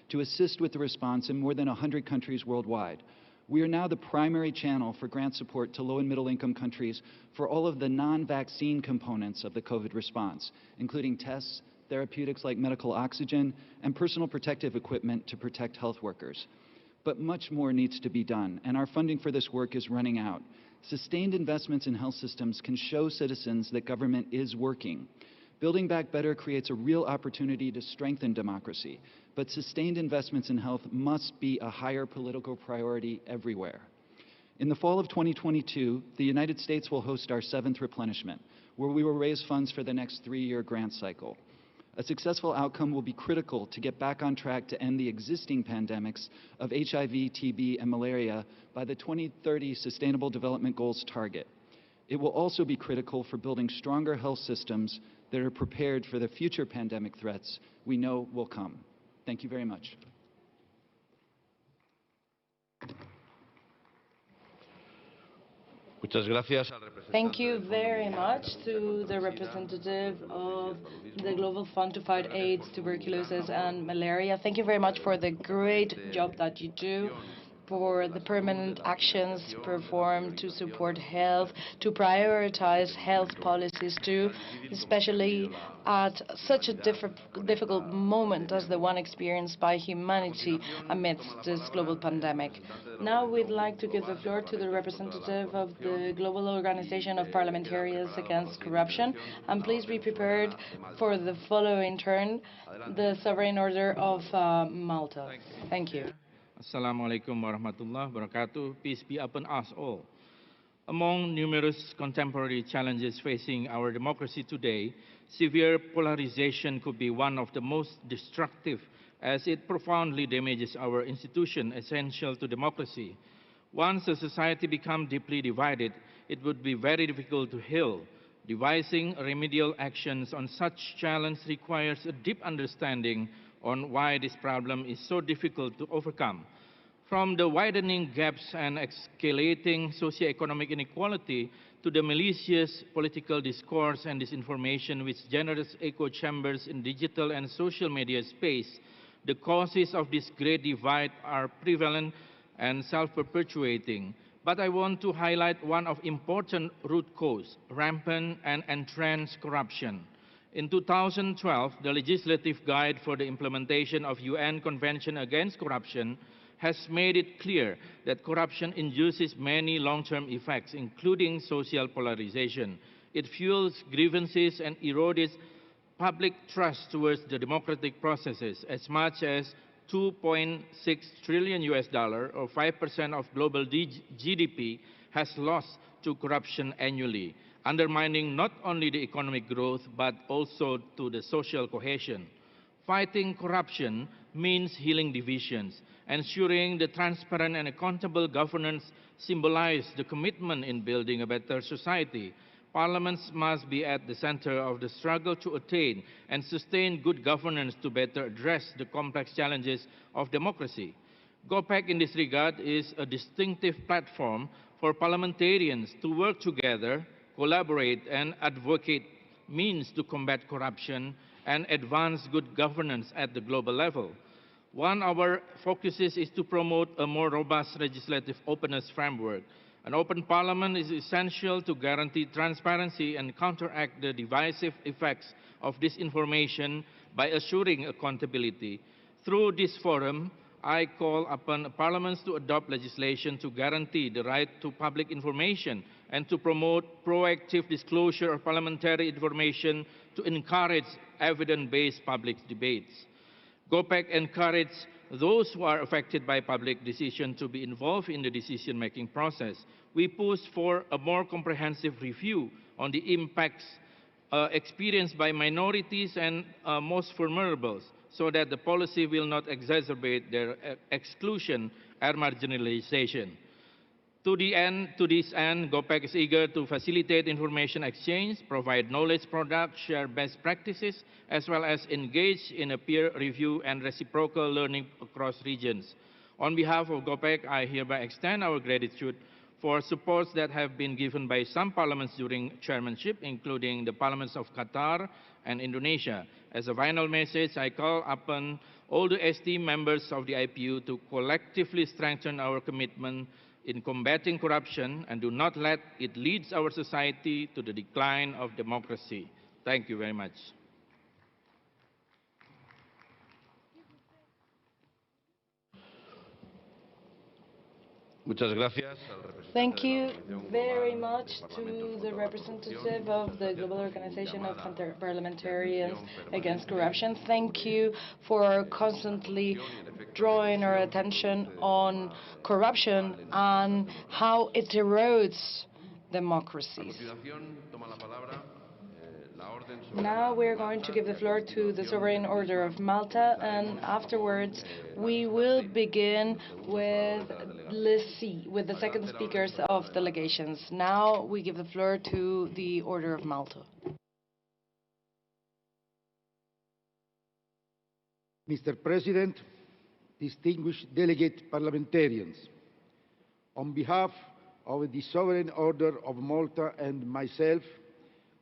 to assist with the response in more than 100 countries worldwide. We are now the primary channel for grant support to low and middle income countries for all of the non-vaccine components of the COVID response, including tests, therapeutics like medical oxygen, and personal protective equipment to protect health workers. But much more needs to be done, and our funding for this work is running out. Sustained investments in health systems can show citizens that government is working. Building back better creates a real opportunity to strengthen democracy, but sustained investments in health must be a higher political priority everywhere. In the fall of 2022, the United States will host our 7th replenishment, where we will raise funds for the next 3-year grant cycle. A successful outcome will be critical to get back on track to end the existing pandemics of HIV, TB, and malaria by the 2030 Sustainable Development Goals target. It will also be critical for building stronger health systems that are prepared for the future pandemic threats we know will come. Thank you very much. Thank you very much to the representative of the Global Fund to Fight AIDS, Tuberculosis and Malaria. Thank you very much for the great job that you do, for the permanent actions performed to support health, to prioritize health policies too, especially at such a difficult moment as the one experienced by humanity amidst this global pandemic. Now we'd like to give the floor to the representative of the Global Organization of Parliamentarians Against Corruption, and please be prepared for the following turn, the Sovereign Order of Malta. Thank you. Assalamualaikum warahmatullahi wabarakatuh. Peace be upon us all. Among numerous contemporary challenges facing our democracy today, severe polarization could be one of the most destructive, as it profoundly damages our institution essential to democracy. Once a society becomes deeply divided, it would be very difficult to heal. Devising remedial actions on such challenge requires a deep understanding on why this problem is so difficult to overcome. From the widening gaps and escalating socioeconomic inequality to the malicious political discourse and disinformation which generates echo chambers in digital and social media space, the causes of this great divide are prevalent and self-perpetuating. But I want to highlight one of important root cause, rampant and entrenched corruption. In 2012, the legislative guide for the implementation of UN Convention Against Corruption has made it clear that corruption induces many long-term effects, including social polarization. It fuels grievances and erodes public trust towards the democratic processes. As much as $2.6 trillion or 5% of global GDP has lost to corruption annually, undermining not only the economic growth but also to the social cohesion. Fighting corruption means healing divisions. Ensuring the transparent and accountable governance symbolizes the commitment in building a better society. Parliaments must be at the center of the struggle to attain and sustain good governance to better address the complex challenges of democracy. GOPEC in this regard is a distinctive platform for parliamentarians to work together, collaborate and advocate means to combat corruption and advance good governance at the global level. One of our focuses is to promote a more robust legislative openness framework. An open parliament is essential to guarantee transparency and counteract the divisive effects of disinformation by assuring accountability. Through this forum, I call upon parliaments to adopt legislation to guarantee the right to public information and to promote proactive disclosure of parliamentary information to encourage evidence-based public debates. GOPEC encourages those who are affected by public decision to be involved in the decision-making process. We push for a more comprehensive review on the impacts experienced by minorities and most vulnerables, so that the policy will not exacerbate their exclusion and marginalization. To this end, GOPEC is eager to facilitate information exchange, provide knowledge products, share best practices, as well as engage in a peer review and reciprocal learning across regions. On behalf of GOPEC, I hereby extend our gratitude for supports that have been given by some parliaments during chairmanship, including the parliaments of Qatar and Indonesia. As a final message, I call upon all the esteemed members of the IPU to collectively strengthen our commitment in combating corruption and do not let it lead our society to the decline of democracy. Thank you very much. Thank you very much to the representative of the Global Organization of Parliamentarians Against Corruption. Thank you for constantly drawing our attention on corruption and how it erodes democracies. Now we're going to give the floor to the Sovereign Order of Malta, and afterwards we will begin with the second speakers of delegations. Now we give the floor to the Order of Malta. Mr. President, distinguished delegate parliamentarians, on behalf of the Sovereign Order of Malta and myself,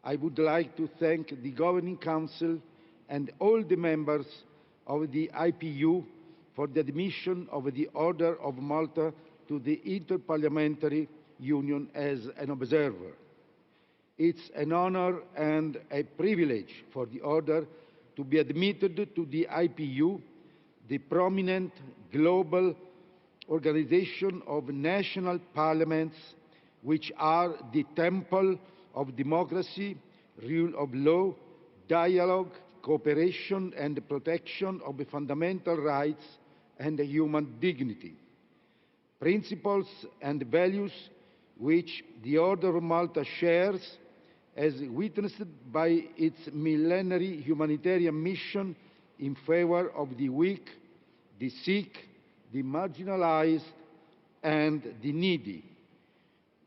I would like to thank the Governing Council and all the members of the IPU for the admission of the Order of Malta to the Inter-Parliamentary Union as an observer. It's an honor and a privilege for the Order to be admitted to the IPU, the prominent global organization of national parliaments, which are the temple of democracy, rule of law, dialogue, cooperation and protection of fundamental rights and human dignity. Principles and values which the Order of Malta shares, as witnessed by its millenary humanitarian mission in favor of the weak, the sick, the marginalized, and the needy.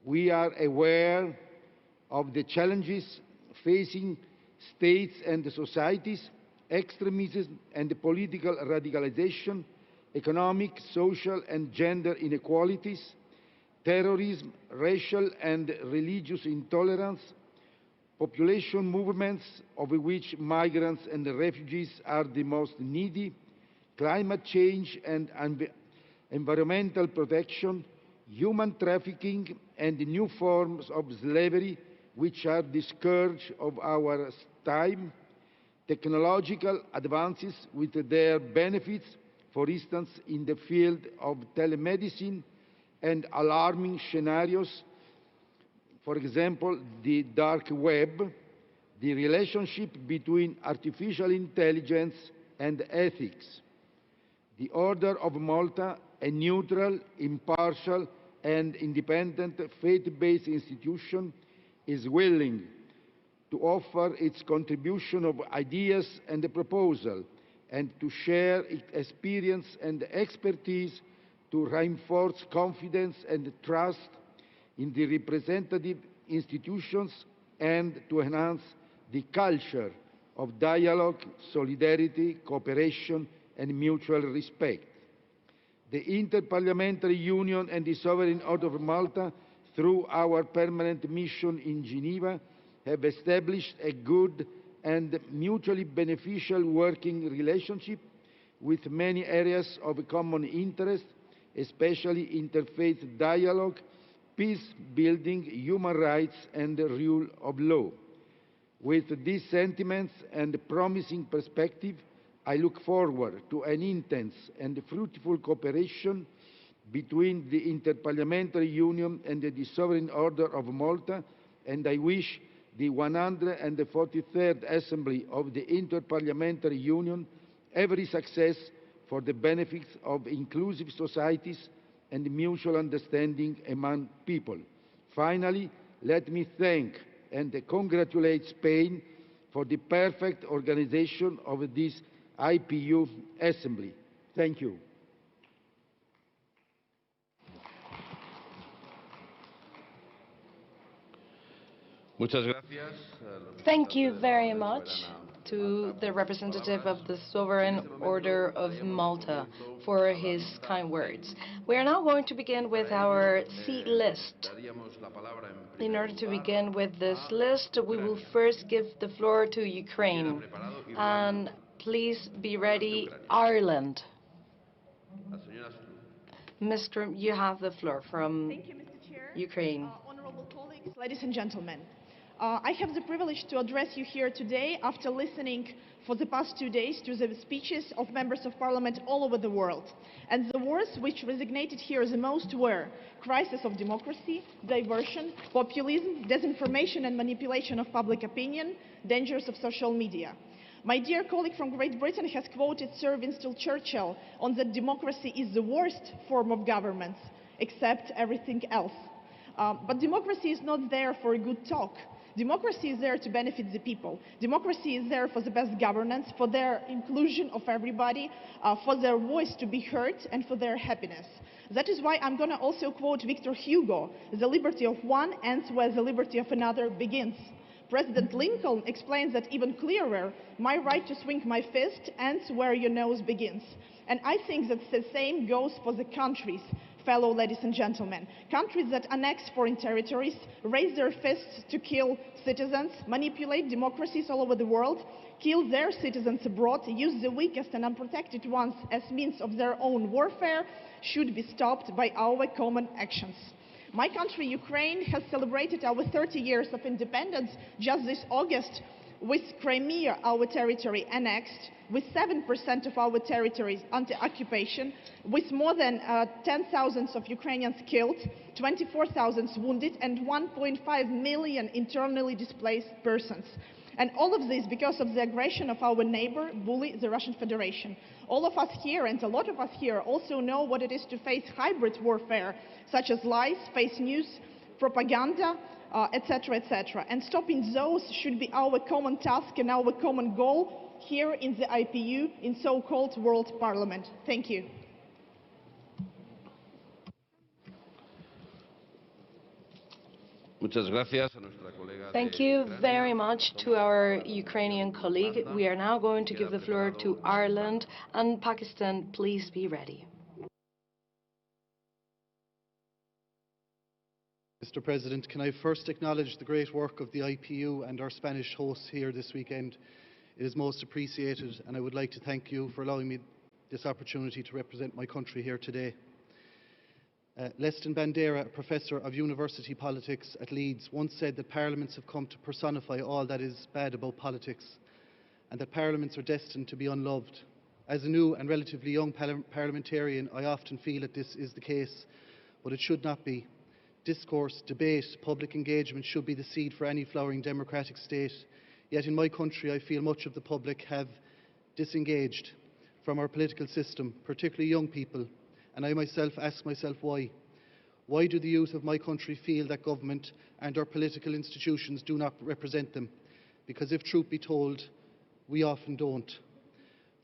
We are aware of the challenges facing states and societies, extremism and political radicalization, economic, social, and gender inequalities, terrorism, racial and religious intolerance, population movements, of which migrants and refugees are the most needy, climate change and environmental protection, human trafficking, and new forms of slavery, which are the scourge of our time, technological advances with their benefits, for instance, in the field of telemedicine, and alarming scenarios, for example, the dark web, the relationship between artificial intelligence and ethics. The Order of Malta, a neutral, impartial, and independent faith-based institution, is willing to offer its contribution of ideas and proposal, and to share its experience and expertise to reinforce confidence and trust in the representative institutions and to enhance the culture of dialogue, solidarity, cooperation, and mutual respect. The Inter-Parliamentary Union and the Sovereign Order of Malta, through our permanent mission in Geneva, have established a good and mutually beneficial working relationship with many areas of common interest, especially interfaith dialogue, peace building, human rights, and the rule of law. With these sentiments and promising perspective, I look forward to an intense and fruitful cooperation between the Inter-Parliamentary Union and the Sovereign Order of Malta, and I wish the 143rd Assembly of the Inter-Parliamentary Union every success for the benefits of inclusive societies and mutual understanding among people. Finally, let me thank and congratulate Spain for the perfect organization of this IPU Assembly. Thank you. Thank you very much to the representative of the Sovereign Order of Malta for his kind words. We are now going to begin with our seat list. In order to begin with this list, we will first give the floor to Ukraine. And please be ready, Ireland. Mr. You have the floor from Ukraine. Honorable colleagues, ladies and gentlemen. I have the privilege to address you here today after listening for the past 2 days to the speeches of members of parliament all over the world. And the words which resonated here the most were crisis of democracy, diversion, populism, disinformation and manipulation of public opinion, dangers of social media. My dear colleague from Great Britain has quoted Sir Winston Churchill on that democracy is the worst form of government, except everything else. But democracy is not there for a good talk. Democracy is there to benefit the people. Democracy is there for the best governance, for their inclusion of everybody, for their voice to be heard, and for their happiness. That is why I'm going to also quote Victor Hugo, "The liberty of one ends where the liberty of another begins." President Lincoln explains that even clearer: my right to swing my fist ends where your nose begins. And I think that the same goes for the countries, fellow ladies and gentlemen. Countries that annex foreign territories, raise their fists to kill citizens, manipulate democracies all over the world, kill their citizens abroad, use the weakest and unprotected ones as means of their own warfare, should be stopped by our common actions. My country, Ukraine, has celebrated our 30 years of independence just this August, with Crimea, our territory, annexed, with 7% of our territories under occupation, with more than 10,000 of Ukrainians killed, 24,000 wounded, and 1.5 million internally displaced persons. And all of this because of the aggression of our neighbor, bully, the Russian Federation. All of us here, and a lot of us here, also know what it is to face hybrid warfare, such as lies, fake news, propaganda, etc., etc. And stopping those should be our common task and our common goal here in the IPU, in so-called World Parliament. Thank you. Thank you very much to our Ukrainian colleague. We are now going to give the floor to Ireland and Pakistan. Please be ready. Mr. President, can I first acknowledge the great work of the IPU and our Spanish hosts here this weekend. It is most appreciated, and I would like to thank you for allowing me this opportunity to represent my country here today. Leston Bandera, a professor of university politics at Leeds, once said that parliaments have come to personify all that is bad about politics, and that parliaments are destined to be unloved. As a new and relatively young parliamentarian, I often feel that this is the case, but it should not be. Discourse, debate, public engagement should be the seed for any flowering democratic state. Yet in my country, I feel much of the public have disengaged from our political system, particularly young people. And I myself ask myself why. Why do the youth of my country feel that government and our political institutions do not represent them? Because if truth be told, we often don't.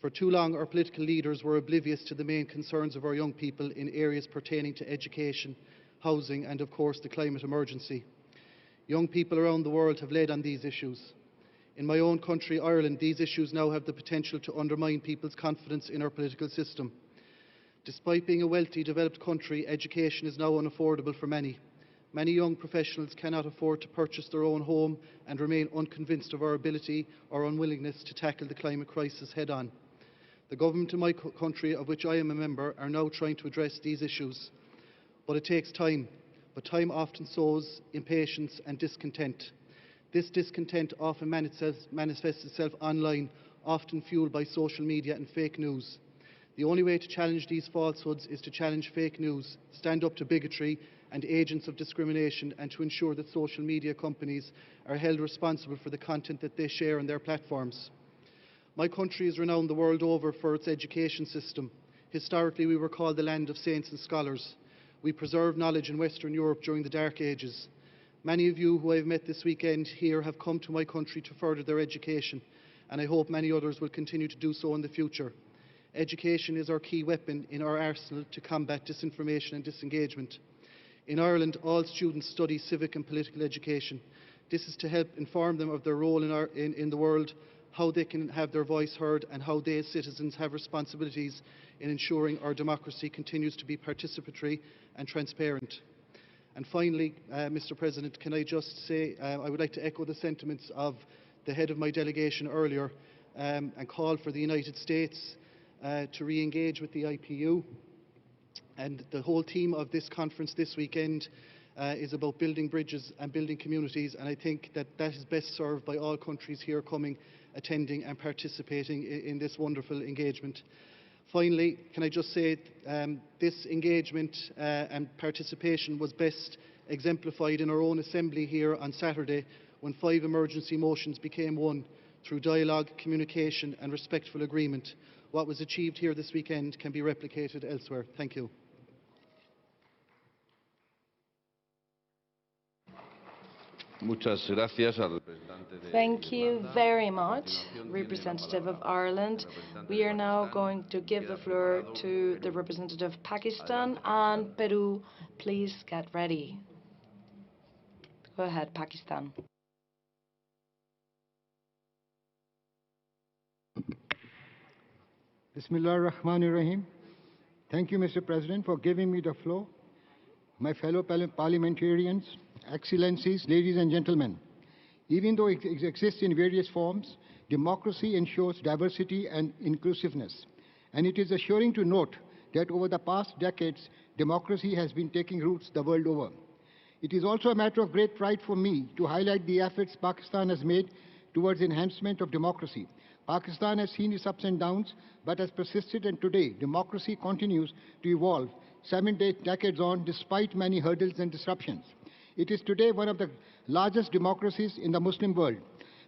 For too long, our political leaders were oblivious to the main concerns of our young people in areas pertaining to education, housing and, of course, the climate emergency. Young people around the world have led on these issues. In my own country, Ireland, these issues now have the potential to undermine people's confidence in our political system. Despite being a wealthy, developed country, education is now unaffordable for many. Many young professionals cannot afford to purchase their own home and remain unconvinced of our ability or unwillingness to tackle the climate crisis head-on. The government in my country, of which I am a member, are now trying to address these issues. But it takes time. But time often sows impatience and discontent. This discontent often manifests itself online, often fueled by social media and fake news. The only way to challenge these falsehoods is to challenge fake news, stand up to bigotry and agents of discrimination, and to ensure that social media companies are held responsible for the content that they share on their platforms. My country is renowned the world over for its education system. Historically, we were called the land of saints and scholars. We preserved knowledge in Western Europe during the Dark Ages. Many of you who I have met this weekend here have come to my country to further their education, and I hope many others will continue to do so in the future. Education is our key weapon in our arsenal to combat disinformation and disengagement. In Ireland, all students study civic and political education. This is to help inform them of their role in the world, how they can have their voice heard, and how they as citizens have responsibilities in ensuring our democracy continues to be participatory and transparent. And finally, Mr. President, can I just say I would like to echo the sentiments of the head of my delegation earlier and call for the United States to re-engage with the IPU. And the whole theme of this conference this weekend is about building bridges and building communities, and I think that that is best served by all countries here coming, attending and participating in this wonderful engagement. Finally, can I just say this engagement and participation was best exemplified in our own assembly here on Saturday, when 5 emergency motions became one through dialogue, communication and respectful agreement. What was achieved here this weekend can be replicated elsewhere. Thank you. Thank you very much, representative of Ireland. We are now going to give the floor to the representative of Pakistan and Peru. Please get ready. Go ahead, Pakistan. Bismillah ar-Rahman ar-Rahim. Thank you, Mr. President, for giving me the floor. My fellow parliamentarians, excellencies, ladies and gentlemen, even though it exists in various forms, democracy ensures diversity and inclusiveness. And it is assuring to note that over the past decades, democracy has been taking roots the world over. It is also a matter of great pride for me to highlight the efforts Pakistan has made towards enhancement of democracy. Pakistan has seen its ups and downs, but has persisted, and today democracy continues to evolve 7 decades on despite many hurdles and disruptions. It is today one of the largest democracies in the Muslim world.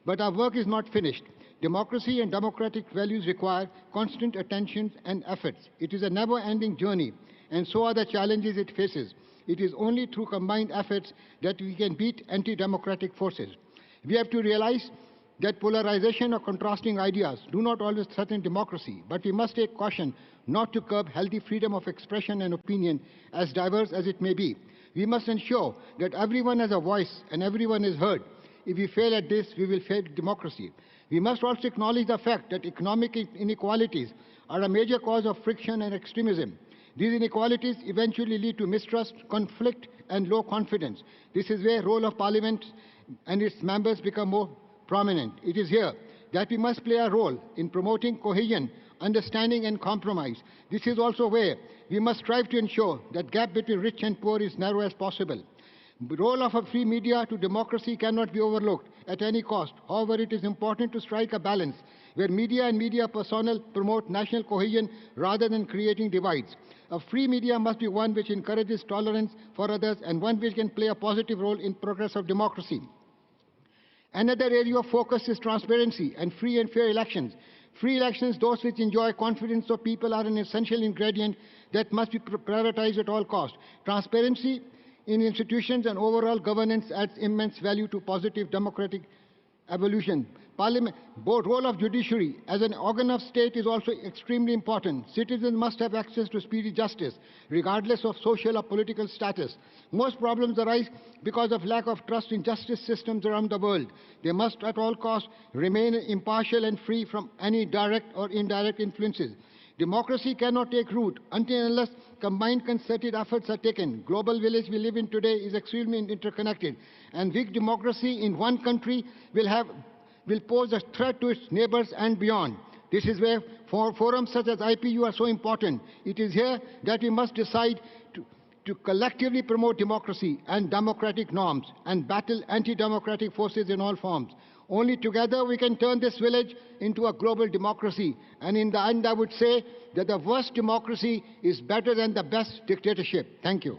But our work is not finished. Democracy and democratic values require constant attention and efforts. It is a never-ending journey, and so are the challenges it faces. It is only through combined efforts that we can beat anti-democratic forces. We have to realize that polarization or contrasting ideas do not always threaten democracy, but we must take caution not to curb healthy freedom of expression and opinion, as diverse as it may be. We must ensure that everyone has a voice and everyone is heard. If we fail at this, we will fail democracy. We must also acknowledge the fact that economic inequalities are a major cause of friction and extremism. These inequalities eventually lead to mistrust, conflict, and low confidence. This is where the role of Parliament and its members become more prominent. It is here that we must play a role in promoting cohesion, understanding, and compromise. This is also where we must strive to ensure that the gap between rich and poor is narrow as possible. The role of a free media to democracy cannot be overlooked at any cost. However, it is important to strike a balance where media and media personnel promote national cohesion rather than creating divides. A free media must be one which encourages tolerance for others and one which can play a positive role in progress of democracy. Another area of focus is transparency and free and fair elections. Free elections, those which enjoy confidence of people, are an essential ingredient that must be prioritized at all costs. Transparency in institutions and overall governance adds immense value to positive democratic evolution. Both role of judiciary as an organ of state is also extremely important. Citizens must have access to speedy justice, regardless of social or political status. Most problems arise because of lack of trust in justice systems around the world. They must at all costs remain impartial and free from any direct or indirect influences. Democracy cannot take root until and unless combined concerted efforts are taken. Global village we live in today is extremely interconnected, and weak democracy in one country will pose a threat to its neighbors and beyond. This is where forums such as IPU are so important. It is here that we must decide to collectively promote democracy and democratic norms and battle anti-democratic forces in all forms. Only together we can turn this village into a global democracy. And in the end, I would say that the worst democracy is better than the best dictatorship. Thank you.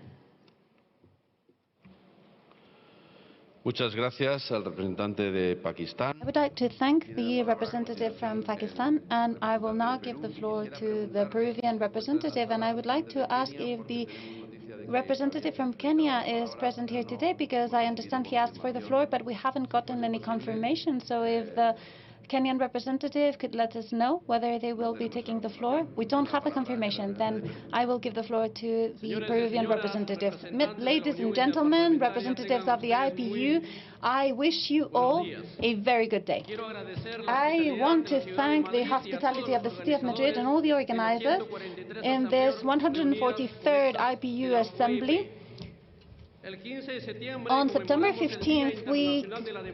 Muchas gracias al representante de Pakistán. I would like to thank the representative from Pakistan, and I will now give the floor to the Peruvian representative, and I would like to ask if the representative from Kenya is present here today, because I understand he asked for the floor, but we haven't gotten any confirmation. So if the Kenyan representative could let us know whether they will be taking the floor. We don't have a confirmation. Then I will give the floor to the Peruvian representative. Ladies and gentlemen, representatives of the IPU, I wish you all a very good day. I want to thank the hospitality of the City of Madrid and all the organizers in this 143rd IPU Assembly. On September 15th, we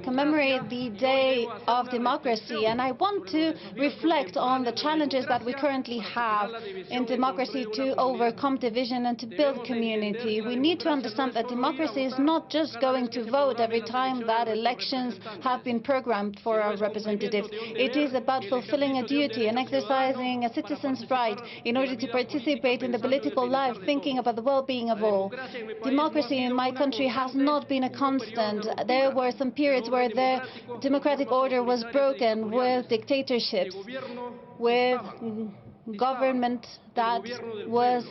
commemorate the Day of Democracy, and I want to reflect on the challenges that we currently have in democracy to overcome division and to build community. We need to understand that democracy is not just going to vote every time that elections have been programmed for our representatives. It is about fulfilling a duty and exercising a citizen's right in order to participate in the political life, thinking about the well-being of all. Democracy in my country has not been a constant. There were some periods where the democratic order was broken, with dictatorships, with government that was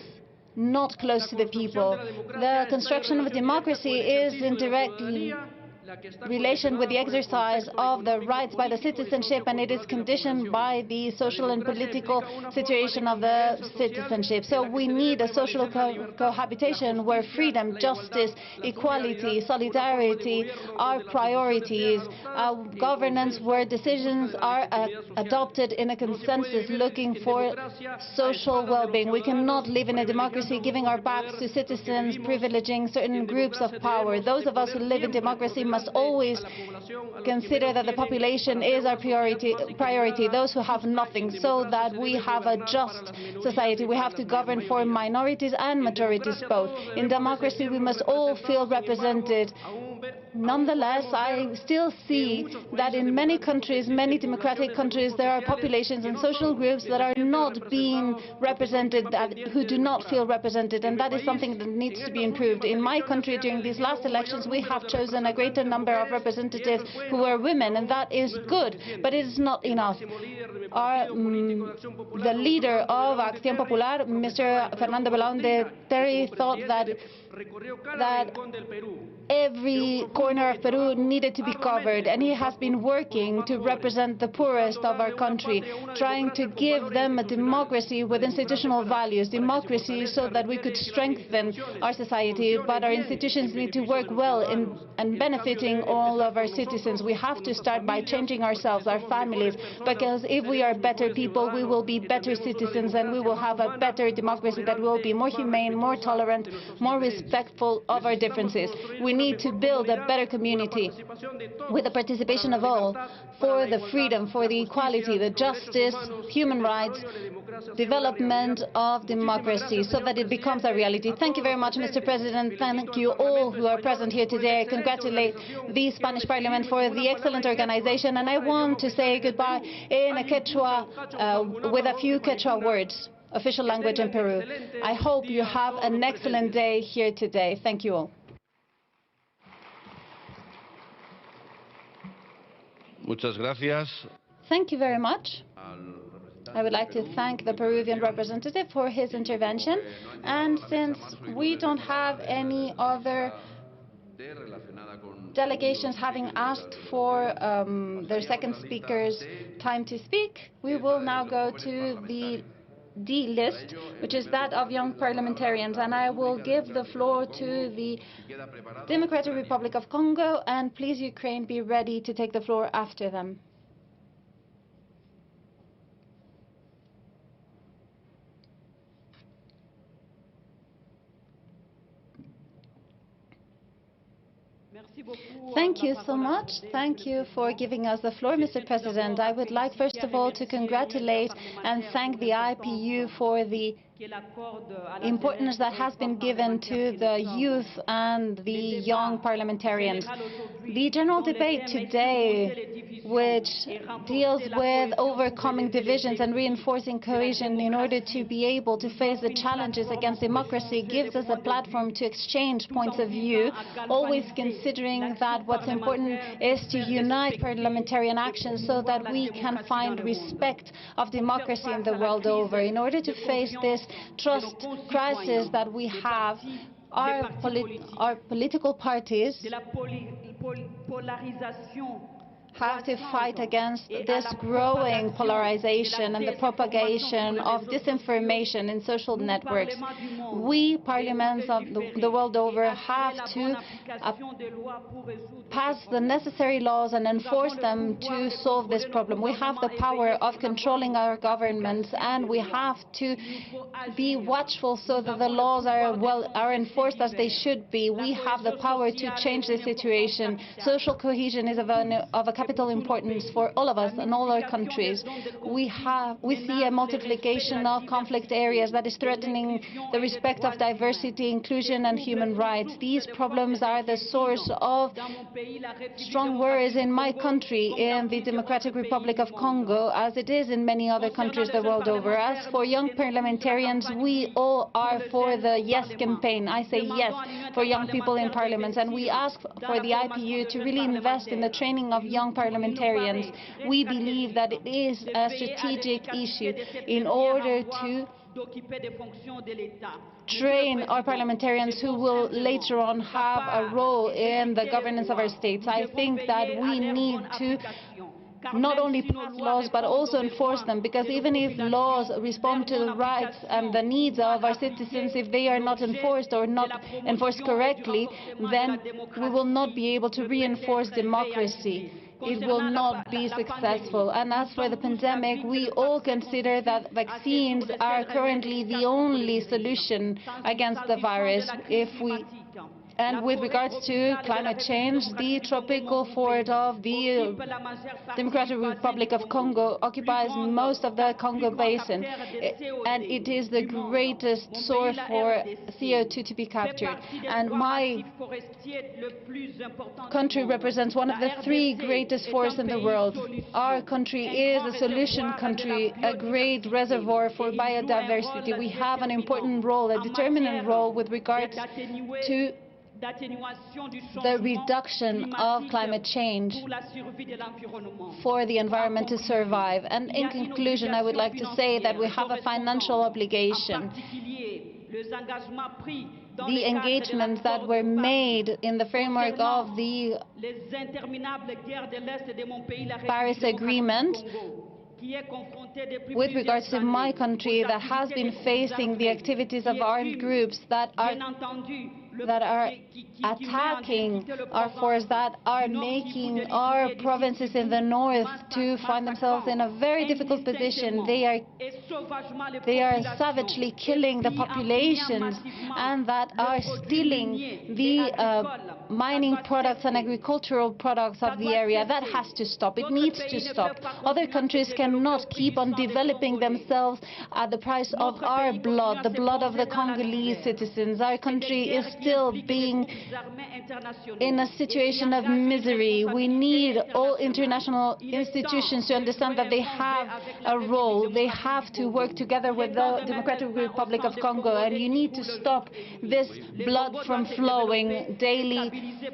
not close to the people. The construction of a democracy is in direct relation with the exercise of the rights by the citizenship, and it is conditioned by the social and political situation of the citizenship. So we need a social cohabitation where freedom, justice, equality, solidarity are priorities, governance where decisions are adopted in a consensus looking for social well-being. We cannot live in a democracy giving our backs to citizens, privileging certain groups of power. Those of us who live in democracy must always consider that the population is our priority, those who have nothing, so that we have a just society. We have to govern for minorities and majorities both. In democracy, we must all feel represented. Nonetheless, I still see that in many countries, many democratic countries, there are populations and social groups that are not being represented, who do not feel represented, and that is something that needs to be improved. In my country, during these last elections, we have chosen a greater number of representatives who are women, and that is good, but it is not enough. The leader of Acción Popular, Mr. Fernando Belaúnde Terry, thought that every corner of Peru needed to be covered, and he has been working to represent the poorest of our country, trying to give them a democracy with institutional values, democracy so that we could strengthen our society, but our institutions need to work well in benefiting all of our citizens. We have to start by changing ourselves, our families, because if we are better people, we will be better citizens, and we will have a better democracy that will be more humane, more tolerant, more respectful of our differences. We need to build a better community with the participation of all for the freedom, for the equality, the justice, human rights, development of democracy, so that it becomes a reality. Thank you very much, Mr. President. Thank you all who are present here today. I congratulate the Spanish Parliament for the excellent organization, and I want to say goodbye in a Quechua, with a few Quechua words, official language in Peru. I hope you have an excellent day here today. Thank you all. Muchas gracias. Thank you very much. I would like to thank the Peruvian representative for his intervention. And since we don't have any other delegations having asked for their second speaker's time to speak, we will now go to the D list, which is that of young parliamentarians, and I will give the floor to the Democratic Republic of Congo, and please, Ukraine, be ready to take the floor after them. Thank you so much. Thank you for giving us the floor, Mr. President. I would like, first of all, to congratulate and thank the IPU for the importance that has been given to the youth and the young parliamentarians. The general debate today, which deals with overcoming divisions and reinforcing cohesion in order to be able to face the challenges against democracy, gives us a platform to exchange points of view, always considering that what's important is to unite parliamentarian action so that we can find respect of democracy in the world over. In order to face this trust crisis that we have, our political parties have to fight against this growing polarization and the propagation of disinformation in social networks. We, parliaments of the world over, have to pass the necessary laws and enforce them to solve this problem. We have the power of controlling our governments, and we have to be watchful so that the laws are enforced as they should be. We have the power to change the situation. Social cohesion is of a capital importance for all of us and all our countries. We see a multiplication of conflict areas that is threatening the respect of diversity, inclusion, and human rights. These problems are the source of strong worries in my country, in the Democratic Republic of Congo, as it is in many other countries the world over. As for young parliamentarians, we all are for the Yes campaign. I say yes for young people in parliaments, and we ask for the IPU to really invest in the training of young parliamentarians. We believe that it is a strategic issue in order to train our parliamentarians who will later on have a role in the governance of our states. I think that we need to not only pass laws but also enforce them, because even if laws respond to the rights and the needs of our citizens, if they are not enforced or not enforced correctly, then we will not be able to reinforce democracy. It will not be successful. And as for the pandemic, we all consider that vaccines are currently the only solution against the virus. And with regards to climate change, the tropical forest of the Democratic Republic of Congo occupies most of the Congo basin, and it is the greatest source for CO2 to be captured. And my country represents one of the 3 greatest forests in the world. Our country is a solution country, a great reservoir for biodiversity. We have an important role, a determinant role with regards to the reduction of climate change for the environment to survive. And in conclusion, I would like to say that we have a financial obligation. The engagements that were made in the framework of the Paris Agreement with regards to my country that has been facing the activities of armed groups that are attacking our forests, that are making our provinces in the north to find themselves in a very difficult position. They are savagely killing the populations and that are stealing the mining products and agricultural products of the area. That has to stop. It needs to stop. Other countries cannot keep on developing themselves at the price of our blood, the blood of the Congolese citizens. Our country is still being in a situation of misery. We need all international institutions to understand that they have a role. They have to work together with the Democratic Republic of Congo, and you need to stop this blood from flowing daily,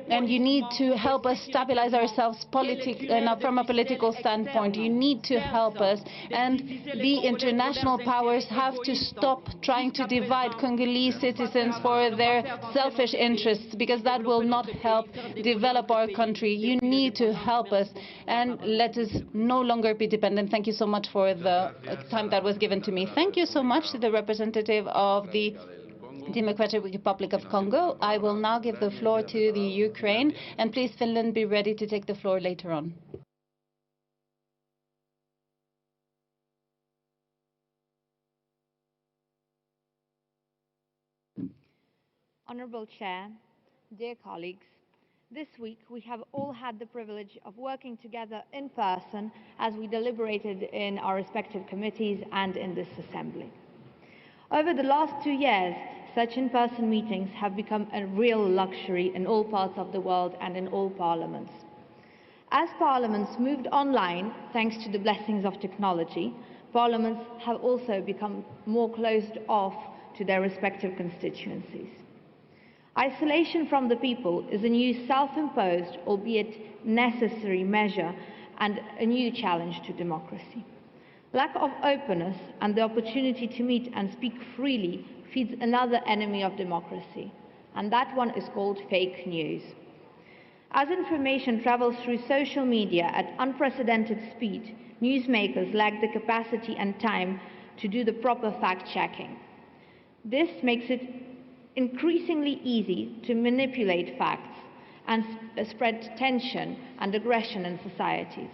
and you need to help us stabilize ourselves from a political standpoint. You need to help us, and the international powers have to stop trying to divide Congolese citizens for their selfish interests, because that will not help develop our country. You need to help us and let us no longer be dependent. Thank you so much for the time that was given to me. Thank you so much to the representative of the Democratic Republic of Congo. I will now give the floor to the Ukraine, and please, Finland, be ready to take the floor later on. Honourable Chair, dear colleagues, this week we have all had the privilege of working together in person as we deliberated in our respective committees and in this Assembly. Over the last 2 years, such in-person meetings have become a real luxury in all parts of the world and in all parliaments. As parliaments moved online, thanks to the blessings of technology, parliaments have also become more closed off to their respective constituencies. Isolation from the people is a new self-imposed, albeit necessary measure and a new challenge to democracy. Lack of openness and the opportunity to meet and speak freely feeds another enemy of democracy, and that one is called fake news. As information travels through social media at unprecedented speed, newsmakers lack the capacity and time to do the proper fact-checking. This makes it increasingly easy to manipulate facts and spread tension and aggression in societies.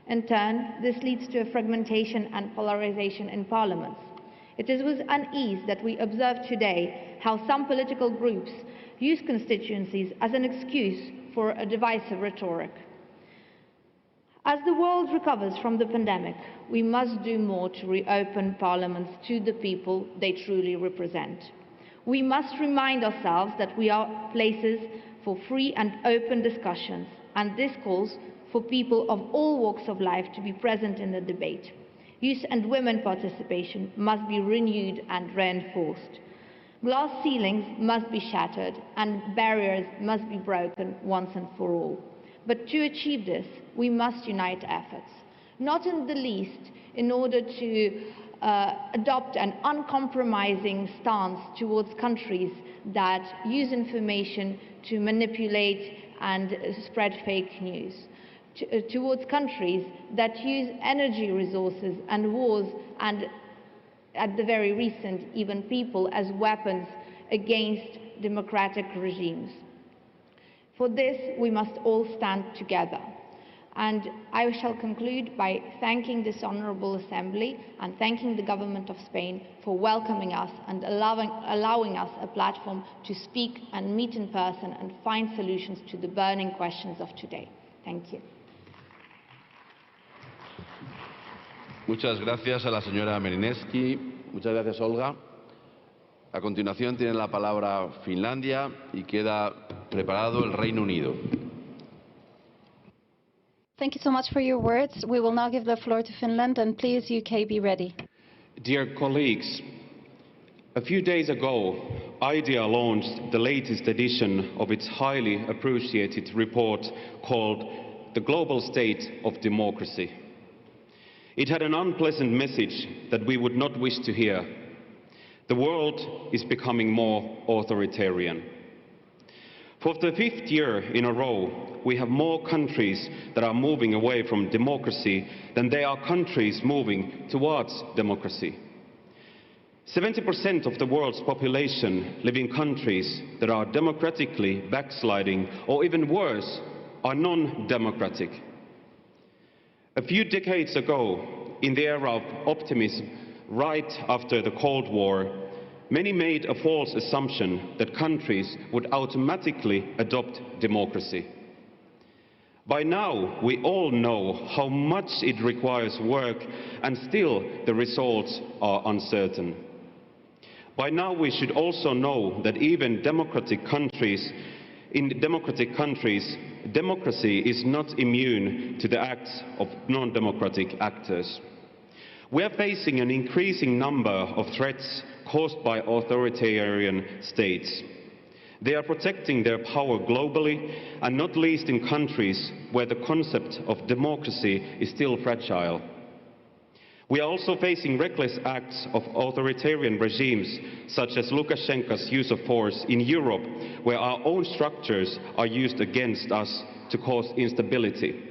In turn, this leads to a fragmentation and polarization in parliaments. It is with unease that we observe today how some political groups use constituencies as an excuse for a divisive rhetoric. As the world recovers from the pandemic, we must do more to reopen parliaments to the people they truly represent. We must remind ourselves that we are places for free and open discussions, and this calls for people of all walks of life to be present in the debate. Youth and women participation must be renewed and reinforced. Glass ceilings must be shattered and barriers must be broken once and for all. But to achieve this, we must unite efforts, not in the least in order to adopt an uncompromising stance towards countries that use information to manipulate and spread fake news, towards countries that use energy resources and wars and, at the very recent, even people as weapons against democratic regimes. For this, we must all stand together. And I shall conclude by thanking this Honourable Assembly and thanking the Government of Spain for welcoming us and allowing us a platform to speak and meet in person and find solutions to the burning questions of today. Thank you. Muchas gracias a la señora Merinescu. Muchas gracias, Olga. A continuación tiene la palabra Finlandia y queda preparado el Reino Unido. Thank you so much for your words. We will now give the floor to Finland, and please, UK, be ready. Dear colleagues, a few days ago, IDEA launched the latest edition of its highly appreciated report called The Global State of Democracy. It had an unpleasant message that we would not wish to hear. The world is becoming more authoritarian. For the 5th year in a row, we have more countries that are moving away from democracy than there are countries moving towards democracy. 70% of the world's population live in countries that are democratically backsliding, or even worse, are non-democratic. A few decades ago, in the era of optimism, right after the Cold War, many made a false assumption that countries would automatically adopt democracy. By now, we all know how much it requires work, and still the results are uncertain. By now, we should also know that even in democratic countries, democracy is not immune to the acts of non-democratic actors. We are facing an increasing number of threats caused by authoritarian states. They are protecting their power globally, and not least in countries where the concept of democracy is still fragile. We are also facing reckless acts of authoritarian regimes, such as Lukashenko's use of force in Europe, where our own structures are used against us to cause instability.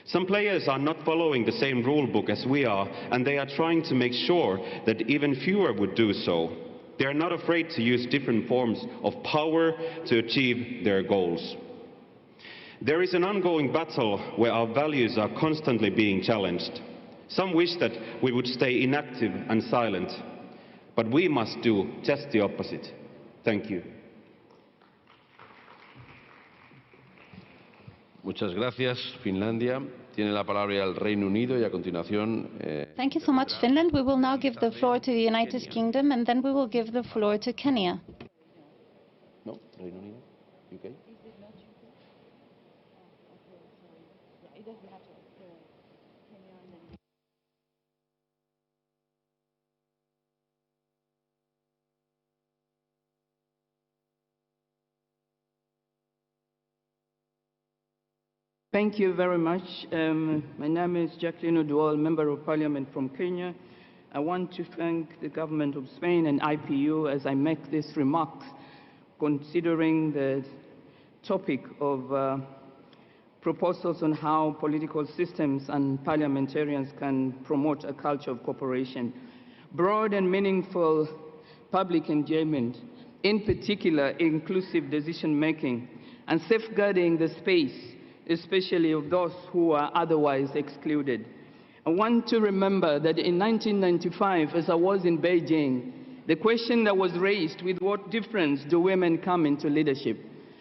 Some players are not following the same rule book as we are, and they are trying to make sure that even fewer would do so. They are not afraid to use different forms of power to achieve their goals. There is an ongoing battle where our values are constantly being challenged. Some wish that we would stay inactive and silent, but we must do just the opposite. Thank you. Muchas gracias, Finlandia. Tiene la palabra el Reino Unido y a continuación... Thank you so much, Finland. We will now give the floor to the United Kingdom, and then we will give the floor to Kenya. No, Reino Unido, UK. Thank you very much. My name is Jacqueline Oduol, Member of Parliament from Kenya. I want to thank the Government of Spain and IPU as I make this remark, considering the topic of proposals on how political systems and parliamentarians can promote a culture of cooperation. Broad and meaningful public engagement, in particular inclusive decision-making, and safeguarding the space especially of those who are otherwise excluded. I want to remember that in 1995, as I was in Beijing, the question that was raised, with what difference do women come into leadership?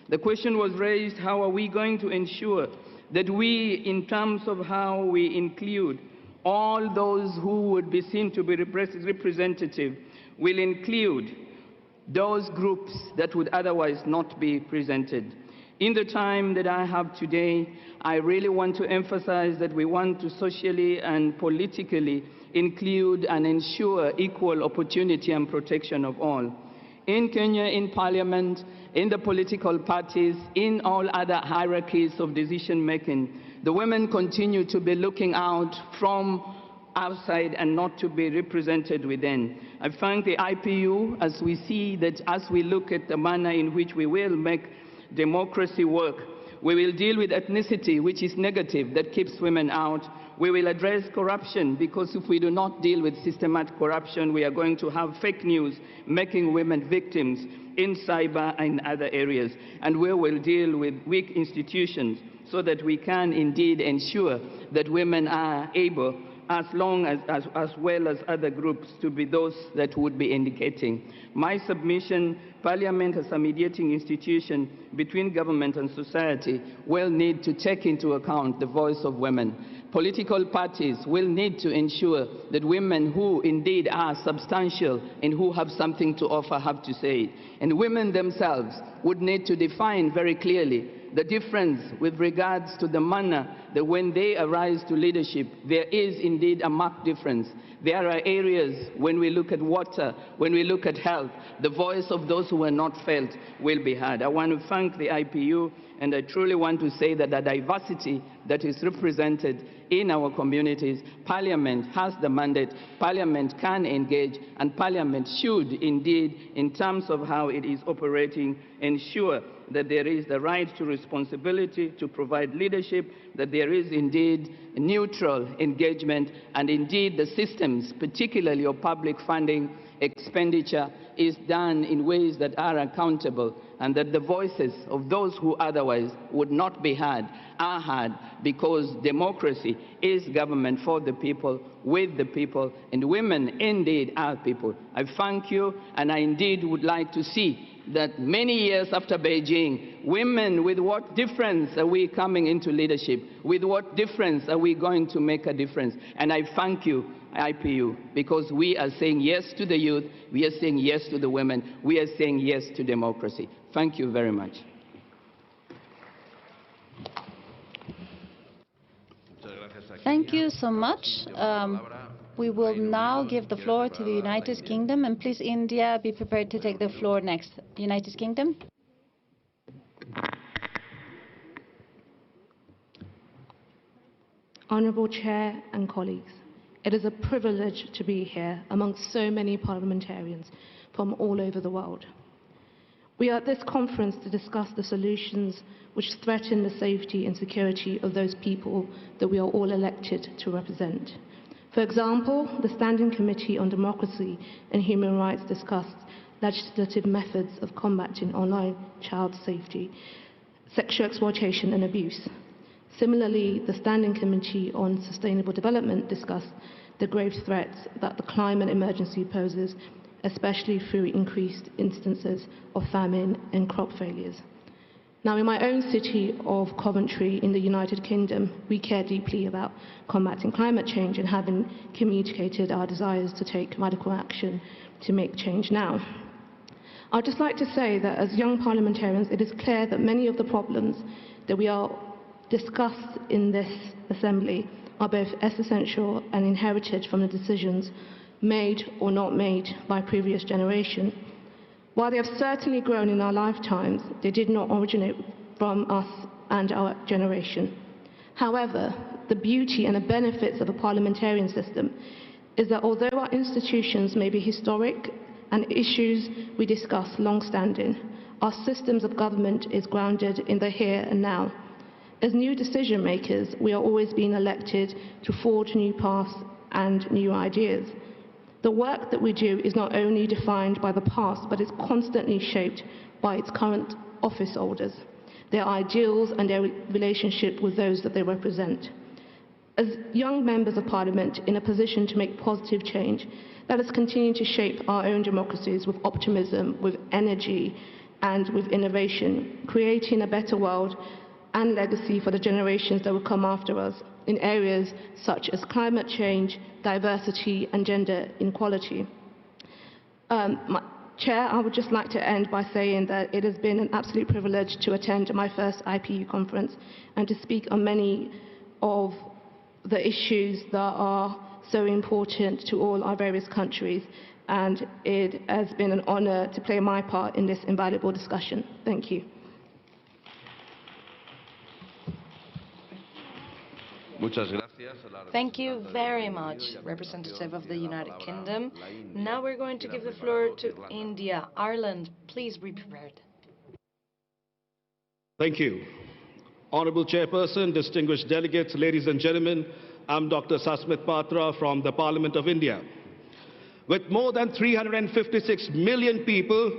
The question was raised, how are we going to ensure that we, in terms of how we include all those who would be seen to be representative, will include those groups that would otherwise not be presented. In the time that I have today, I really want to emphasize that we want to socially and politically include and ensure equal opportunity and protection of all. In Kenya, in Parliament, in the political parties, in all other hierarchies of decision-making, the women continue to be looking out from outside and not to be represented within. I thank the IPU as we see that as we look at the manner in which we will make democracy work, we will deal with ethnicity, which is negative, that keeps women out. We will address corruption, because if we do not deal with systematic corruption, we are going to have fake news making women victims in cyber and other areas. And we will deal with weak institutions so that we can indeed ensure that women are able, as well as other groups, to be those that would be indicating. My submission, Parliament as a mediating institution between government and society will need to take into account the voice of women. Political parties will need to ensure that women who indeed are substantial and who have something to offer have to say it. And women themselves would need to define very clearly the difference with regards to the manner that when they arise to leadership, there is indeed a marked difference. There are areas, when we look at water, when we look at health, the voice of those who are not felt will be heard. I want to thank the IPU, and I truly want to say that the diversity that is represented in our communities, Parliament has the mandate, Parliament can engage, and Parliament should indeed, in terms of how it is operating, ensure that there is the right to responsibility to provide leadership, that there is indeed neutral engagement, and indeed the systems, particularly of public funding expenditure, is done in ways that are accountable, and that the voices of those who otherwise would not be heard are heard, because democracy is government for the people, with the people, and women indeed are people. I thank you, and I indeed would like to see that many years after Beijing, women, with what difference are we coming into leadership? With what difference are we going to make a difference? And I thank you, IPU, because we are saying yes to the youth, we are saying yes to the women, we are saying yes to democracy. Thank you very much. Thank you so much. We will now give the floor to the United Kingdom, and please, India, be prepared to take the floor next. United Kingdom. Honourable Chair and colleagues, it is a privilege to be here amongst so many parliamentarians from all over the world. We are at this conference to discuss the solutions which threaten the safety and security of those people that we are all elected to represent. For example, the Standing Committee on Democracy and Human Rights discussed legislative methods of combating online child safety, sexual exploitation and abuse. Similarly, the Standing Committee on Sustainable Development discussed the grave threats that the climate emergency poses, especially through increased instances of famine and crop failures. Now, in my own city of Coventry in the United Kingdom, we care deeply about combating climate change and having communicated our desires to take radical action to make change now. I'd just like to say that as young parliamentarians, it is clear that many of the problems that we are discussed in this assembly are both essential and inherited from the decisions made or not made by previous generations. While they have certainly grown in our lifetimes, they did not originate from us and our generation. However, the beauty and the benefits of a parliamentarian system is that although our institutions may be historic and issues we discuss long-standing, our systems of government is grounded in the here and now. As new decision makers, we are always being elected to forge new paths and new ideas. The work that we do is not only defined by the past, but is constantly shaped by its current office holders, their ideals and their relationship with those that they represent. As young members of Parliament in a position to make positive change, let us continue to shape our own democracies with optimism, with energy, and with innovation, creating a better world and legacy for the generations that will come after us in areas such as climate change, diversity, and gender inequality. Chair, I would just like to end by saying that it has been an absolute privilege to attend my first IPU conference and to speak on many of the issues that are so important to all our various countries, and it has been an honor to play my part in this invaluable discussion. Thank you. Muchas gracias. Thank you very much, representative of the United Kingdom. Now we're going to give the floor to India. Ireland, please be prepared. Thank you. Honorable Chairperson, distinguished delegates, ladies and gentlemen, I'm Dr. Sasmit Patra from the Parliament of India. With more than 356 million people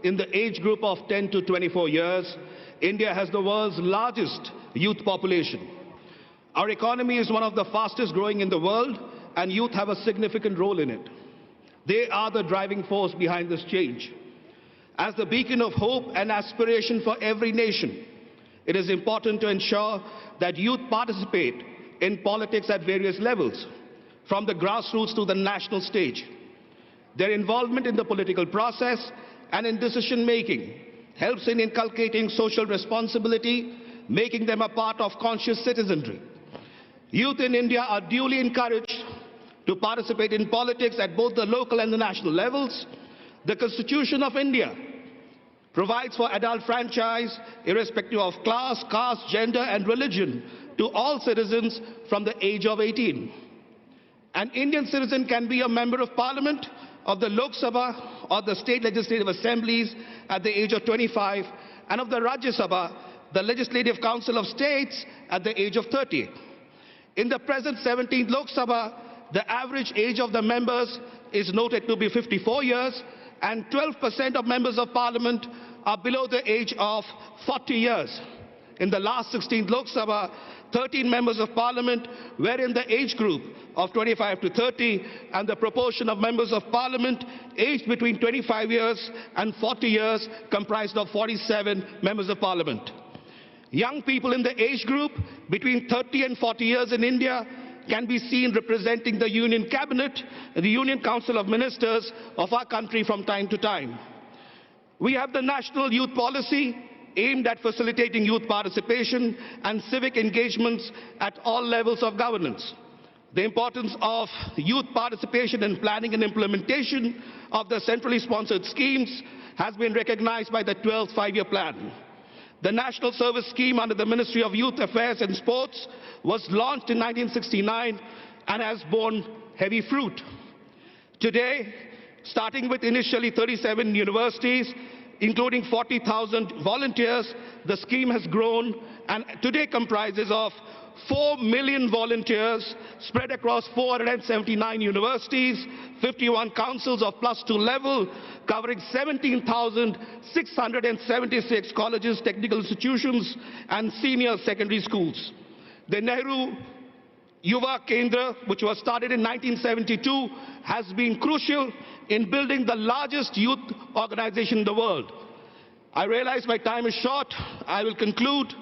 in the age group of 10 to 24 years, India has the world's largest youth population. Our economy is one of the fastest growing in the world, and youth have a significant role in it. They are the driving force behind this change. As the beacon of hope and aspiration for every nation, it is important to ensure that youth participate in politics at various levels, from the grassroots to the national stage. Their involvement in the political process and in decision-making helps in inculcating social responsibility, making them a part of conscious citizenry. Youth in India are duly encouraged to participate in politics at both the local and the national levels. The Constitution of India provides for adult franchise irrespective of class, caste, gender and religion to all citizens from the age of 18. An Indian citizen can be a member of Parliament, of the Lok Sabha or the state legislative assemblies at the age of 25, and of the Rajya Sabha, the Legislative Council of States, at the age of 30. In the present 17th Lok Sabha, the average age of the members is noted to be 54 years, and 12% of members of Parliament are below the age of 40 years. In the last 16th Lok Sabha, 13 members of Parliament were in the age group of 25 to 30, and the proportion of members of Parliament aged between 25 years and 40 years comprised of 47 members of Parliament. Young people in the age group between 30 and 40 years in India can be seen representing the Union Cabinet and the Union Council of Ministers of our country from time to time. We have the National Youth Policy aimed at facilitating youth participation and civic engagements at all levels of governance. The importance of youth participation in planning and implementation of the centrally sponsored schemes has been recognized by the 12th five-year plan. The National Service Scheme under the Ministry of Youth Affairs and Sports was launched in 1969 and has borne heavy fruit. Today, starting with initially 37 universities, including 40,000 volunteers, the scheme has grown and today comprises of 4 million volunteers spread across 479 universities, 51 councils of +2 level, covering 17,676 colleges, technical institutions, and senior secondary schools. The Nehru Yuva Kendra, which was started in 1972, has been crucial in building the largest youth organization in the world. I realize my time is short. I will conclude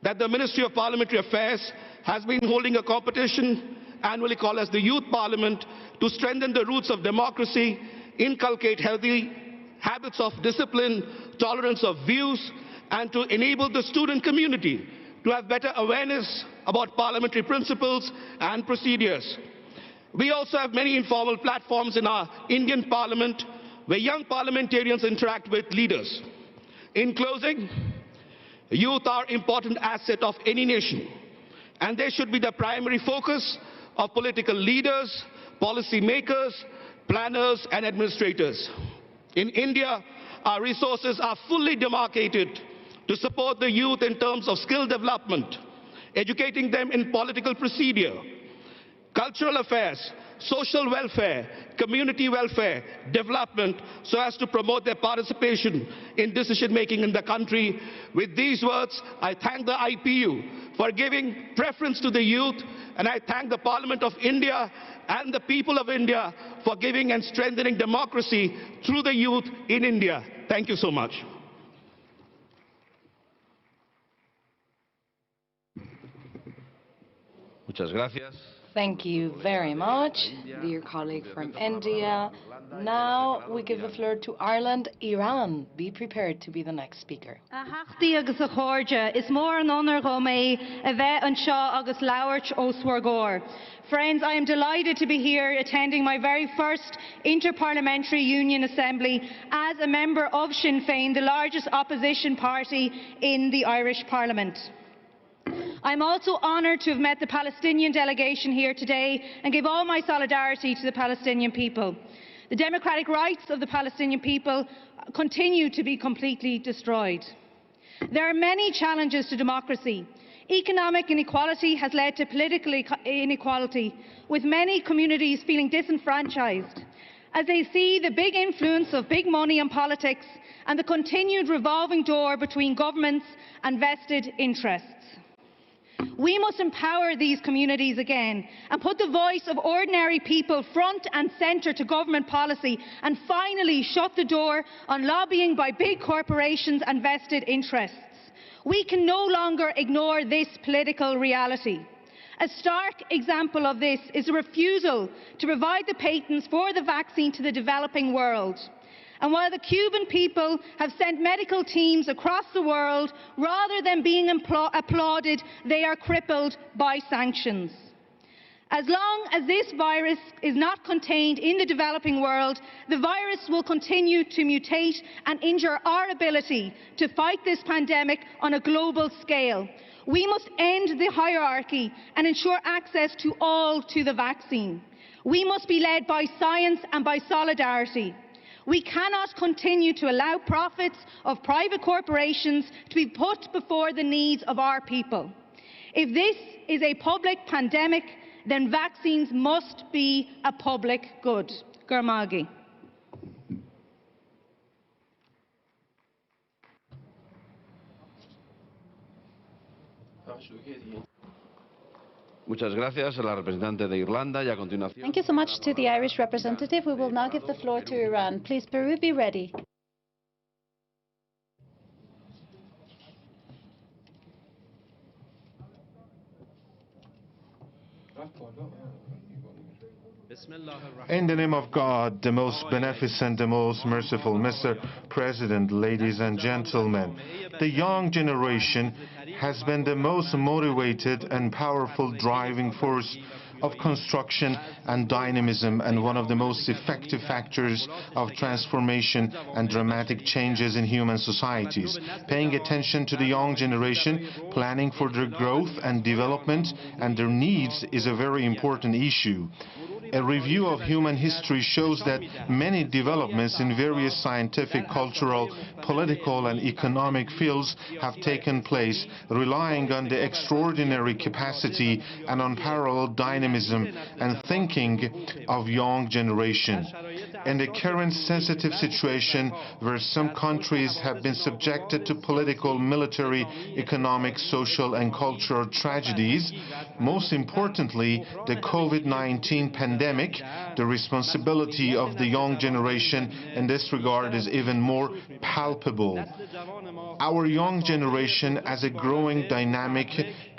that the Ministry of Parliamentary Affairs has been holding a competition annually called as the Youth Parliament to strengthen the roots of democracy, inculcate healthy habits of discipline, tolerance of views, and to enable the student community to have better awareness about parliamentary principles and procedures. We also have many informal platforms in our Indian Parliament where young parliamentarians interact with leaders. In closing, youth are an important asset of any nation, and they should be the primary focus of political leaders, policy makers, planners, and administrators. In India, our resources are fully demarcated to support the youth in terms of skill development, educating them in political procedure, cultural affairs, social welfare, community welfare, development, so as to promote their participation in decision-making in the country. With these words, I thank the IPU for giving preference to the youth, and I thank the Parliament of India and the people of India for giving and strengthening democracy through the youth in India. Thank you so much. Muchas gracias. Thank you very much, dear colleague from India. Now we give the floor to Ireland. Iran, be prepared to be the next speaker. Is more an honor go me a vet an seo agus lauert ó Swargor. Friends, I am delighted to be here attending my very first Inter-Parliamentary Union Assembly as a member of Sinn Féin, the largest opposition party in the Irish Parliament. I'm also honoured to have met the Palestinian delegation here today and give all my solidarity to the Palestinian people. The democratic rights of the Palestinian people continue to be completely destroyed. There are many challenges to democracy. Economic inequality has led to political inequality, with many communities feeling disenfranchised as they see the big influence of big money in politics and the continued revolving door between governments and vested interests. We must empower these communities again and put the voice of ordinary people front and centre to government policy, and finally shut the door on lobbying by big corporations and vested interests. We can no longer ignore this political reality. A stark example of this is the refusal to provide the patents for the vaccine to the developing world. And while the Cuban people have sent medical teams across the world, rather than being applauded, they are crippled by sanctions. As long as this virus is not contained in the developing world, the virus will continue to mutate and injure our ability to fight this pandemic on a global scale. We must end the hierarchy and ensure access to all to the vaccine. We must be led by science and by solidarity. We cannot continue to allow profits of private corporations to be put before the needs of our people. If this is a public pandemic, then vaccines must be a public good. Gurmagi. Muchas gracias a la representante de Irlanda y a continuación. Thank you so much to the Irish representative. We will now give the floor to Iran. Please, Peru, be ready. In the name of God, the most beneficent, the most merciful, Mr. President, ladies and gentlemen, the young generation has been the most motivated and powerful driving force of construction and dynamism, and one of the most effective factors of transformation and dramatic changes in human societies. Paying attention to the young generation, planning for their growth and development and their needs is a very important issue. A review of human history shows that many developments in various scientific, cultural, political and economic fields have taken place, relying on the extraordinary capacity and unparalleled dynamism and thinking of young generation. In the current sensitive situation where some countries have been subjected to political, military, economic, social and cultural tragedies, most importantly the COVID-19 pandemic, the responsibility of the young generation in this regard is even more palpable. Our young generation, as a growing, dynamic,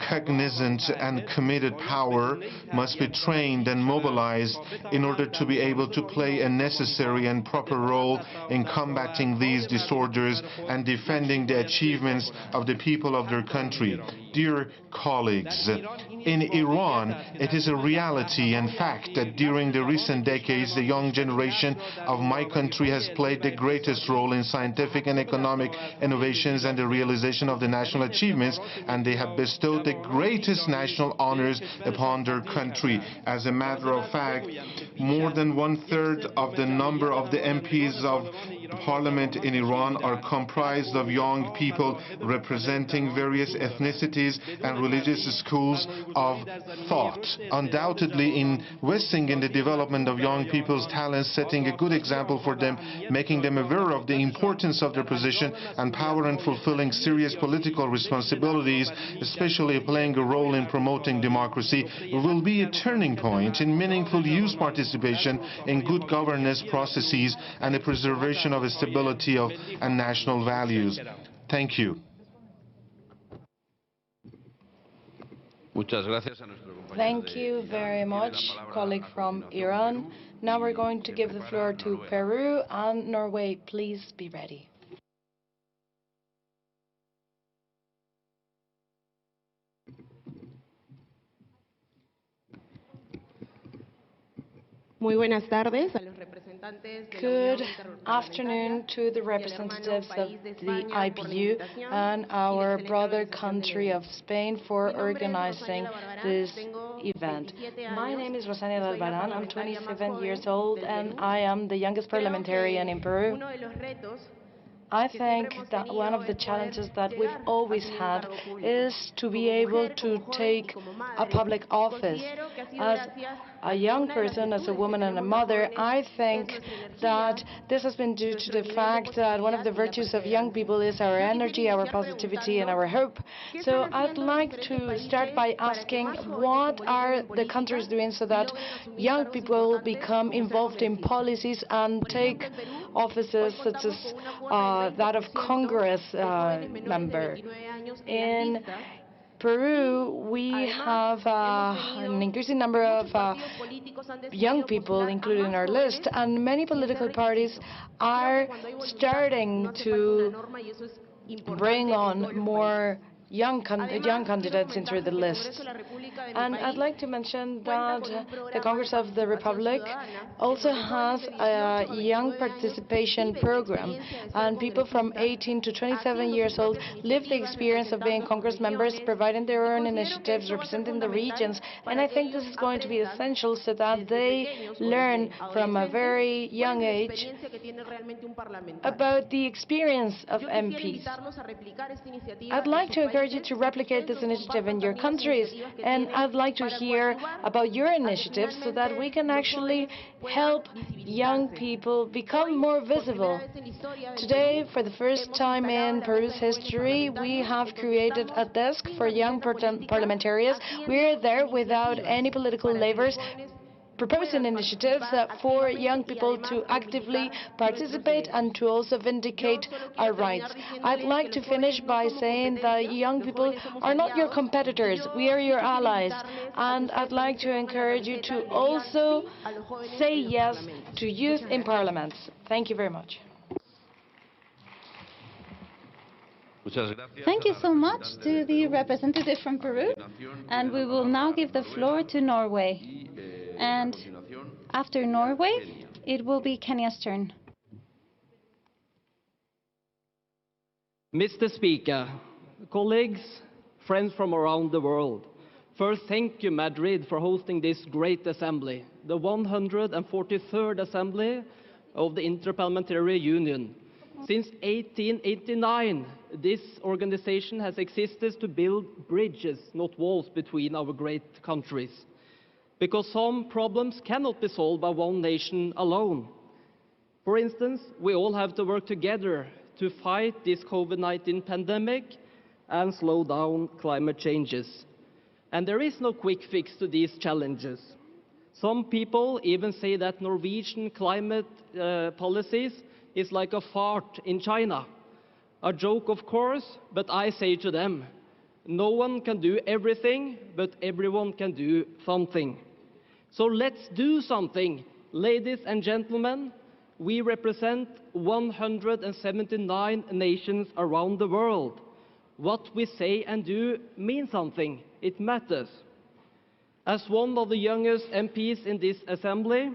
cognizant and committed power, must be trained and mobilized in order to be able to play a necessary and proper role in combating these disorders and defending the achievements of the people of their country. Dear colleagues, in Iran, it is a reality and fact that during the recent decades, the young generation of my country has played the greatest role in scientific and economic innovations and the realization of the national achievements, and they have bestowed the greatest national honors upon their country. As a matter of fact, more than 1/3 of the number of the MPs of Parliament in Iran are comprised of young people representing various ethnicities and religious schools of thought. Undoubtedly, investing in the development of young people's talents, setting a good example for them, making them aware of the importance of their position and power and fulfilling serious political responsibilities, especially playing a role in promoting democracy, will be a turning point in meaningful youth participation in good governance processes and the preservation of a stability of and national values. Thank you. Thank you very much, colleague from Iran. Now we're going to give the floor to Peru and Norway. Please be ready. Muy buenas tardes a los representantes Good afternoon to the representatives of the IPU and our brother country of Spain for organizing this event. My name is Rosania Albaran. I'm 27 years old and I am the youngest parliamentarian in Peru. I think that one of the challenges that we've always had is to be able to take a public office. As a young person, as a woman and a mother, I think that this has been due to the fact that one of the virtues of young people is our energy, our positivity, and our hope. So I'd like to start by asking, what are the countries doing so that young people become involved in policies and take offices such as that of Congress member? In Peru, we have an increasing number of young people included in our list, and many political parties are starting to bring on more young candidates into the list. And I'd like to mention that the Congress of the Republic also has a young participation program, and people from 18 to 27 years old live the experience of being Congress members, providing their own initiatives, representing the regions, and I think this is going to be essential so that they learn from a very young age about the experience of MPs. I'd like to encourage you to replicate this initiative in your countries, and I'd like to hear about your initiatives so that we can actually help young people become more visible. Today, for the first time in Peru's history, we have created a desk for young parliamentarians. We're there without any political labors, proposing initiatives for young people to actively participate and to also vindicate our rights. I'd like to finish by saying that young people are not your competitors, we are your allies, and I'd like to encourage you to also say yes to youth in parliaments. Thank you very much. Thank you so much to the representative from Peru, and we will now give the floor to Norway. And after Norway, it will be Kenya's turn. Mr. Speaker, colleagues, friends from around the world, first thank you, Madrid, for hosting this great assembly, the 143rd Assembly of the Inter-Parliamentary Union. Since 1889, this organization has existed to build bridges, not walls, between our great countries. Because some problems cannot be solved by one nation alone. For instance, we all have to work together to fight this COVID-19 pandemic and slow down climate changes. And there is no quick fix to these challenges. Some people even say that Norwegian climate policies is like a fart in China. A joke, of course, but I say to them, no one can do everything, but everyone can do something. So let's do something. Ladies and gentlemen, we represent 179 nations around the world. What we say and do means something. It matters. As one of the youngest MPs in this assembly,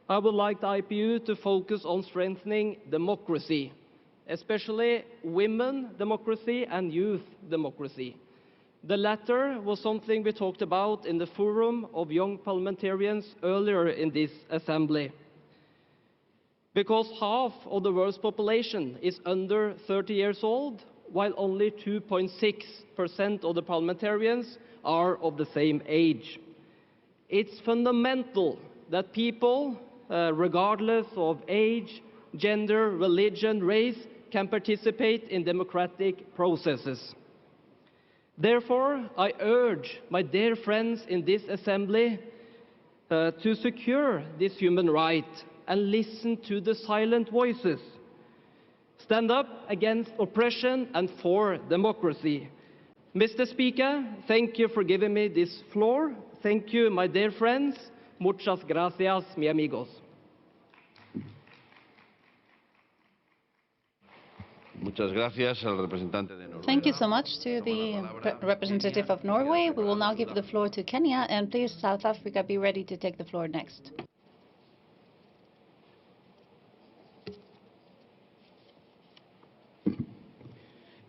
I would like the IPU to focus on strengthening democracy, especially women democracy and youth democracy. The latter was something we talked about in the Forum of Young Parliamentarians earlier in this assembly. Because half of the world's population is under 30 years old, while only 2.6% of the parliamentarians are of the same age. It's fundamental that people, regardless of age, gender, religion, race, can participate in democratic processes. Therefore, I urge my dear friends in this assembly to secure this human right and listen to the silent voices. Stand up against oppression and for democracy. Mr. Speaker, thank you for giving me this floor. Thank you, my dear friends. Muchas gracias, mi amigos. Thank you so much to the representative of Norway. We will now give the floor to Kenya, and please, South Africa, be ready to take the floor next.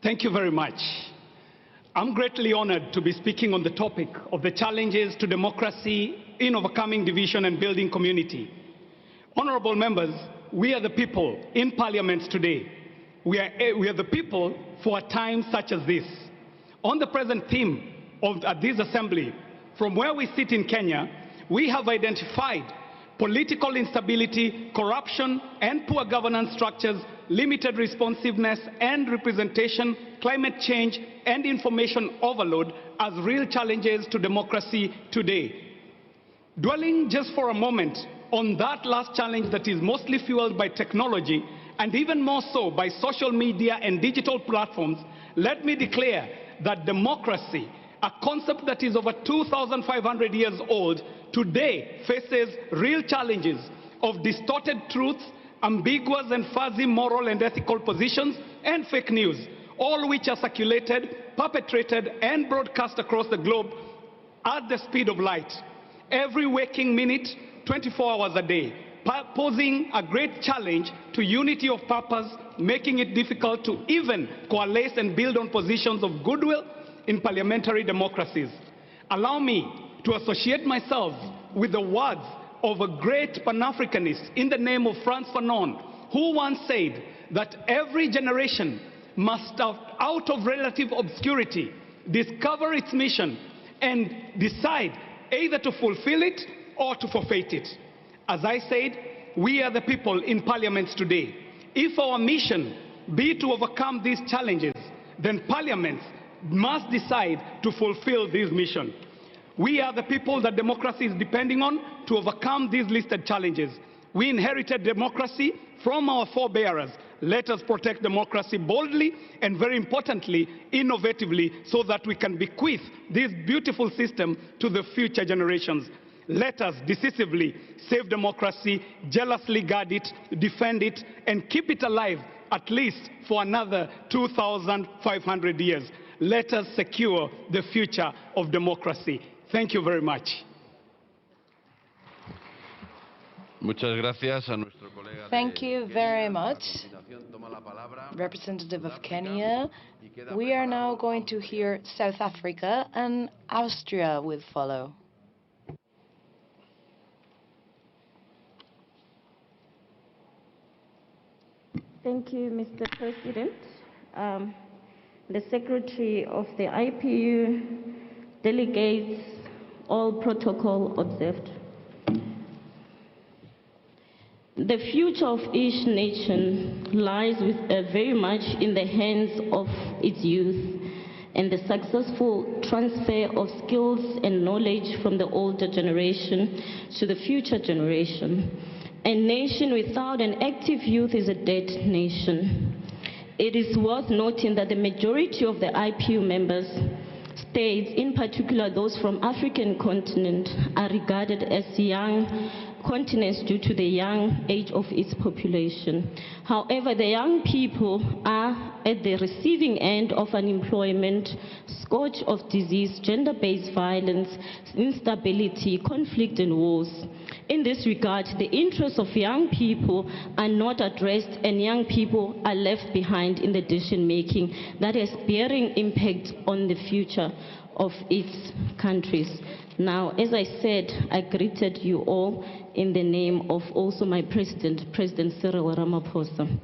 Thank you very much. I'm greatly honored to be speaking on the topic of the challenges to democracy in overcoming division and building community. Honorable members, we are the people in parliaments today. We are the people for a time such as this. On the present theme of this assembly, from where we sit in Kenya, we have identified political instability, corruption, and poor governance structures, limited responsiveness and representation, climate change, and information overload as real challenges to democracy today. Dwelling just for a moment on that last challenge that is mostly fueled by technology, and even more so by social media and digital platforms, let me declare that democracy, a concept that is over 2,500 years old, today faces real challenges of distorted truths, ambiguous and fuzzy moral and ethical positions, and fake news, all which are circulated, perpetrated, and broadcast across the globe at the speed of light, every waking minute, 24 hours a day, posing a great challenge to unity of purpose, making it difficult to even coalesce and build on positions of goodwill in parliamentary democracies. Allow me to associate myself with the words of a great Pan-Africanist in the name of Frantz Fanon, who once said that every generation must, out of relative obscurity, discover its mission and decide either to fulfill it or to forfeit it. As I said, we are the people in parliaments today. If our mission be to overcome these challenges, then parliaments must decide to fulfill this mission. We are the people that democracy is depending on to overcome these listed challenges. We inherited democracy from our forebearers. Let us protect democracy boldly and, very importantly, innovatively, so that we can bequeath this beautiful system to the future generations. Let us decisively save democracy, jealously guard it, defend it, and keep it alive at least for another 2,500 years. Let us secure the future of democracy. Thank you very much. Thank you very much, representative of Kenya. We are now going to hear South Africa, and Austria will follow. Thank you, Mr. President. The Secretary of the IPU, delegates, all protocol observed. The future of each nation lies very much in the hands of its youth, and the successful transfer of skills and knowledge from the older generation to the future generation. A nation without an active youth is a dead nation. It is worth noting that the majority of the IPU members states, in particular those from African continent, are regarded as young continents due to the young age of its population. However, the young people are at the receiving end of unemployment, scourge of disease, gender-based violence, instability, conflict, and wars. In this regard, the interests of young people are not addressed, and young people are left behind in the decision-making that has bearing impact on the future of its countries. Now, as I said, I greeted you all in the name of also my president, President Cyril Ramaphosa.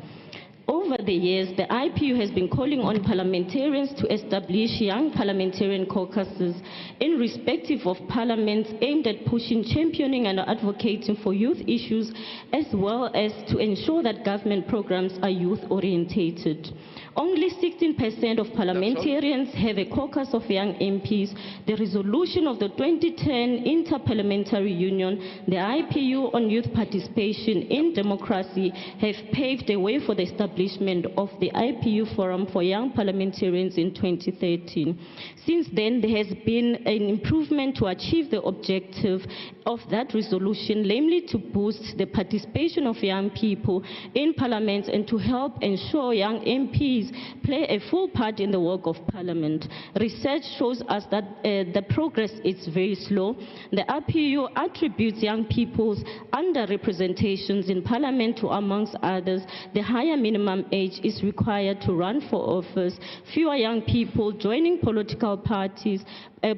Over the years, the IPU has been calling on parliamentarians to establish young parliamentarian caucuses in respective of parliaments aimed at pushing, championing, and advocating for youth issues, as well as to ensure that government programs are youth-orientated. Only 16% of parliamentarians have a caucus of young MPs. The resolution of the 2010 Inter-Parliamentary Union, the IPU on youth participation in democracy, have paved the way for the establishment of the IPU Forum for Young Parliamentarians in 2013. Since then, there has been an improvement to achieve the objective of that resolution, namely to boost the participation of young people in parliament and to help ensure young MPs MPs play a full part in the work of Parliament. Research shows us that the progress is very slow. The IPU attributes young people's underrepresentations in Parliament to, amongst others, the higher minimum age is required to run for office, fewer young people joining political parties,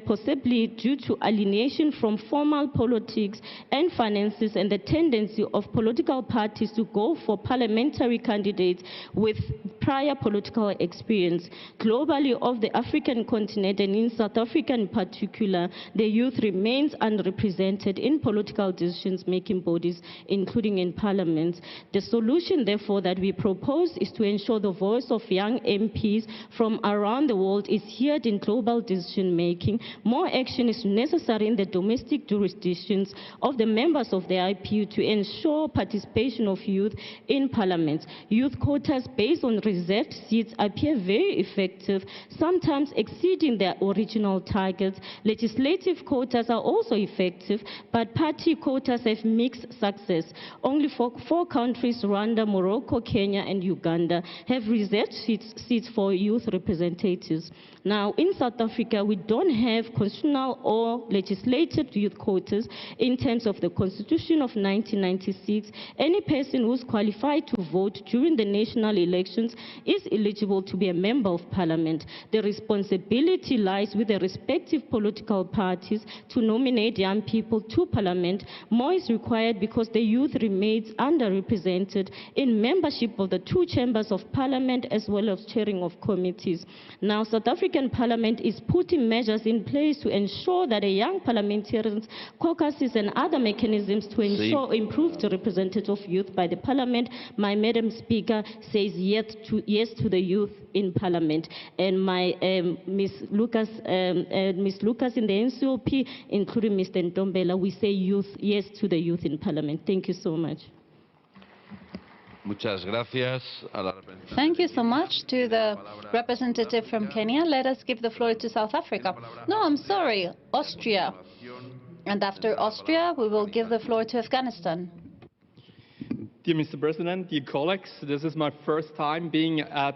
possibly due to alienation from formal politics and finances, and the tendency of political parties to go for parliamentary candidates with prior political experience. Globally, of the African continent, and in South Africa in particular, the youth remains underrepresented in political decision-making bodies, including in parliaments. The solution, therefore, that we propose is to ensure the voice of young MPs from around the world is heard in global decision-making. More action is necessary in the domestic jurisdictions of the members of the IPU to ensure participation of youth in parliament. Youth quotas based on reserved seats appear very effective, sometimes exceeding their original targets. Legislative quotas are also effective, but party quotas have mixed success. Only 4 countries, Rwanda, Morocco, Kenya, and Uganda, have reserved seats for youth representatives. Now, in South Africa, we don't have constitutional or legislated youth quotas. In terms of the Constitution of 1996, any person who's qualified to vote during the national elections is eligible to be a member of parliament. The responsibility lies with the respective political parties to nominate young people to parliament. More is required because the youth remains underrepresented in membership of the 2 chambers of parliament as well as chairing of committees. Now, South African Parliament is putting measures in place to ensure that a young parliamentarians, caucuses and other mechanisms to ensure improved representative of youth by the parliament. My Madam Speaker says yes to the youth in parliament. And my Ms. Lucas in the NCOP, including Mr. Ntombela, we say yes to the youth in parliament. Thank you so much. Muchas gracias. Thank you so much to the representative from Kenya. Let us give the floor to South Africa. No, I'm sorry, Austria. And after Austria, we will give the floor to Afghanistan. Dear Mr. President, dear colleagues, this is my first time being at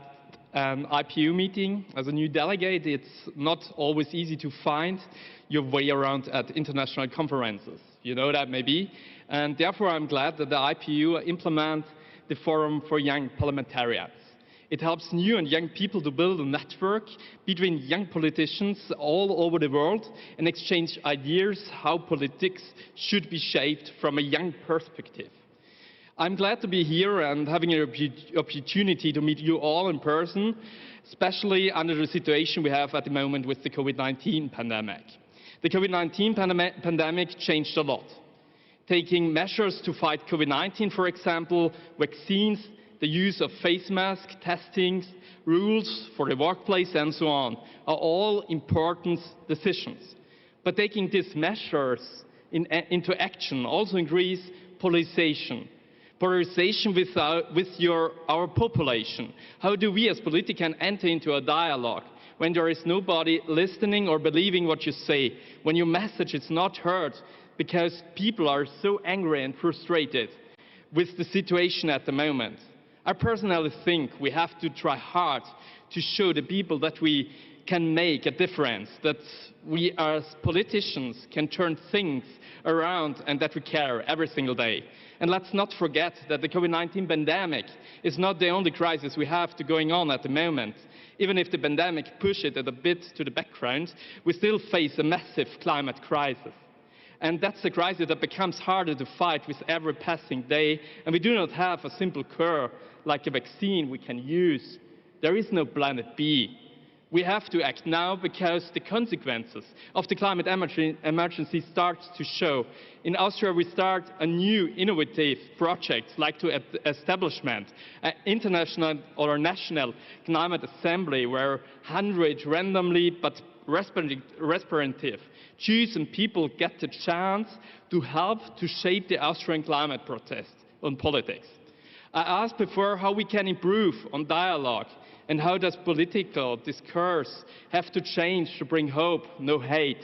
an IPU meeting. As a new delegate, it's not always easy to find your way around at international conferences. You know that maybe. And therefore, I'm glad that the IPU implement the Forum for Young Parliamentarians. It helps new and young people to build a network between young politicians all over the world and exchange ideas how politics should be shaped from a young perspective. I'm glad to be here and having an opportunity to meet you all in person, especially under the situation we have at the moment with the COVID-19 pandemic. The COVID-19 pandemic changed a lot. Taking measures to fight COVID-19, for example, vaccines, the use of face masks, testings, rules for the workplace, and so on, are all important decisions. But taking these measures into action also increases polarization. Polarization with our population. How do we as politicians enter into a dialogue when there is nobody listening or believing what you say, when your message is not heard, because people are so angry and frustrated with the situation at the moment? I personally think we have to try hard to show the people that we can make a difference, that we as politicians can turn things around and that we care every single day. And let's not forget that the COVID-19 pandemic is not the only crisis we have going on at the moment. Even if the pandemic pushes it a bit to the background, we still face a massive climate crisis. And that's a crisis that becomes harder to fight with every passing day, and we do not have a simple cure like a vaccine we can use. There is no planet B. We have to act now because the consequences of the climate emergency start to show. In Austria, we start a new innovative project like to establishment an international or national climate assembly where 100 randomly but representative chosen people get the chance to help to shape the Austrian climate protest on politics. I asked before how we can improve on dialogue and how does political discourse have to change to bring hope, no hate.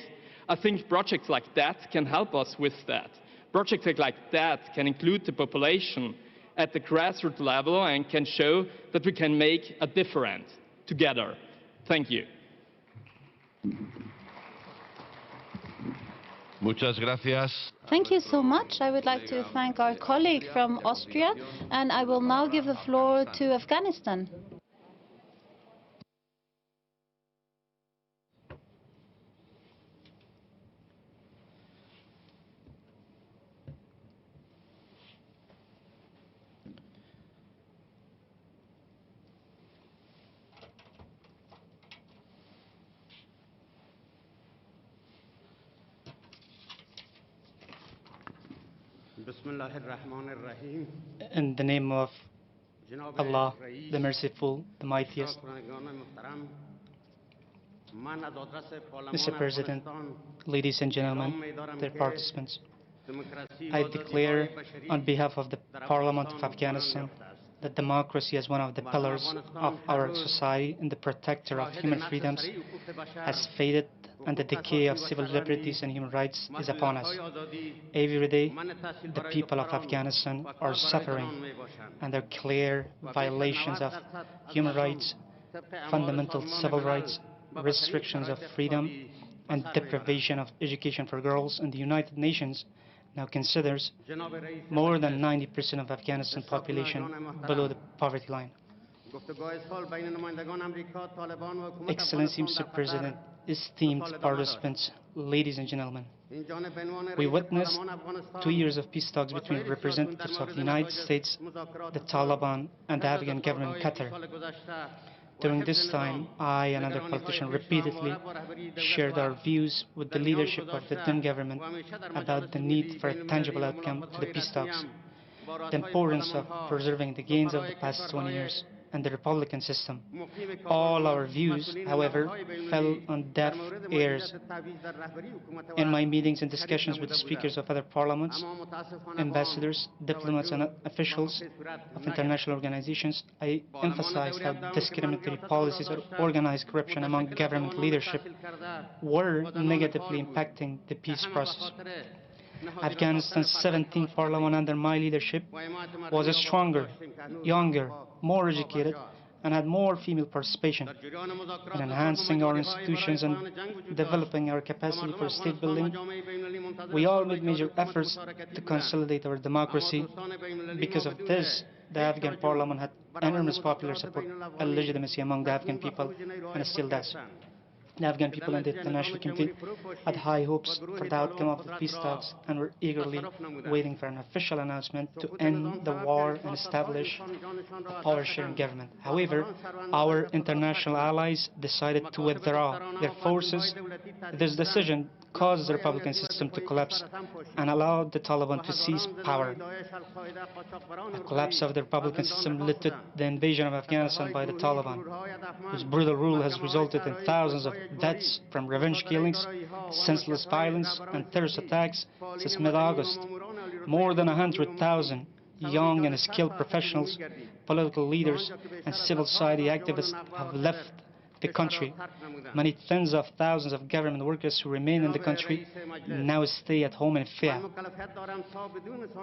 I think projects like that can help us with that. Projects like that can include the population at the grassroots level and can show that we can make a difference together. Thank you. Muchas gracias. Thank you so much. I would like to thank our colleague from Austria, and I will now give the floor to Afghanistan. In the name of Allah, the Merciful, the Mightiest. Mr. President, ladies and gentlemen, dear participants, I declare on behalf of the Parliament of Afghanistan that democracy is one of the pillars of our society and the protector of human freedoms has faded, and the decay of civil liberties and human rights is upon us. Every day, the people of Afghanistan are suffering, and there are clear violations of human rights, fundamental civil rights, restrictions of freedom, and deprivation of education for girls. And the United Nations now considers more than 90% of Afghanistan population below the poverty line. Excellency, Mr. President, esteemed participants, ladies and gentlemen, we witnessed 2 years of peace talks between representatives of the United States, the Taliban, and the Afghan government in Qatar. During this time, I and other politicians repeatedly shared our views with the leadership of the then government about the need for a tangible outcome to the peace talks, the importance of preserving the gains of the past 20 years, and the Republican system. All our views, however, fell on deaf ears. In my meetings and discussions with the speakers of other parliaments, ambassadors, diplomats, and officials of international organizations, I emphasized how discriminatory policies or organized corruption among government leadership were negatively impacting the peace process. Afghanistan's 17th parliament under my leadership was stronger, younger, more educated, and had more female participation. In enhancing our institutions and developing our capacity for state building, we all made major efforts to consolidate our democracy. Because of this, the Afghan parliament had enormous popular support and legitimacy among the Afghan people, and it still does. The Afghan people and the international community had high hopes for the outcome of the peace talks and were eagerly waiting for an official announcement to end the war and establish a power-sharing government. However, our international allies decided to withdraw their forces. This decision caused the Republican system to collapse and allowed the Taliban to seize power. The collapse of the Republican system led to the invasion of Afghanistan by the Taliban, whose brutal rule has resulted in thousands of deaths from revenge killings, senseless violence, and terrorist attacks since mid-August. More than 100,000 young and skilled professionals, political leaders, and civil society activists have left the country. Many tens of thousands of government workers who remain in the country now stay at home in fear.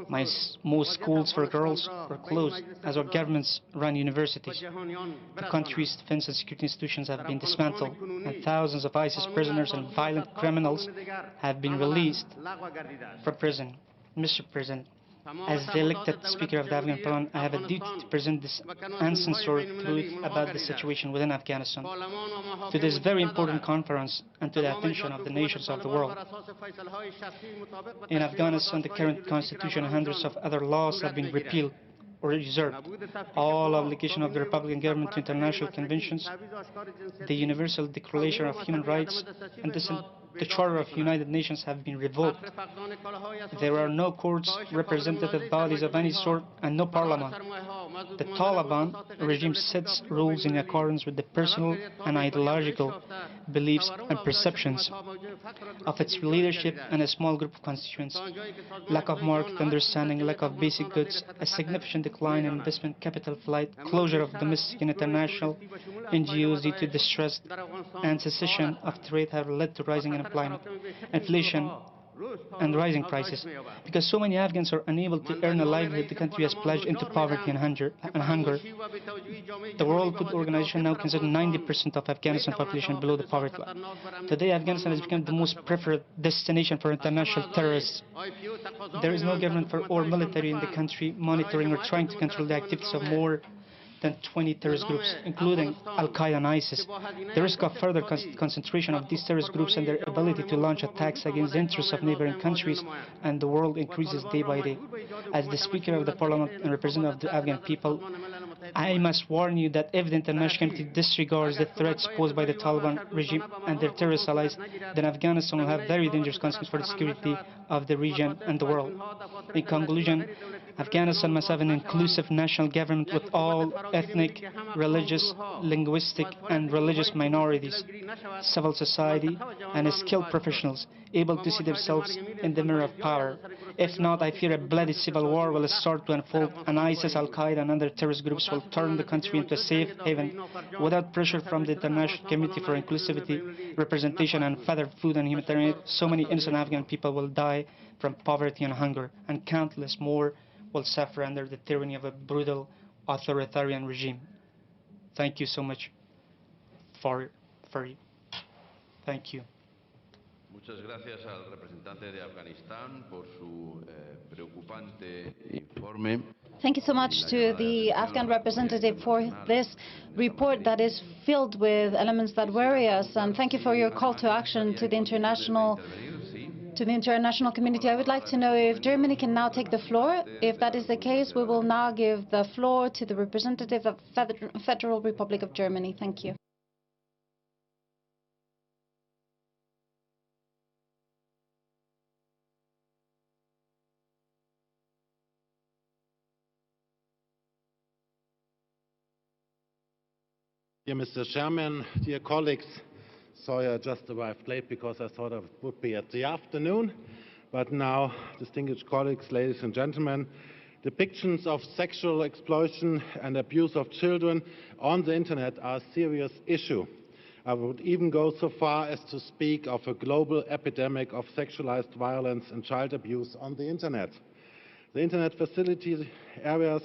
Most schools for girls were closed, as our governments run universities. The country's defense and security institutions have been dismantled, and thousands of ISIS prisoners and violent criminals have been released from prison. Mr. President, as the elected Speaker of the Afghan Parliament, I have a duty to present this uncensored truth about the situation within Afghanistan to this very important conference and to the attention of the nations of the world. In Afghanistan, the current constitution and hundreds of other laws have been repealed or usurped. All obligation of the Republican government to international conventions, the Universal Declaration of Human Rights, and the Charter of United Nations have been revoked. There are no courts, representative bodies of any sort, and no parliament. The Taliban regime sets rules in accordance with the personal and ideological beliefs and perceptions of its leadership and a small group of constituents. Lack of market understanding, lack of basic goods, a significant decline in investment capital flight, closure of domestic and international NGOs due to distrust, and cessation of trade have led to rising unemployment, inflation, and rising prices. Because so many Afghans are unable to earn a livelihood, the country has plunged into poverty and hunger. The World Food Organization now considers 90% of Afghanistan population below the poverty line. Today, Afghanistan has become the most preferred destination for international terrorists. There is no government or military in the country monitoring or trying to control the activities of more than 20 terrorist groups, including Al-Qaeda and ISIS. The risk of further concentration of these terrorist groups and their ability to launch attacks against the interests of neighboring countries and the world increases day by day. As the Speaker of the Parliament and representative of the Afghan people, I must warn you that if the international community disregards the threats posed by the Taliban regime and their terrorist allies, then Afghanistan will have very dangerous consequences for the security of the region and the world. In conclusion, Afghanistan must have an inclusive national government with all ethnic, religious, linguistic, and religious minorities, civil society, and skilled professionals able to see themselves in the mirror of power. If not, I fear a bloody civil war will start to unfold, and ISIS, Al-Qaeda, and other terrorist groups will turn the country into a safe haven without pressure from the international community for inclusivity, representation, and further food and humanitarian aid. So many innocent Afghan people will die from poverty and hunger, and countless more will suffer under the tyranny of a brutal authoritarian regime. Thank you so much for you. Thank you. Muchas gracias al representante de Afganistán por su preocupante informe. Thank you so much to the Afghan representative for this report that is filled with elements that worry us, and thank you for your call to action to the international community. I would like to know if Germany can now take the floor. If that is the case, we will now give the floor to the representative of Federal Republic of Germany. Thank you. Dear Mr. Chairman, dear colleagues, sorry I just arrived late because I thought it would be at the afternoon. But now, distinguished colleagues, ladies and gentlemen, depictions of sexual exploitation and abuse of children on the internet are a serious issue. I would even go so far as to speak of a global epidemic of sexualized violence and child abuse on the internet. The internet facility areas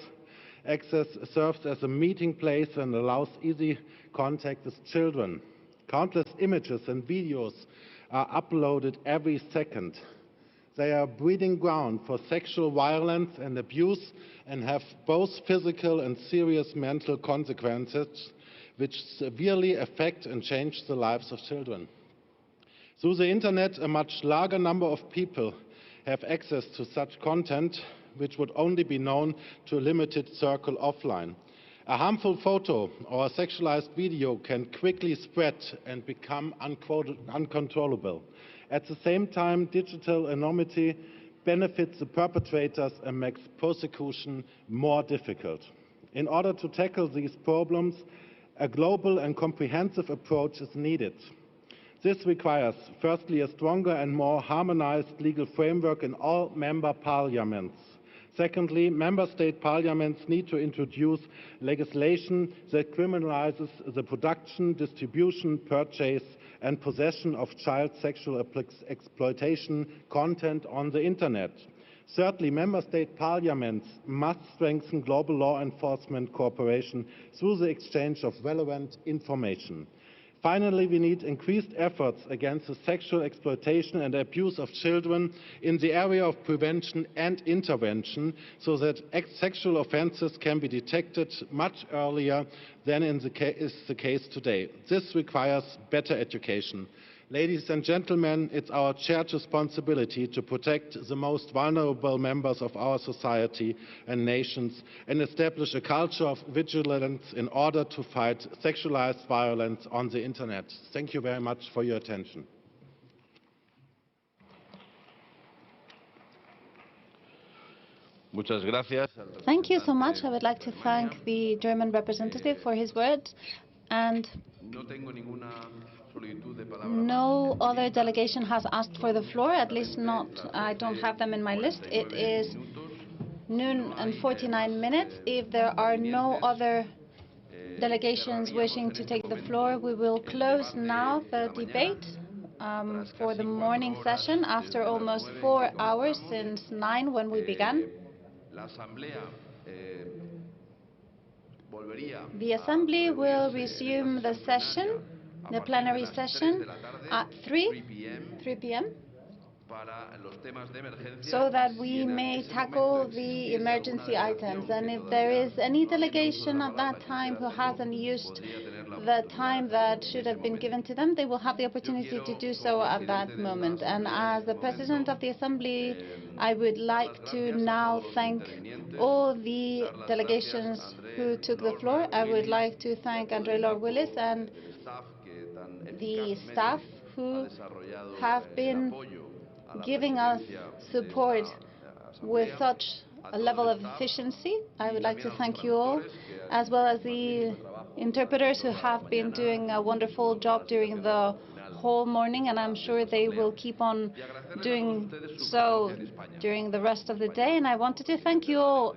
access serves as a meeting place and allows easy contact with children. Countless images and videos are uploaded every second. They are a breeding ground for sexual violence and abuse and have both physical and serious mental consequences which severely affect and change the lives of children. Through the internet, a much larger number of people have access to such content which would only be known to a limited circle offline. A harmful photo or a sexualized video can quickly spread and become uncontrollable. At the same time, digital anonymity benefits the perpetrators and makes prosecution more difficult. In order to tackle these problems, a global and comprehensive approach is needed. This requires, firstly, a stronger and more harmonized legal framework in all member parliaments. Secondly, member state parliaments need to introduce legislation that criminalizes the production, distribution, purchase, and possession of child sexual exploitation content on the internet. Thirdly, member state parliaments must strengthen global law enforcement cooperation through the exchange of relevant information. Finally, we need increased efforts against the sexual exploitation and abuse of children in the area of prevention and intervention so that sexual offences can be detected much earlier than is the case today. This requires better education. Ladies and gentlemen, it's our shared responsibility to protect the most vulnerable members of our society and nations and establish a culture of vigilance in order to fight sexualized violence on the internet. Thank you very much for your attention. Muchas gracias. Thank you so much. I would like to thank the German representative for his words, and no other delegation has asked for the floor, at least not, I don't have them in my list. It is noon and 49 minutes. If there are no other delegations wishing to take the floor, we will close now the debate for the morning session after almost 4 hours since 9 when we began. The Assembly will resume the session, the plenary session, at 3 p.m. so that we may tackle the emergency items. And if there is any delegation at that time who hasn't used the time that should have been given to them, they will have the opportunity to do so at that moment. And as the President of the Assembly, I would like to now thank all the delegations who took the floor. I would like to thank Andre Lord Willis and the staff who have been giving us support with such a level of efficiency. I would like to thank you all, as well as the interpreters who have been doing a wonderful job during the whole morning, and I'm sure they will keep on doing so during the rest of the day. And I wanted to thank you all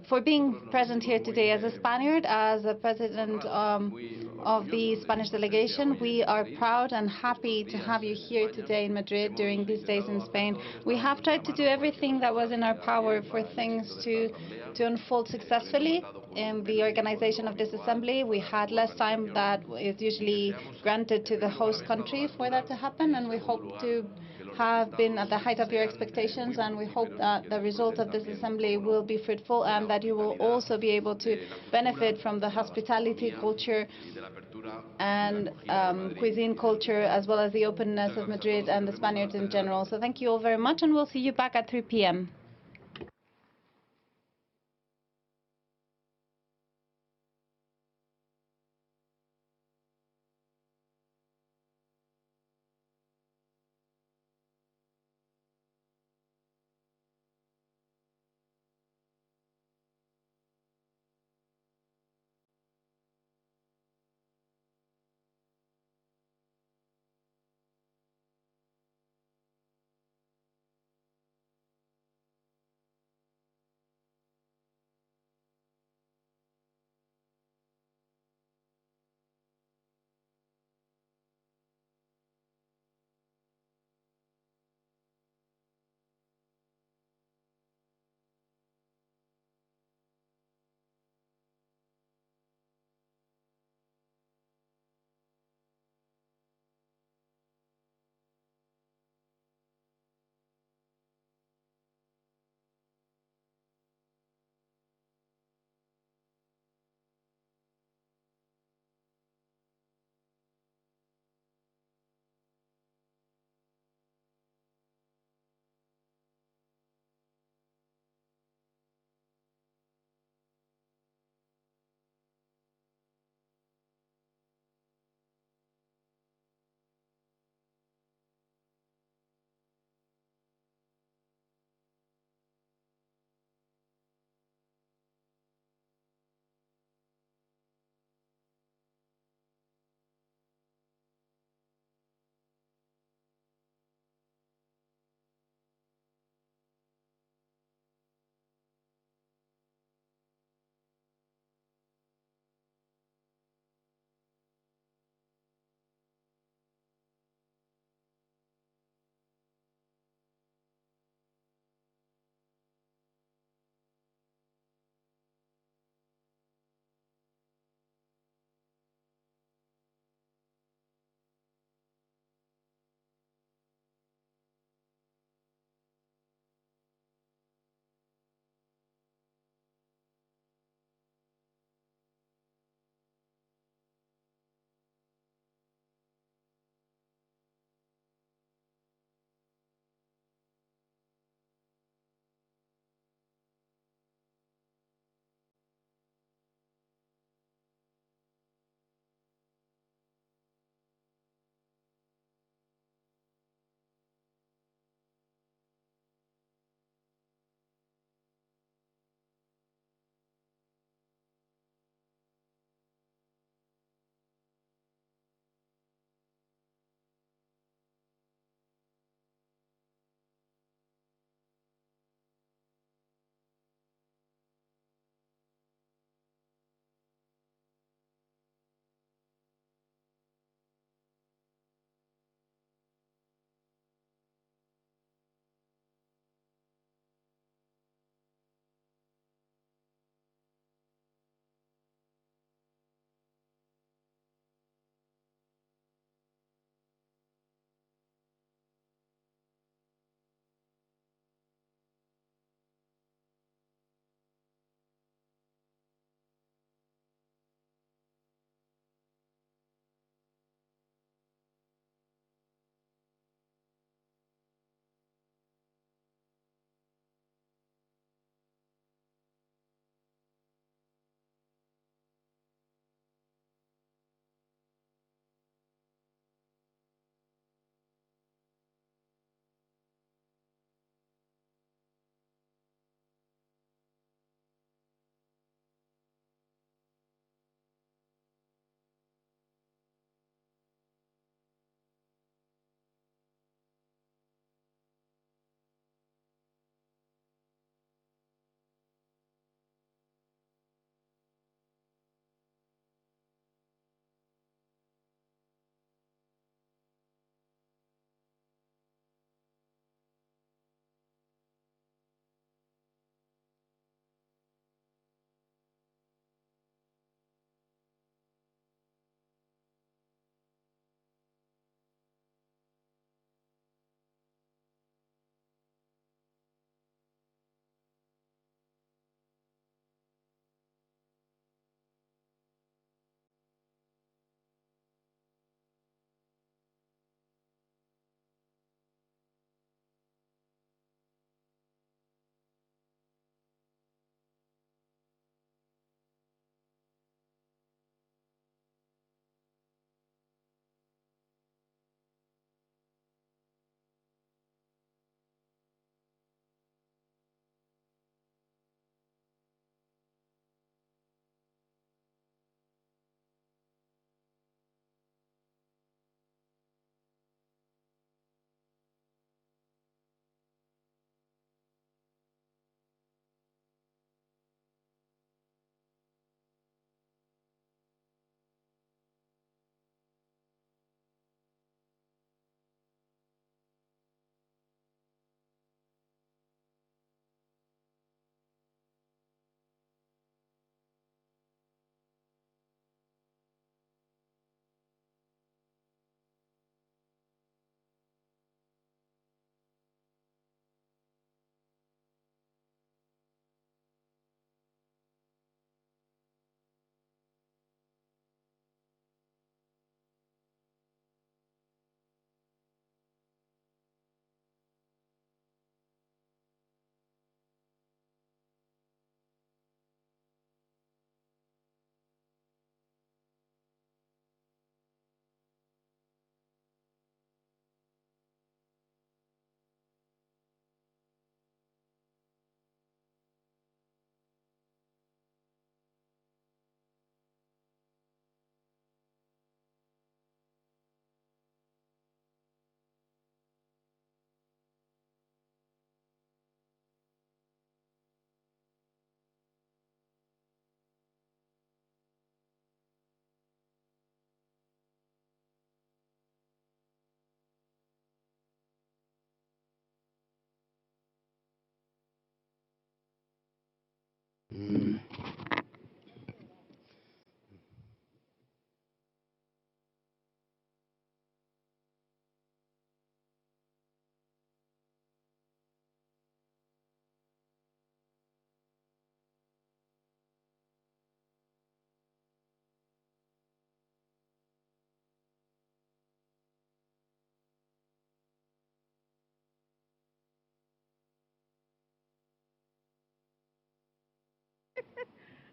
for being present here today. As a Spaniard, as a president of the Spanish delegation, we are proud and happy to have you here today in Madrid during these days in Spain. We have tried to do everything that was in our power for things to unfold successfully in the organization of this assembly. We had less time than is usually granted to the host country for that to happen, and we hope to have been at the height of your expectations, and we hope that the result of this assembly will be fruitful and that you will also be able to benefit from the hospitality culture and cuisine culture, as well as the openness of Madrid and the Spaniards in general. So thank you all very much, and we'll see you back at 3 p.m.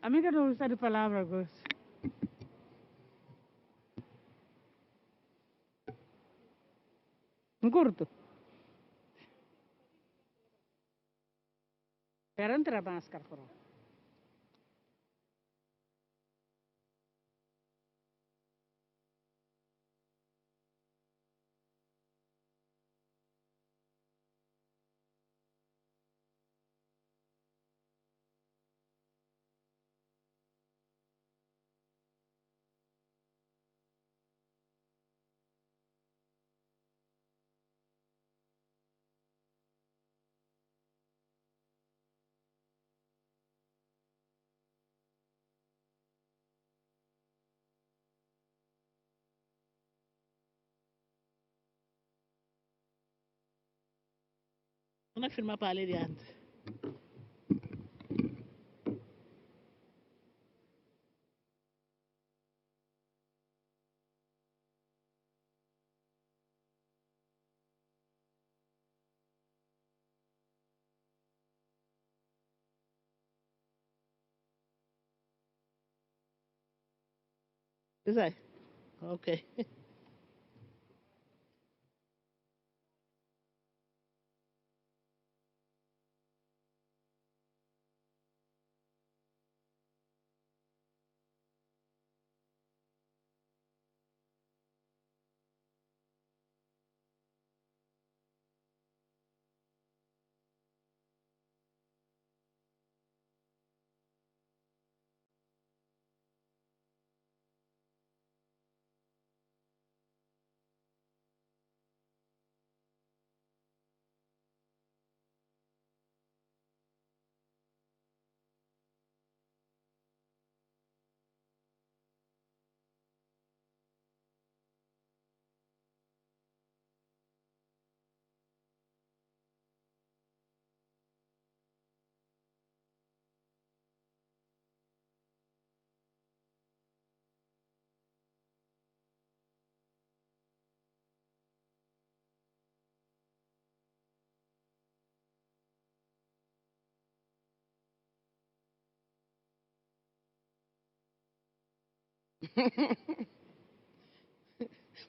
A mí que no usar palabras, pues. Un curto. Pero entra máscara, por favor. Una firma para adiante. Cos'è? Ok.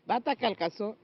Bata calcazó.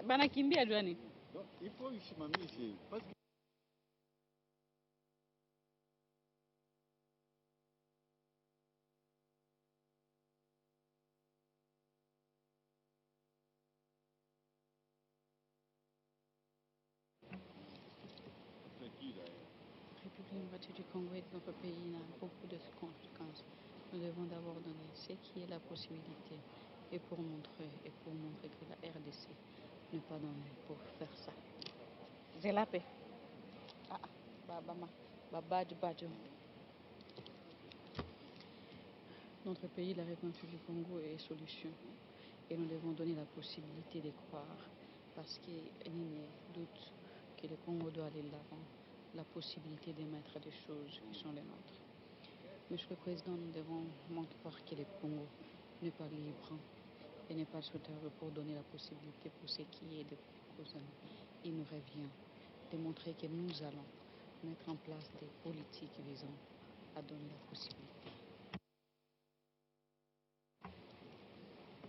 Banakimbia Johnny. Il faut usimamishe ici. Parce que La République démocratique du Congo et notre pays a beaucoup de conséquences. Nous devons d'abord donner ce qui est la possibilité et pour montrer que la RDC n'est pas donnée pour faire ça. C'est la paix. Notre pays, la République du Congo, est solution et nous devons donner la possibilité de croire parce qu'il n'y a doute que le Congo doit aller de l'avant, la possibilité de mettre des choses qui sont les nôtres. Monsieur le Président, nous devons montrer que le Congo n'est pas libre et n'est pas souhaitable pour donner la possibilité pour ce qui est de prochaines. Il nous revient de montrer que nous allons mettre en place des politiques visant à donner la possibilité.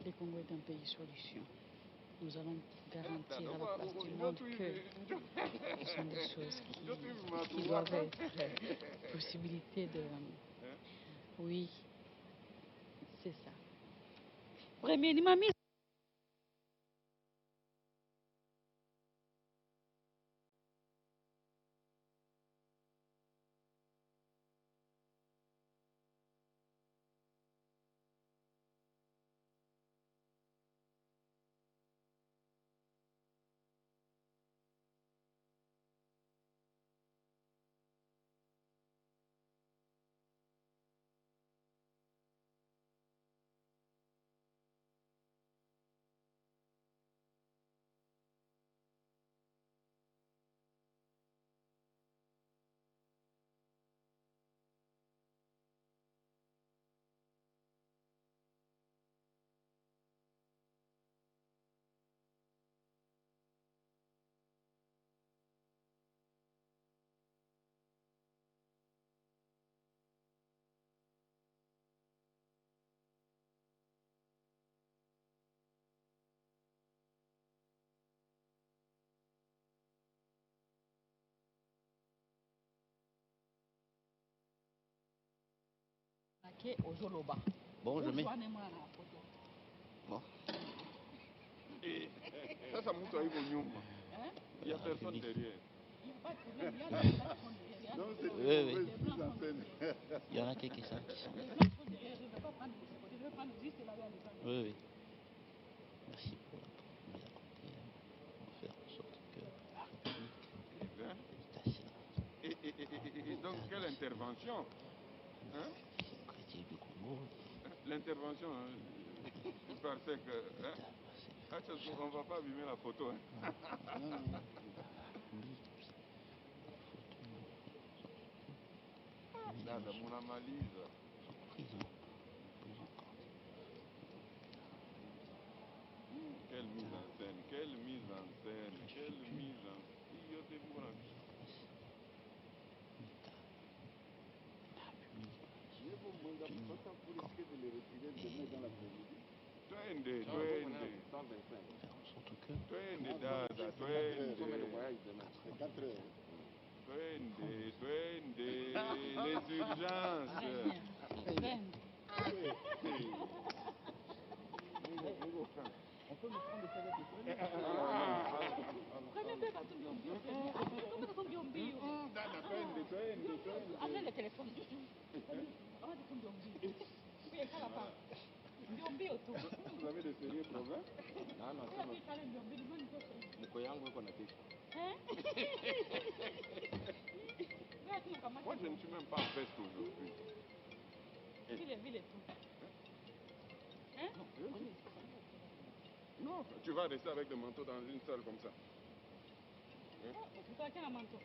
Le Congo est un pays solution. Nous allons garantir à la place du monde que ce sont des choses qui doivent être possibilité de... Oui, c'est ça. Premier Nimami. Bon, je mets. Bon. Et ça monte avec vos nyumba. Il n'y a personne derrière. Non, c'est oui. Il y en a quelques-uns qui sont. Oui. Merci pour la nous apporter. On va faire en sorte que la République est assez. Et donc, quelle intervention du Congo. L'intervention, parce que on ne va pas abîmer la photo. Là, mon analyse. Quelle mise en scène, quelle mise en scène, quelle mise en scène. Twende dada, twende, les urgences. On peut me prendre des serviettes. Amenez le téléphone. Vous avez de sérieux problèmes? Non, Moi, je ne suis même pas en veste aujourd'hui. Non, tu vas rester avec le manteau dans une salle comme ça. Tu as un manteau?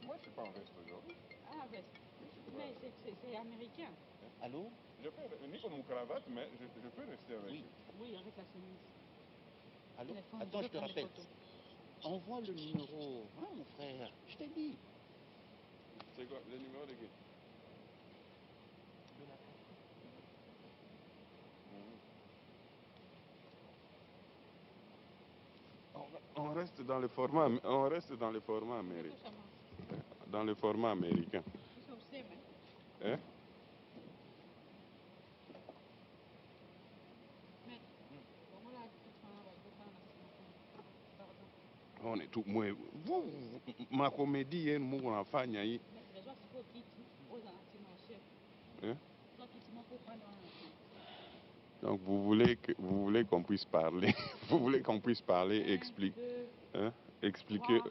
Moi, je ne suis pas en veste aujourd'hui. Ah, veste. Mais c'est américain. Allô? Je peux, ni comme une cravate, mais je peux rester avec. Oui, avec la chemise. Allô? Attends, je te rappelle. Envoie le numéro, hein, mon frère. Je t'ai dit. C'est quoi? Le numéro de qui? De la On reste dans le format, américain. Dans le format américain. Hein? On est tout, moi, vous, ma comédie, moi, on a fait, hein? Donc vous voulez qu'on puisse parler, vous voulez qu'on puisse parler, expliquer, hein? Expliquer,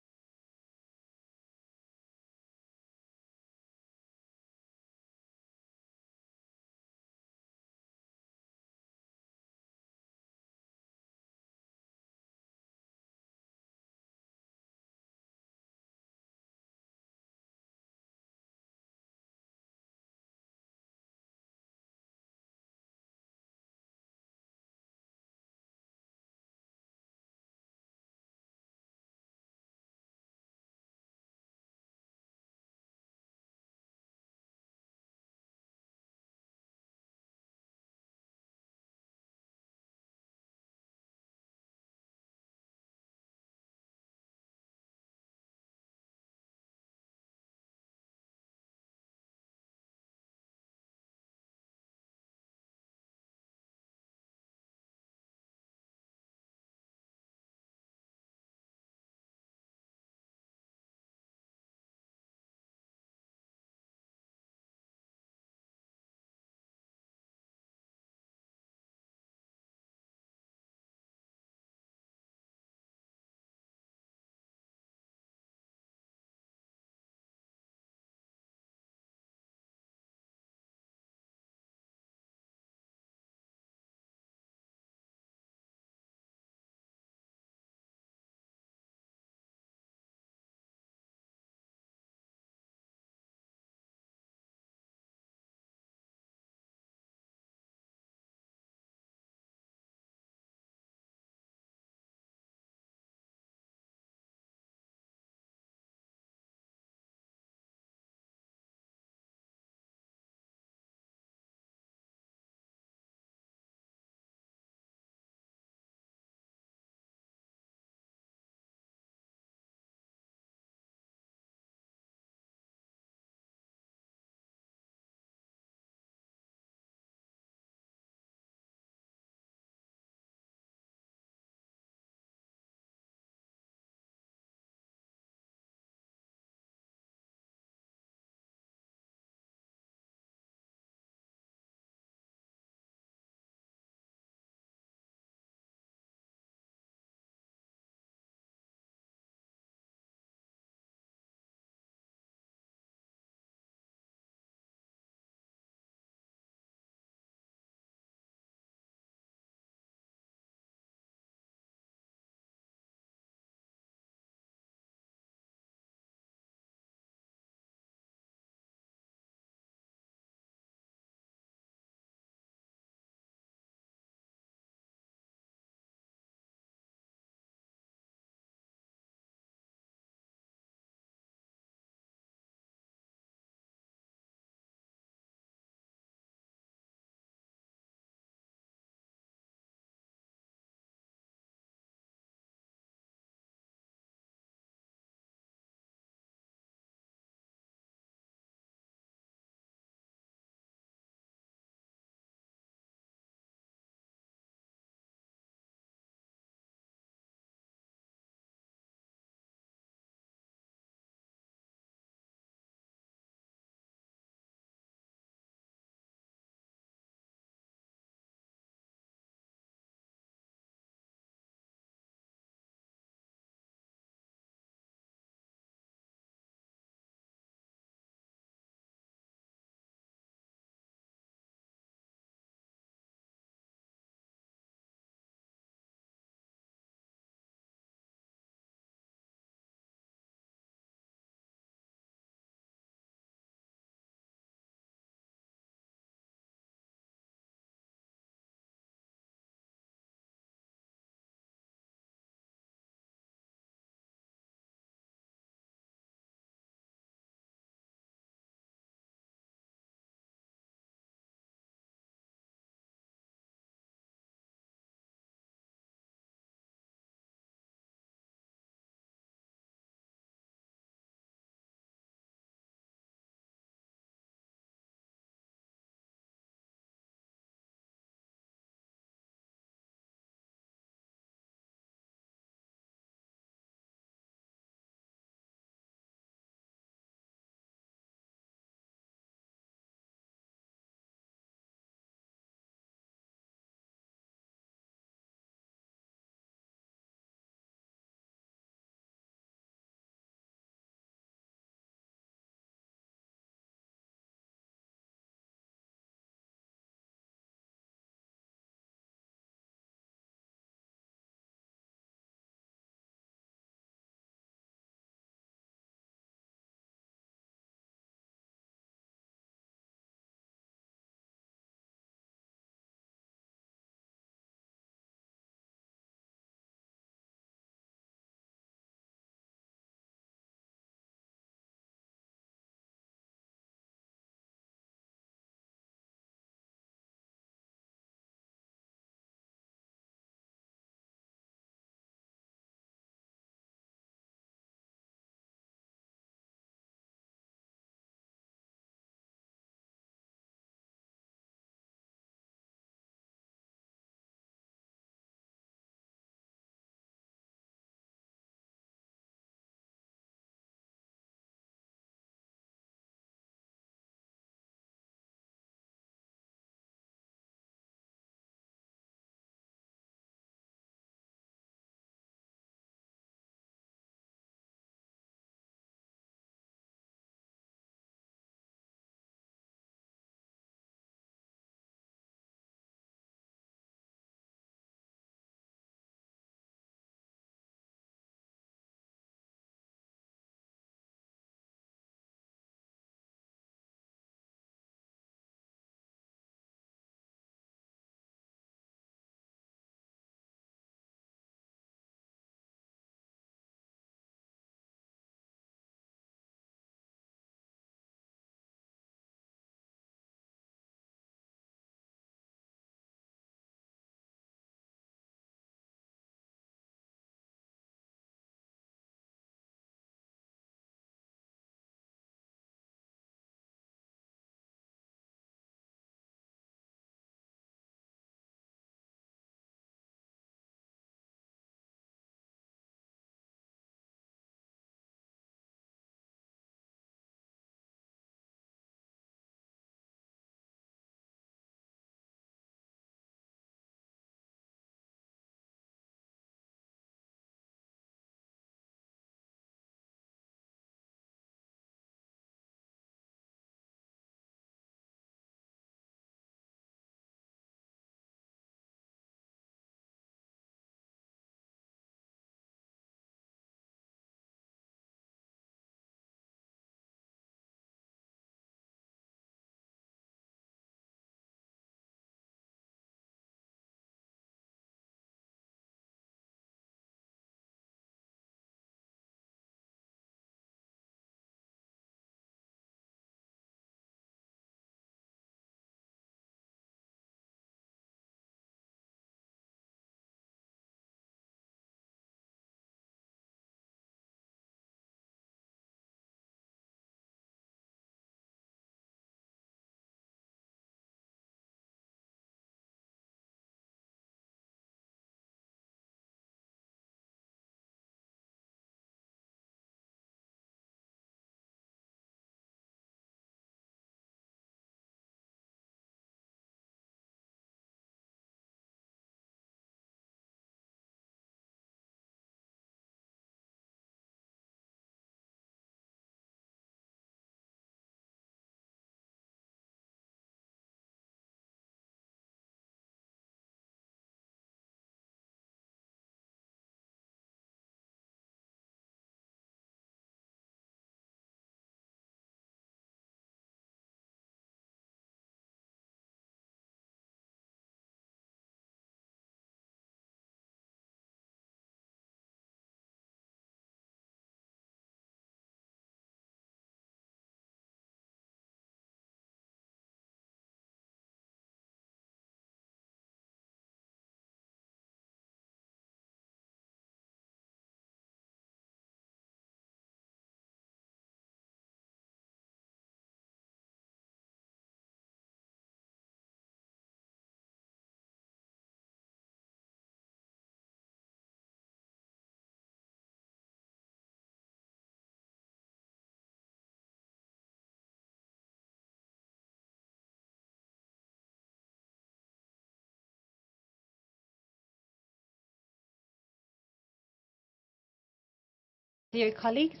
Dear colleagues,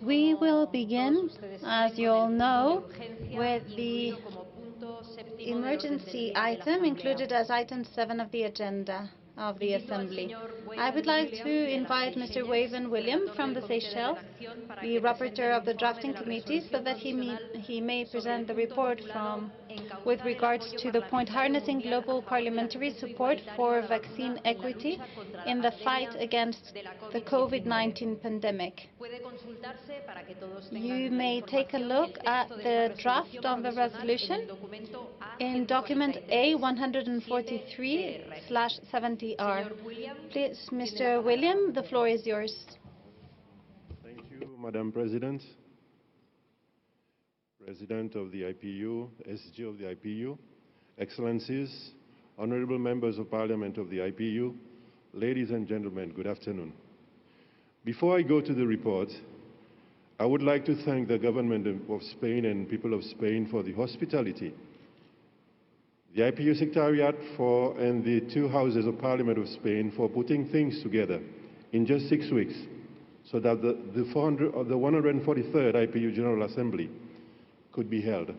we will begin, as you all know, with the emergency item included as item 7 of the agenda of the Assembly. I would like to invite Mr. Waven William from the Seychelles, the rapporteur of the drafting committee, so that he may present the report with regards to the point harnessing global parliamentary support for vaccine equity in the fight against the COVID-19 pandemic. You may take a look at the draft of the resolution in document A143/70R. Please, Mr. William, the floor is yours. Thank you, Madam President, President of the IPU, SG of the IPU, Excellencies, Honorable Members of Parliament of the IPU, ladies and gentlemen, good afternoon. Before I go to the report, I would like to thank the government of Spain and people of Spain for the hospitality, the IPU Secretariat and the two houses of Parliament of Spain for putting things together in just 6 weeks so that the 143rd IPU General Assembly could be held.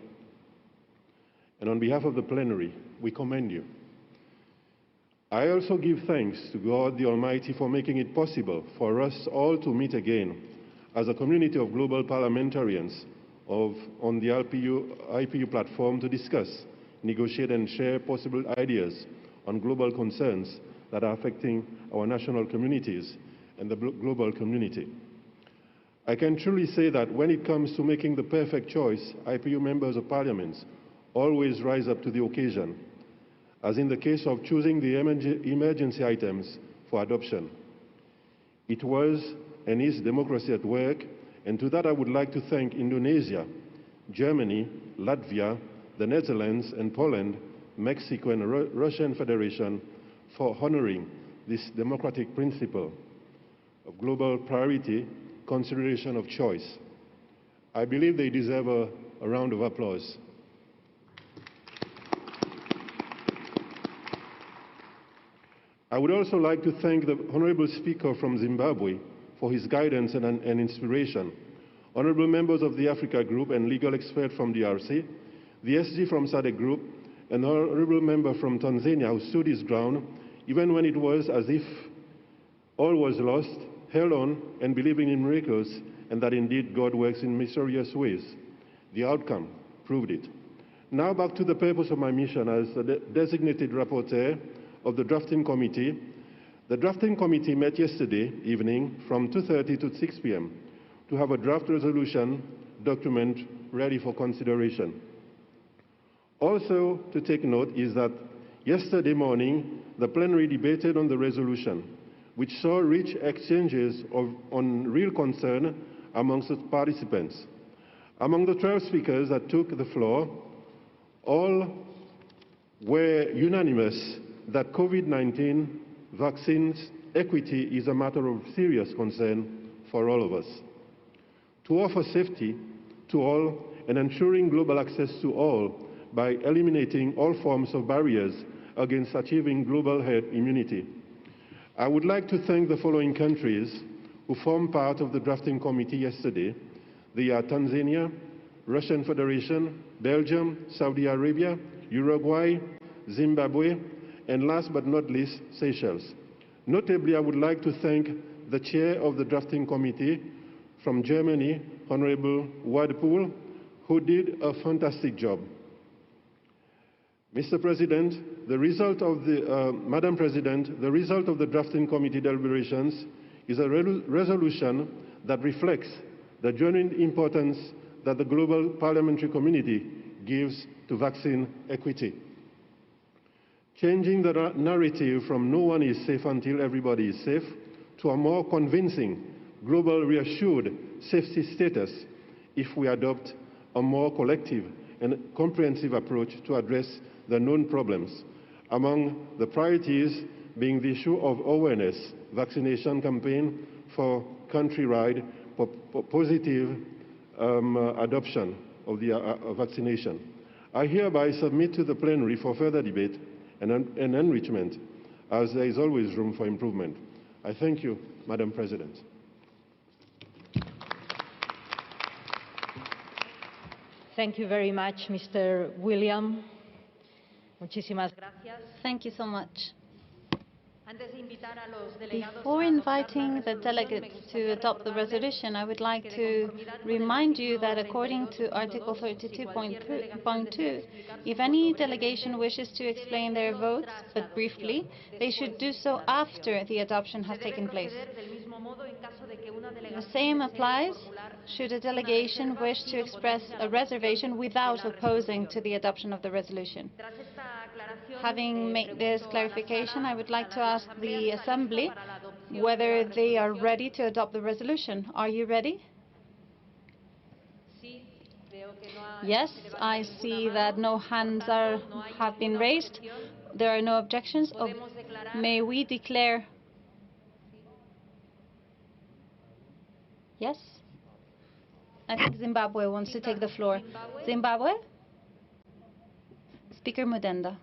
And on behalf of the plenary, we commend you. I also give thanks to God the Almighty for making it possible for us all to meet again as a community of global parliamentarians on the IPU platform to discuss, negotiate and share possible ideas on global concerns that are affecting our national communities and the global community. I can truly say that when it comes to making the perfect choice, IPU members of parliaments always rise up to the occasion, as in the case of choosing the emergency items for adoption. It was and is democracy at work, and to that I would like to thank Indonesia, Germany, Latvia, the Netherlands and Poland, Mexico and Russian Federation for honoring this democratic principle of global priority, consideration of choice. I believe they deserve a round of applause. I would also like to thank the Honorable Speaker from Zimbabwe for his guidance and inspiration, honorable members of the Africa Group and legal expert from DRC, the SG from SADC Group, an honorable member from Tanzania who stood his ground even when it was as if all was lost, held on and believing in miracles and that indeed God works in mysterious ways. The outcome proved it. Now back to the purpose of my mission as the designated rapporteur of the drafting committee. The drafting committee met yesterday evening from 2:30 to 6 p.m. to have a draft resolution document ready for consideration. Also to take note is that yesterday morning the plenary debated on the resolution, which saw rich exchanges on real concern amongst the participants. Among the 12 speakers that took the floor, all were unanimous that COVID-19 vaccines equity is a matter of serious concern for all of us. To offer safety to all and ensuring global access to all by eliminating all forms of barriers against achieving global herd immunity. I would like to thank the following countries who formed part of the drafting committee yesterday. They are Tanzania, Russian Federation, Belgium, Saudi Arabia, Uruguay, Zimbabwe, and last but not least, Seychelles. Notably, I would like to thank the chair of the drafting committee from Germany, Honorable Wadpool, who did a fantastic job. Mr. President, Madam President, the result of the drafting committee deliberations is a resolution that reflects the genuine importance that the global parliamentary community gives to vaccine equity. Changing the narrative from no one is safe until everybody is safe to a more convincing, global reassured safety status if we adopt a more collective and comprehensive approach to address the known problems. Among the priorities being the issue of awareness, vaccination campaign for countrywide positive adoption of the vaccination. I hereby submit to the plenary for further debate and enrichment, as there is always room for improvement. I thank you, Madam President. Thank you very much, Mr. William. Muchísimas gracias. Thank you so much. Before inviting the delegates to adopt the resolution, I would like to remind you that according to Article 32.2, if any delegation wishes to explain their votes, but briefly, they should do so after the adoption has taken place. The same applies should a delegation wish to express a reservation without opposing to the adoption of the resolution. Having made this clarification, I would like to ask the Assembly whether they are ready to adopt the resolution. Are you ready? Yes, I see that no hands have been raised. There are no objections. May we declare? Yes? I think Zimbabwe wants to take the floor. Zimbabwe? Speaker Mudenda.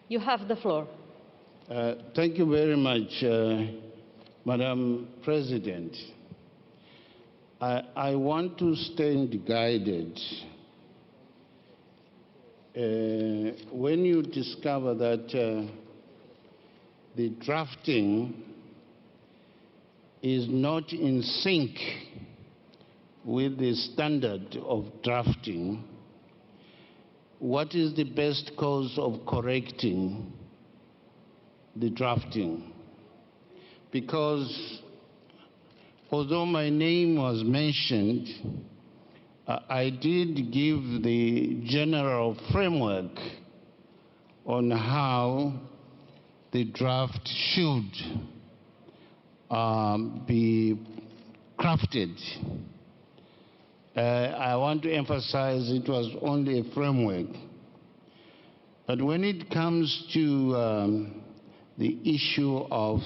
You have the floor. Thank you very much, Madam President. I want to stand guided. When you discover that the drafting is not in sync with the standard of drafting, what is the best cause of correcting the drafting? Because although my name was mentioned, I did give the general framework on how the draft should be crafted. I want to emphasize it was only a framework. But when it comes to the issue of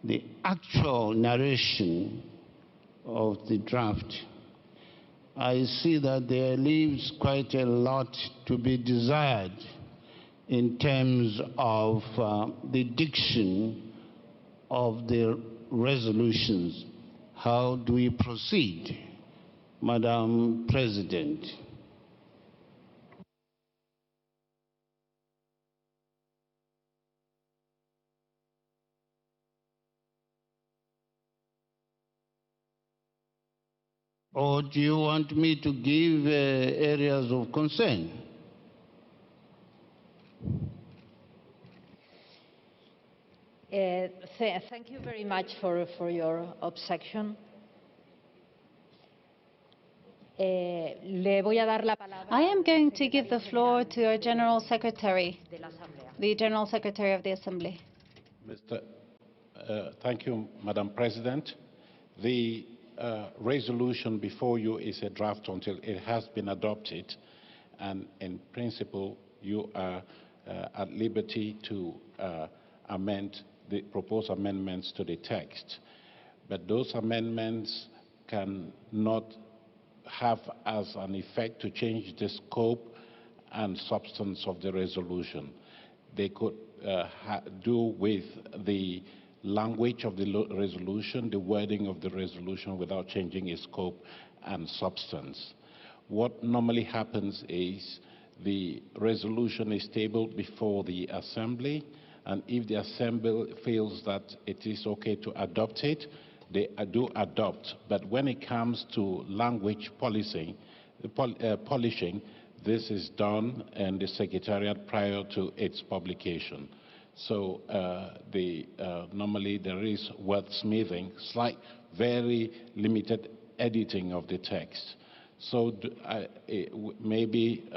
the actual narration of the draft, I see that there leaves quite a lot to be desired in terms of the diction of the resolutions. How do we proceed, Madam President? Or do you want me to give areas of concern? Thank you very much for your objection. I am going to give the floor to our General Secretary, the General Secretary of the Assembly. Thank you, Madam President. The resolution before you is a draft until it has been adopted, and in principle you are at liberty to amend the proposed amendments to the text. But those amendments cannot have as an effect to change the scope and substance of the resolution. They could do with the language of the resolution, the wording of the resolution, without changing its scope and substance. What normally happens is the resolution is tabled before the Assembly, and if the Assembly feels that it is okay to adopt it, they do adopt. But when it comes to language polishing, this is done in the Secretariat prior to its publication. So normally there is wordsmithing, very limited editing of the text. So maybe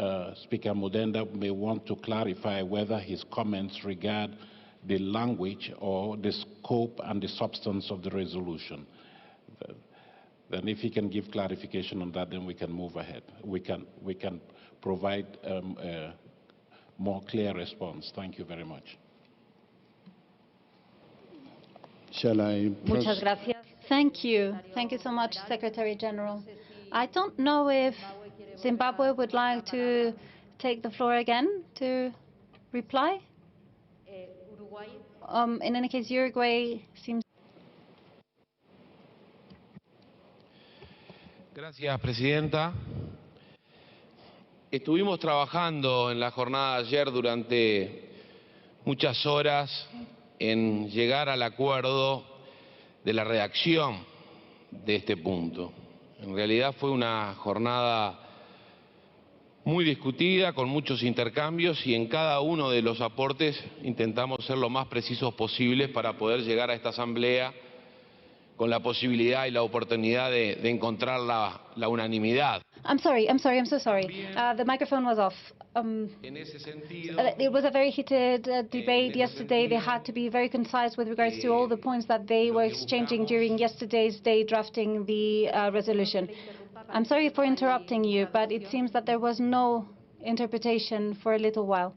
Speaker Mudenda may want to clarify whether his comments regard the language or the scope and the substance of the resolution. Then if he can give clarification on that, then we can move ahead. We can provide a more clear response. Thank you very much. Shall I? Muchas gracias. Thank you. Thank you so much, Secretary General. I don't know if Zimbabwe would like to take the floor again to reply? In any case, Uruguay seems... Gracias, Presidenta. Estuvimos trabajando en la jornada de ayer durante muchas horas en llegar al acuerdo de la redacción de este punto. En realidad fue una jornada muy discutida, con muchos intercambios, y en cada uno de los aportes intentamos ser lo más precisos posibles para poder llegar a esta asamblea con la posibilidad y la oportunidad de encontrar la unanimidad. I'm so sorry. The microphone was off. It was a very heated debate yesterday. They had to be very concise with regards to all the points that they were exchanging during yesterday's day drafting the resolution. I'm sorry for interrupting you, but it seems that there was no interpretation for a little while.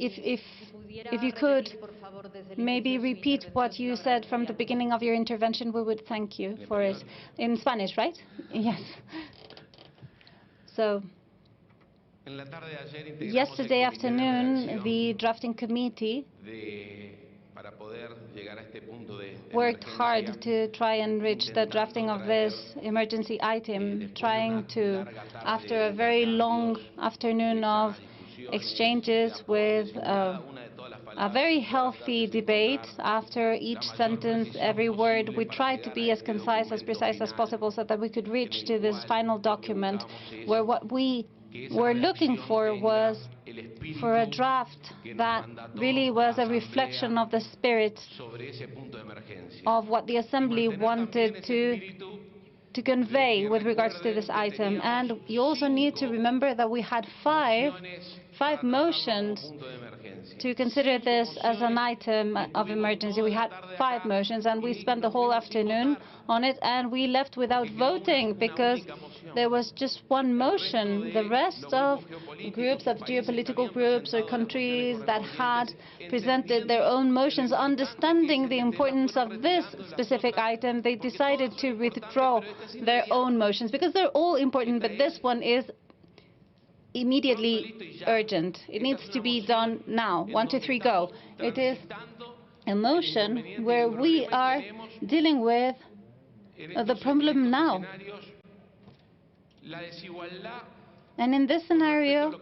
If you could maybe repeat what you said from the beginning of your intervention, we would thank you for it. In Spanish, right? Yes. So, yesterday afternoon, the drafting committee worked hard to try and reach the drafting of this emergency item, trying to, after a very long afternoon of exchanges with a very healthy debate, after each sentence, every word, we tried to be as concise, as precise as possible so that we could reach to this final document where what we were looking for was for a draft that really was a reflection of the spirit of what the Assembly wanted to convey with regards to this item. And you also need to remember that we had five motions to consider this as an item of emergency. We had 5 motions, and we spent the whole afternoon on it, and we left without voting because there was just one motion. The rest of groups, of geopolitical groups or countries that had presented their own motions, understanding the importance of this specific item, they decided to withdraw their own motions because they're all important, but this one is immediately urgent. It needs to be done now. 1, 2, 3, go. It is a motion where we are dealing with the problem now. And in this scenario,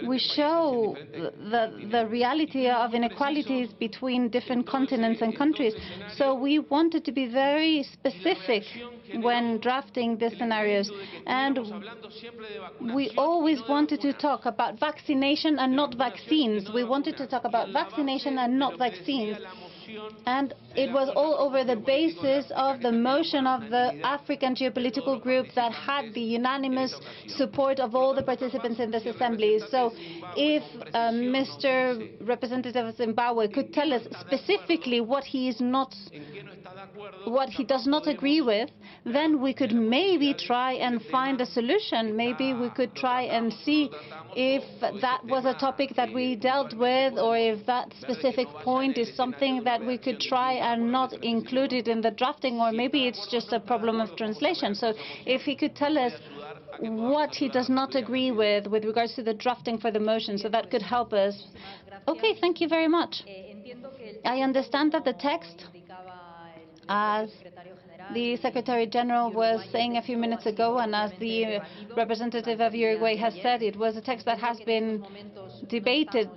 we show the reality of inequalities between different continents and countries. So we wanted to be very specific when drafting these scenarios. And we always wanted to talk about vaccination and not vaccines. We wanted to talk about vaccination and not vaccines. And it was all over the basis of the motion of the African geopolitical group that had the unanimous support of all the participants in this assembly. So if Mr. Representative of Zimbabwe could tell us specifically what he does not agree with, then we could maybe try and find a solution. Maybe we could try and see if that was a topic that we dealt with, or if that specific point is something that we could try and not include it in the drafting, or maybe it's just a problem of translation. So if he could tell us what he does not agree with regards to the drafting for the motion, so that could help us. Okay, thank you very much. I understand that the text, as the Secretary General was saying a few minutes ago, and as the representative of Uruguay has said, it was a text that has been debated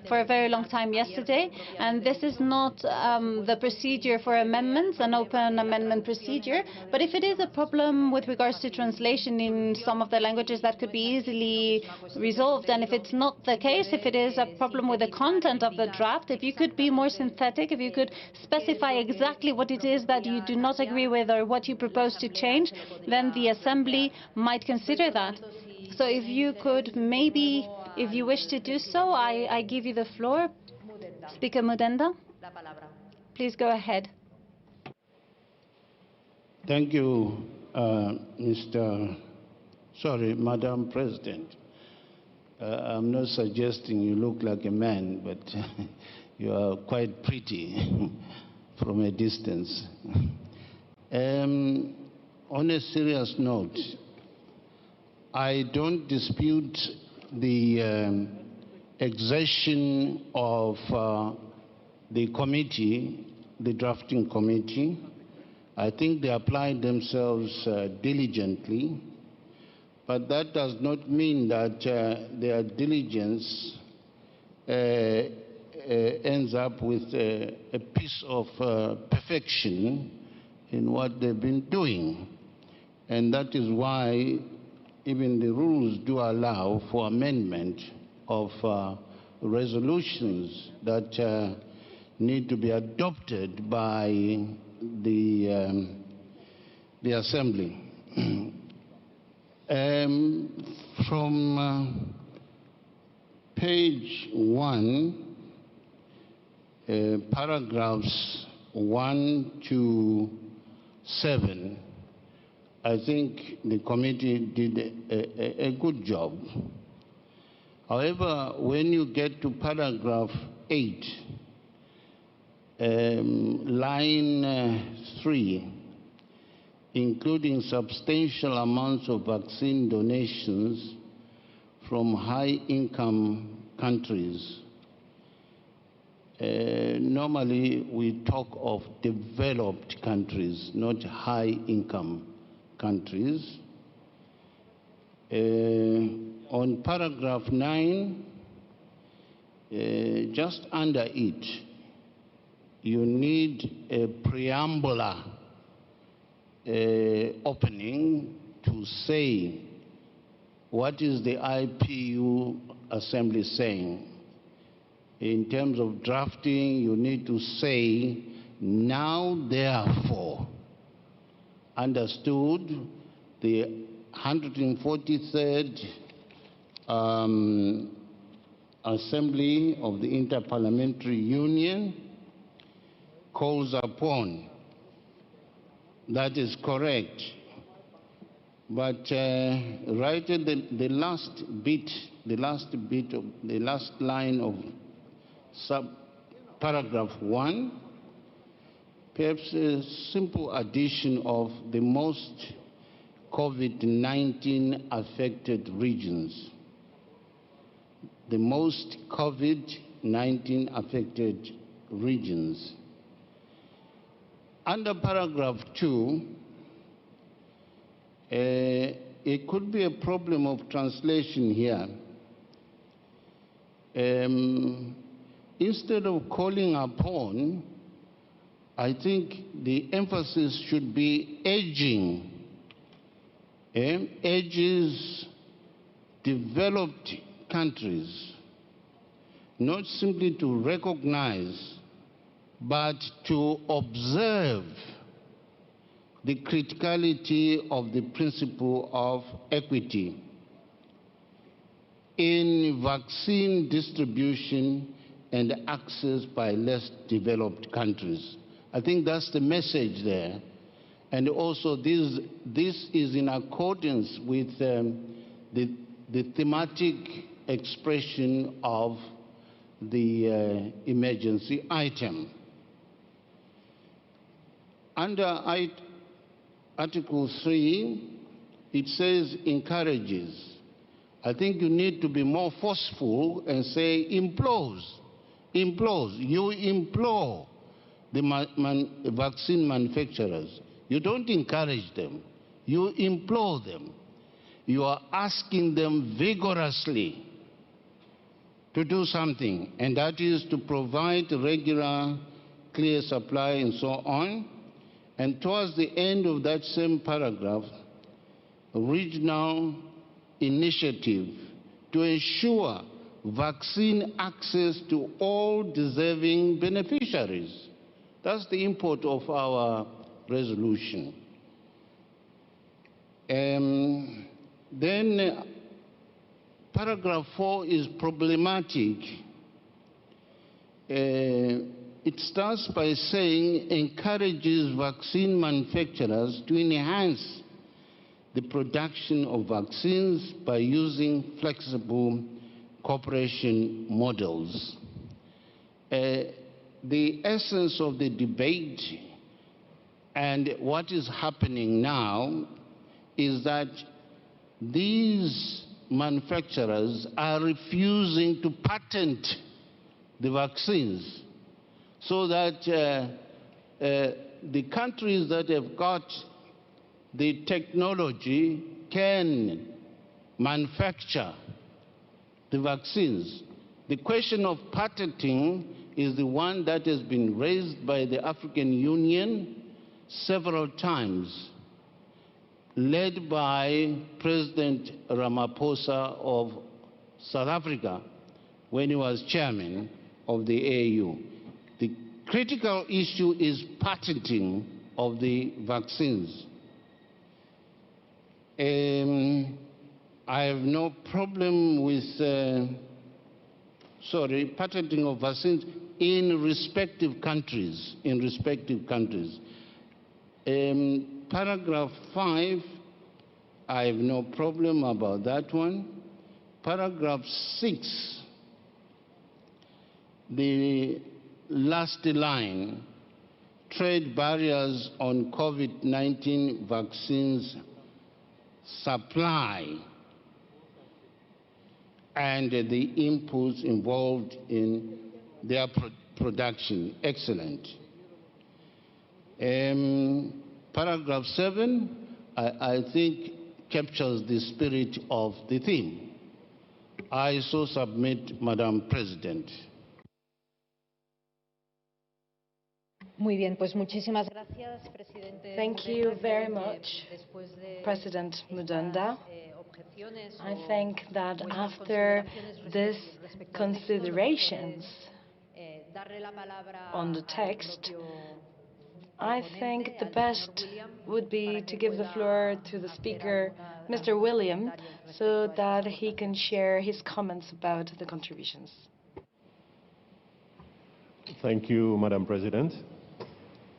for a very long time yesterday, and this is not the procedure for amendments, an open amendment procedure, but if it is a problem with regards to translation in some of the languages, that could be easily resolved. And if it's not the case, if it is a problem with the content of the draft, if you could be more synthetic, if you could specify exactly what it is that you do not agree with or what you propose to change, then the Assembly might consider that. So if you could maybe, if you wish to do so, I give you the floor. Speaker Mudenda, please go ahead. Thank you, Madam President. I'm not suggesting you look like a man, but you are quite pretty. from a distance. On a serious note, I don't dispute the exertion of the committee, the drafting committee. I think they applied themselves diligently, but that does not mean that their diligence ends up with a piece of perfection in what they've been doing. And that is why even the rules do allow for amendment of resolutions that need to be adopted by the Assembly. From page 1, paragraphs 1 to 7, I think the committee did a good job. However, when you get to paragraph 8, line 3, including substantial amounts of vaccine donations from high-income countries. Normally, we talk of developed countries, not high-income countries. On paragraph 9, just under it, you need a preambular opening to say what is the IPU Assembly saying. In terms of drafting, you need to say, now therefore, understood, the 143rd Assembly of the Inter-Parliamentary Union calls upon. That is correct. But right at the last line of paragraph 1, perhaps a simple addition of the most COVID-19 affected regions. The most COVID-19 affected regions. Under paragraph 2, it could be a problem of translation here. Instead of calling upon, I think the emphasis should be urging. Urges developed countries not simply to recognize, but to observe the criticality of the principle of equity in vaccine distribution and access by less developed countries. I think that's the message there. And also this is in accordance with the thematic expression of the emergency item. Under Article 3, it says encourages. I think you need to be more forceful and say implores. You implore the vaccine manufacturers. You don't encourage them. You implore them. You are asking them vigorously to do something, and that is to provide regular, clear supply and so on. And towards the end of that same paragraph, a regional initiative to ensure vaccine access to all deserving beneficiaries. That's the import of our resolution. Then paragraph 4 is problematic. It starts by saying encourages vaccine manufacturers to enhance the production of vaccines by using flexible cooperation models. the essence of the debate and what is happening now is that these manufacturers are refusing to patent the vaccines so that the countries that have got the technology can manufacture the vaccines. The question of patenting is the one that has been raised by the African Union several times, led by President Ramaphosa of South Africa when he was chairman of the AU. The critical issue is patenting of the vaccines. I have no problem with patenting of vaccines in respective countries. Paragraph 5, I have no problem about that one. Paragraph 6, the last line, trade barriers on COVID-19 vaccines supply and the inputs involved in their production. Excellent. Paragraph 7, I think, captures the spirit of the theme. I so submit, Madam President. Muy bien, pues muchísimas gracias, presidente. Thank you very much, President Mudanda. I think that after these considerations on the text, I think the best would be to give the floor to the speaker, Mr. William, so that he can share his comments about the contributions. Thank you, Madam President.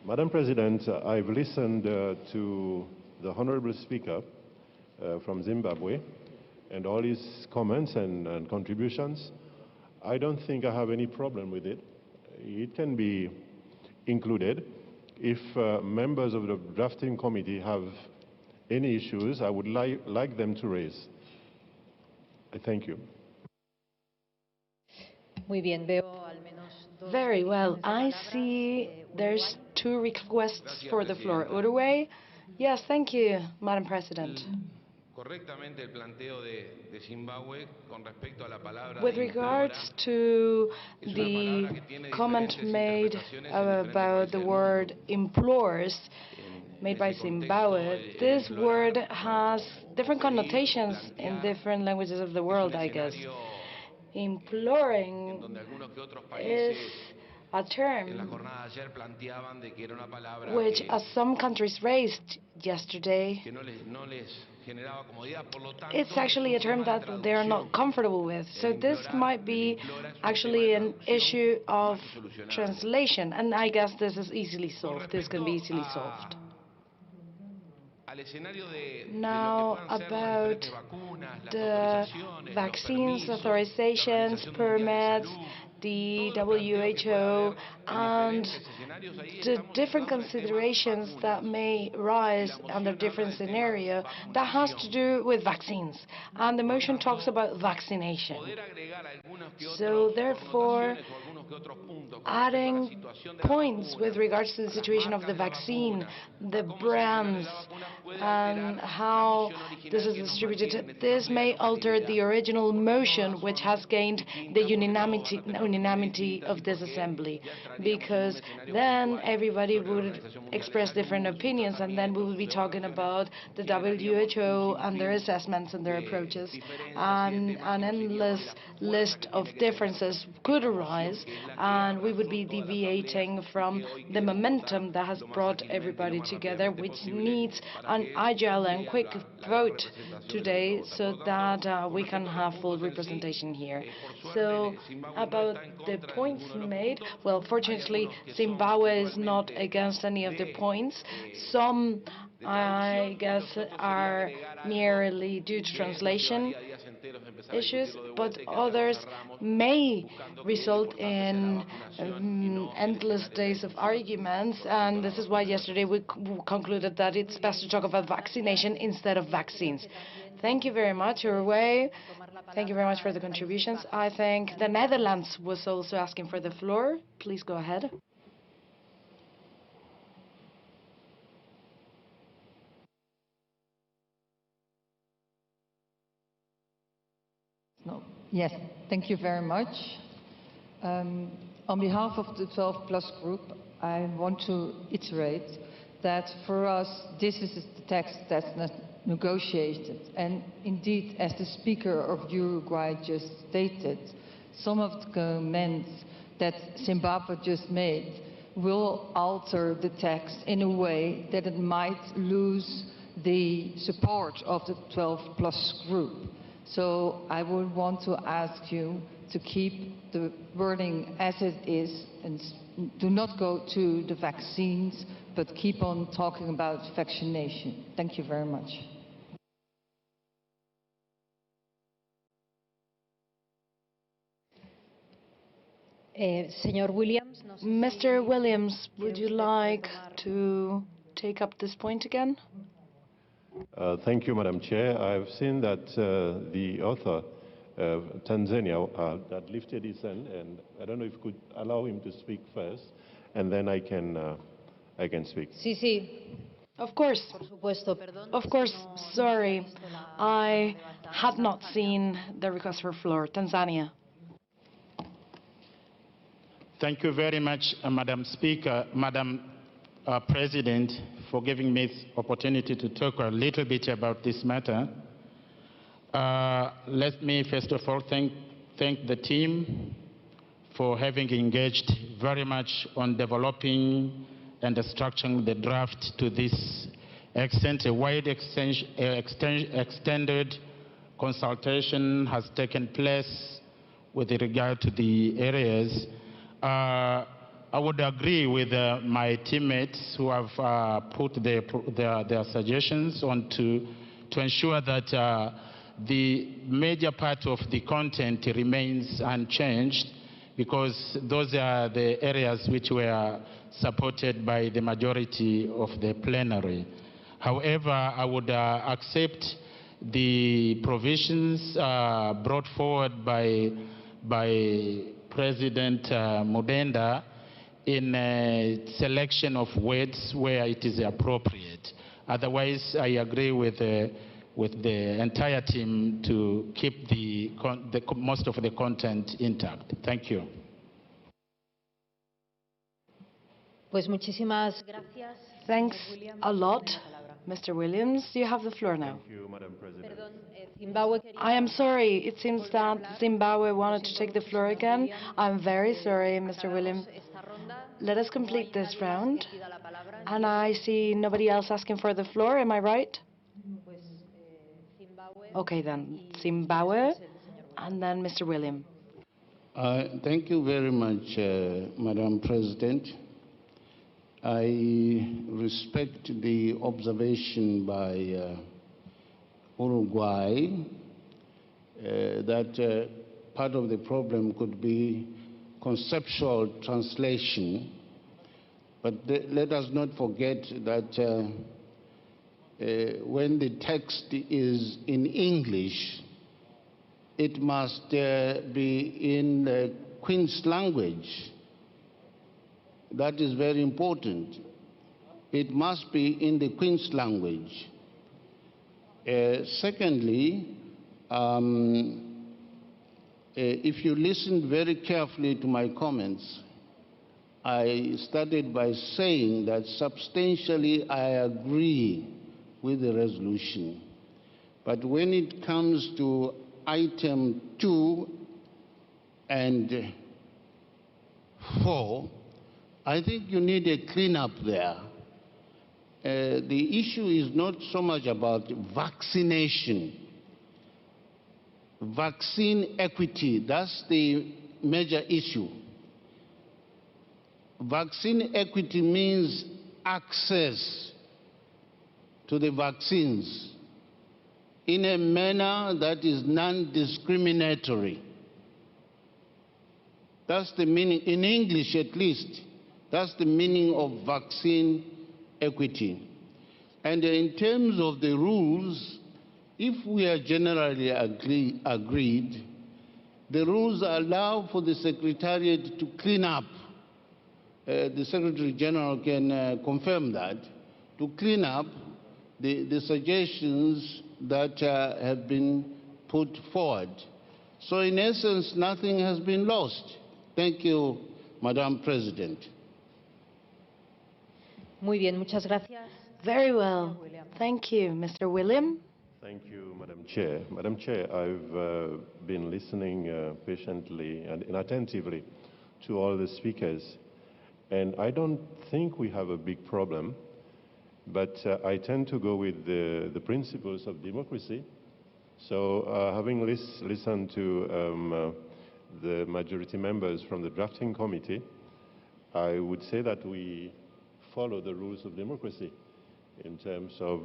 Madam President, I've listened to the Honorable Speaker from Zimbabwe and all his comments and contributions. I don't think I have any problem with it. It can be included. If members of the drafting committee have any issues, I would like them to raise. Thank you. Muy bien, veo al menos dos. Very well. I see there's 2 requests for the floor. Uruguay? Yes, thank you, Madam President. With regards to the comment made about the word implores, made by Zimbabwe, this word has different connotations in different languages of the world, I guess. Imploring is a term which, as some countries raised yesterday, it's actually a term that they are not comfortable with. So this might be actually an issue of translation, and I guess this is easily solved. This can be easily solved. Now, about the vaccines, authorizations, permits, the WHO, and the different considerations that may rise under different scenarios, that has to do with vaccines. And the motion talks about vaccination. So therefore, adding points with regards to the situation of the vaccine, the brands, and how this is distributed, this may alter the original motion, which has gained the unanimity of this assembly, because then everybody would express different opinions, and then we would be talking about the WHO and their assessments and their approaches, and an endless list of differences could arise, and we would be deviating from the momentum that has brought everybody together, which needs an agile and quick vote today so that we can have full representation here. So about the points made, well, fortunately, Zimbabwe is not against any of the points. Some, I guess, are merely due to translation. issues, but others may result in endless days of arguments, and this is why yesterday we concluded that it's best to talk about vaccination instead of vaccines. Thank you very much, Uruguay. Thank you very much for the contributions. I think the Netherlands was also asking for the floor. Please go ahead. No. Yes, thank you very much. On behalf of the 12 Plus group, I want to iterate that for us, this is the text that's not negotiated. And indeed, as the Speaker of Uruguay just stated, some of the comments that Zimbabwe just made will alter the text in a way that it might lose the support of the 12 Plus group. So I would want to ask you to keep the wording as it is and do not go to the vaccines, but keep on talking about vaccination. Thank you very much. Señor Williams. Mr. Williams, would you like to take up this point again? Thank you, Madam Chair. I've seen that the author, Tanzania, that lifted his hand, and I don't know if you could allow him to speak first, and then I can speak. Sí, sí. Of course. Por supuesto, perdón. Of course. Sorry. I had not seen the request for floor. Tanzania. Thank you very much, Madam Speaker, Madam President, for giving me this opportunity to talk a little bit about this matter. Let me first of all thank the team for having engaged very much on developing and structuring the draft to this extent. A wide extended consultation has taken place with regard to the areas. I would agree with my teammates who have put their suggestions on to ensure that the major part of the content remains unchanged, because those are the areas which were supported by the majority of the plenary. However, I would accept the provisions brought forward by President Mudenda in a selection of words where it is appropriate. Otherwise, I agree with the entire team to keep most of the content intact. Thank you. Pues muchísimas gracias. Thanks a lot. Mr. Williams, you have the floor now. Thank you, Madam President. I am sorry. It seems that Zimbabwe wanted to take the floor again. I'm very sorry, Mr. Williams. Let us complete this round. And I see nobody else asking for the floor. Am I right? Okay, then. Zimbabwe, and then Mr. Williams. Thank you very much, Madam President. I respect the observation by Uruguay that part of the problem could be conceptual translation. But let us not forget that when the text is in English, it must be in the Queen's language. That is very important. It must be in the Queen's language. Secondly, if you listen very carefully to my comments, I started by saying that substantially I agree with the resolution. But when it comes to item 2 and 4, I think you need a cleanup there. The issue is not so much about vaccination. Vaccine equity, that's the major issue. Vaccine equity means access to the vaccines. in a manner that is non-discriminatory. That's the meaning, in English at least, that's the meaning of vaccine equity. And in terms of the rules, if we are generally agreed, the rules allow for the Secretariat to clean up. The Secretary General can confirm that, to clean up the suggestions that have been put forward. So in essence, nothing has been lost. Thank you, Madam President. Muy bien, muchas gracias. Very well. Thank you, Mr. William. Thank you, Madam Chair. Madam Chair, I've been listening patiently and attentively to all the speakers, and I don't think we have a big problem, but I tend to go with the principles of democracy. So having listened to the majority members from the drafting committee, I would say that we follow the rules of democracy in terms of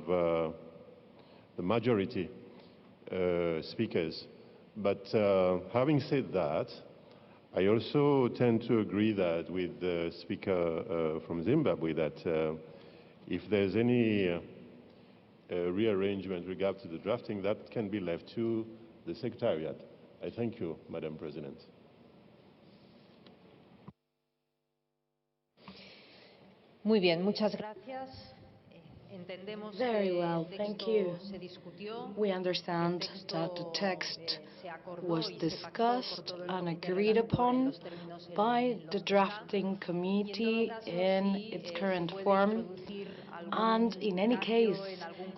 the majority speakers. But having said that, I also tend to agree that with the speaker from Zimbabwe that if there's any rearrangement regard to the drafting, that can be left to the Secretariat. I thank you, Madam President. Muy bien, muchas gracias. Entendemos Very well, que el thank texto you. se discutió. We understand that the text was discussed and agreed upon by the drafting committee in its current form. And in any case,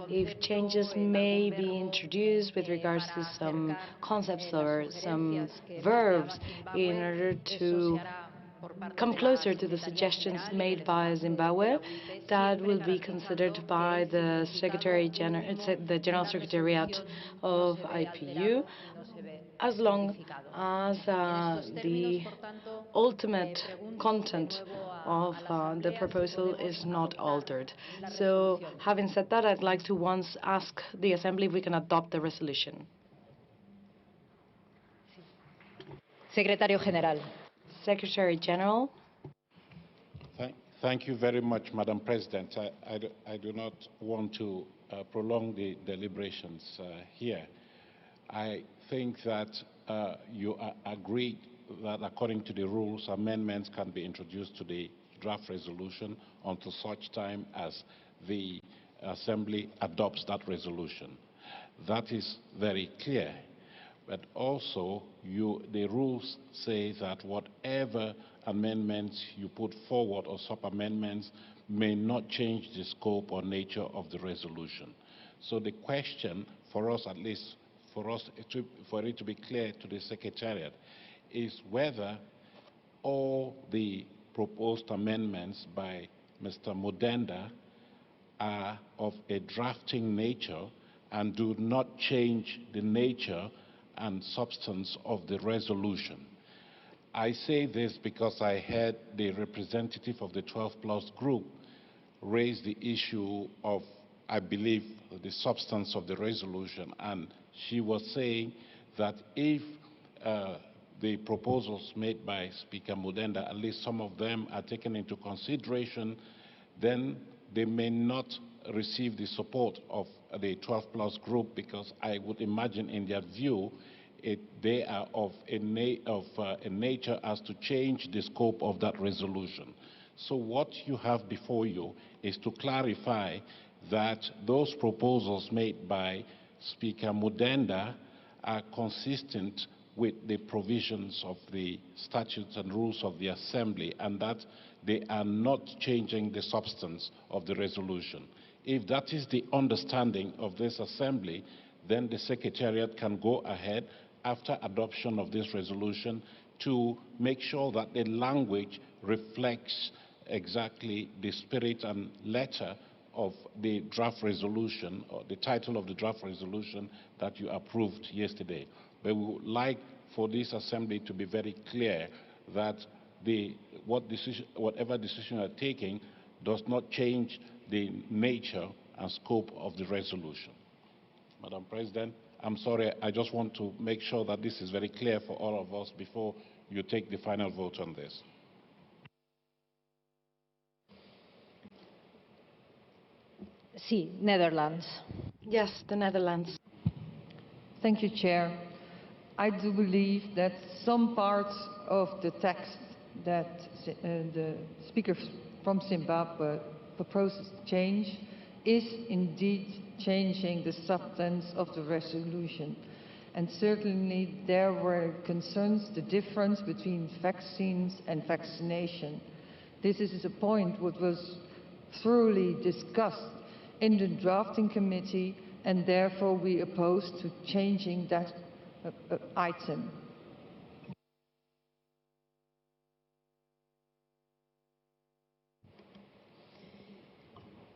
if changes may be introduced with regards to some concepts or some verbs in order to come closer to the suggestions made by Zimbabwe, that will be considered by the the General Secretariat of IPU, as long as the ultimate content of the proposal is not altered. So, having said that, I'd like to once ask the Assembly if we can adopt the resolution. Secretario General. Secretary General. Thank you very much, Madam President. I do not want to prolong the deliberations here. I think that you agreed that according to the rules, amendments can be introduced to the draft resolution until such time as the Assembly adopts that resolution. That is very clear. But also, the rules say that whatever amendments you put forward or sub-amendments may not change the scope or nature of the resolution. So the question for us, at least for it to be clear to the Secretariat, is whether all the proposed amendments by Mr. Mudenda are of a drafting nature and do not change the nature and substance of the resolution. I say this because I heard the representative of the 12+ group raise the issue of, I believe, the substance of the resolution, and she was saying that if the proposals made by Speaker Mudenda, at least some of them are taken into consideration, then they may not receive the support of the 12+ group, because I would imagine in their view they are of a nature as to change the scope of that resolution. So what you have before you is to clarify that those proposals made by Speaker Mudenda are consistent with the provisions of the statutes and rules of the Assembly, and that they are not changing the substance of the resolution. If that is the understanding of this Assembly, then the Secretariat can go ahead after adoption of this resolution to make sure that the language reflects exactly the spirit and letter of the draft resolution, or the title of the draft resolution that you approved yesterday. But we would like for this Assembly to be very clear that whatever decision you are taking does not change the nature and scope of the resolution. Madam President. I'm sorry, I just want to make sure that this is very clear for all of us before you take the final vote on this. Sí, Netherlands. Yes, the Netherlands. Thank you, Chair. I do believe that some parts of the text that the speaker from Zimbabwe proposes to change is indeed changing the substance of the resolution. And certainly there were concerns, the difference between vaccines and vaccination. This is a point that was thoroughly discussed in the drafting committee, and therefore we oppose to changing that item.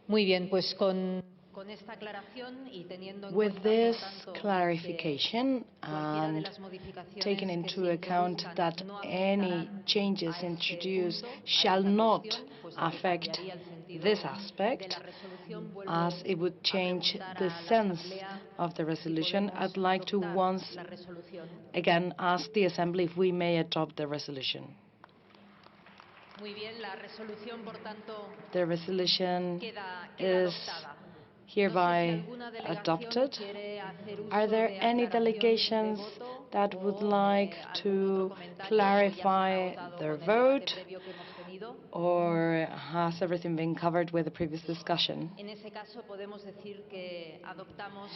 Muy bien, pues con esta aclaración y teniendo en With cuenta, this por tanto, clarification cualquiera de and las modificaciones taking que into se account introduzcan that no any afectarán changes a este introduced punto, a shall esta not cuestión, pues affect cambiaría el sentido this de aspect, la resolución. Vuelvo as it would a change preguntar the a la sense Asamblea of the si resolution. podemos I'd like to adoptar once la resolución. again ask the Assembly if we may adopt the resolution. Muy bien, la resolución, por tanto, The resolution queda is adoptada. hereby adopted. Are there any delegations that would like to clarify their vote, or has everything been covered with the previous discussion? En ese caso, podemos decir que adoptamos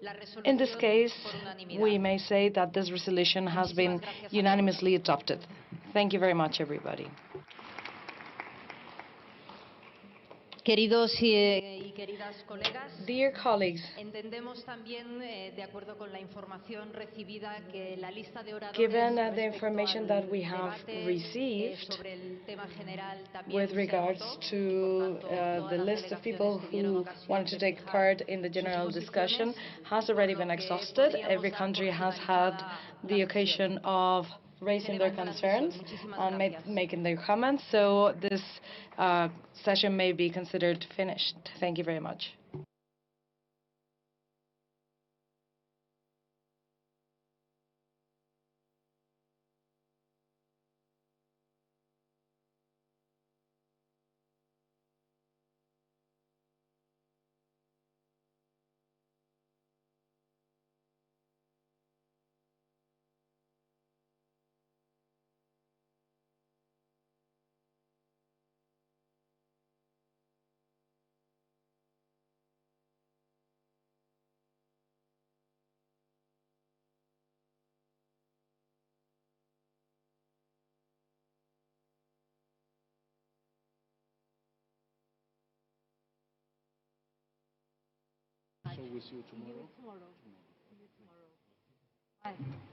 la In this resolución case, por unanimidad. we may say that this resolution has been unanimously adopted. Thank you very much, everybody. Queridos y queridas colegas, Dear colleagues, entendemos también, de acuerdo con la información recibida, que la lista de oradores given the respecto information al that we have debate, received sobre el tema general también with se regards agotó, to y por tanto, the todas las list of people delegaciones tuvieron who ocasión wanted to de take fijar part in the sus general discussion posiciones, has por already lo been que exhausted. podríamos Every dar por country has had finalizada the la occasion sesión. of Se raising their levanta la sesión. concerns Muchísimas and gracias. making their comments, so this session may be considered finished. Thank you very much. So we'll see you tomorrow. Tomorrow. Bye.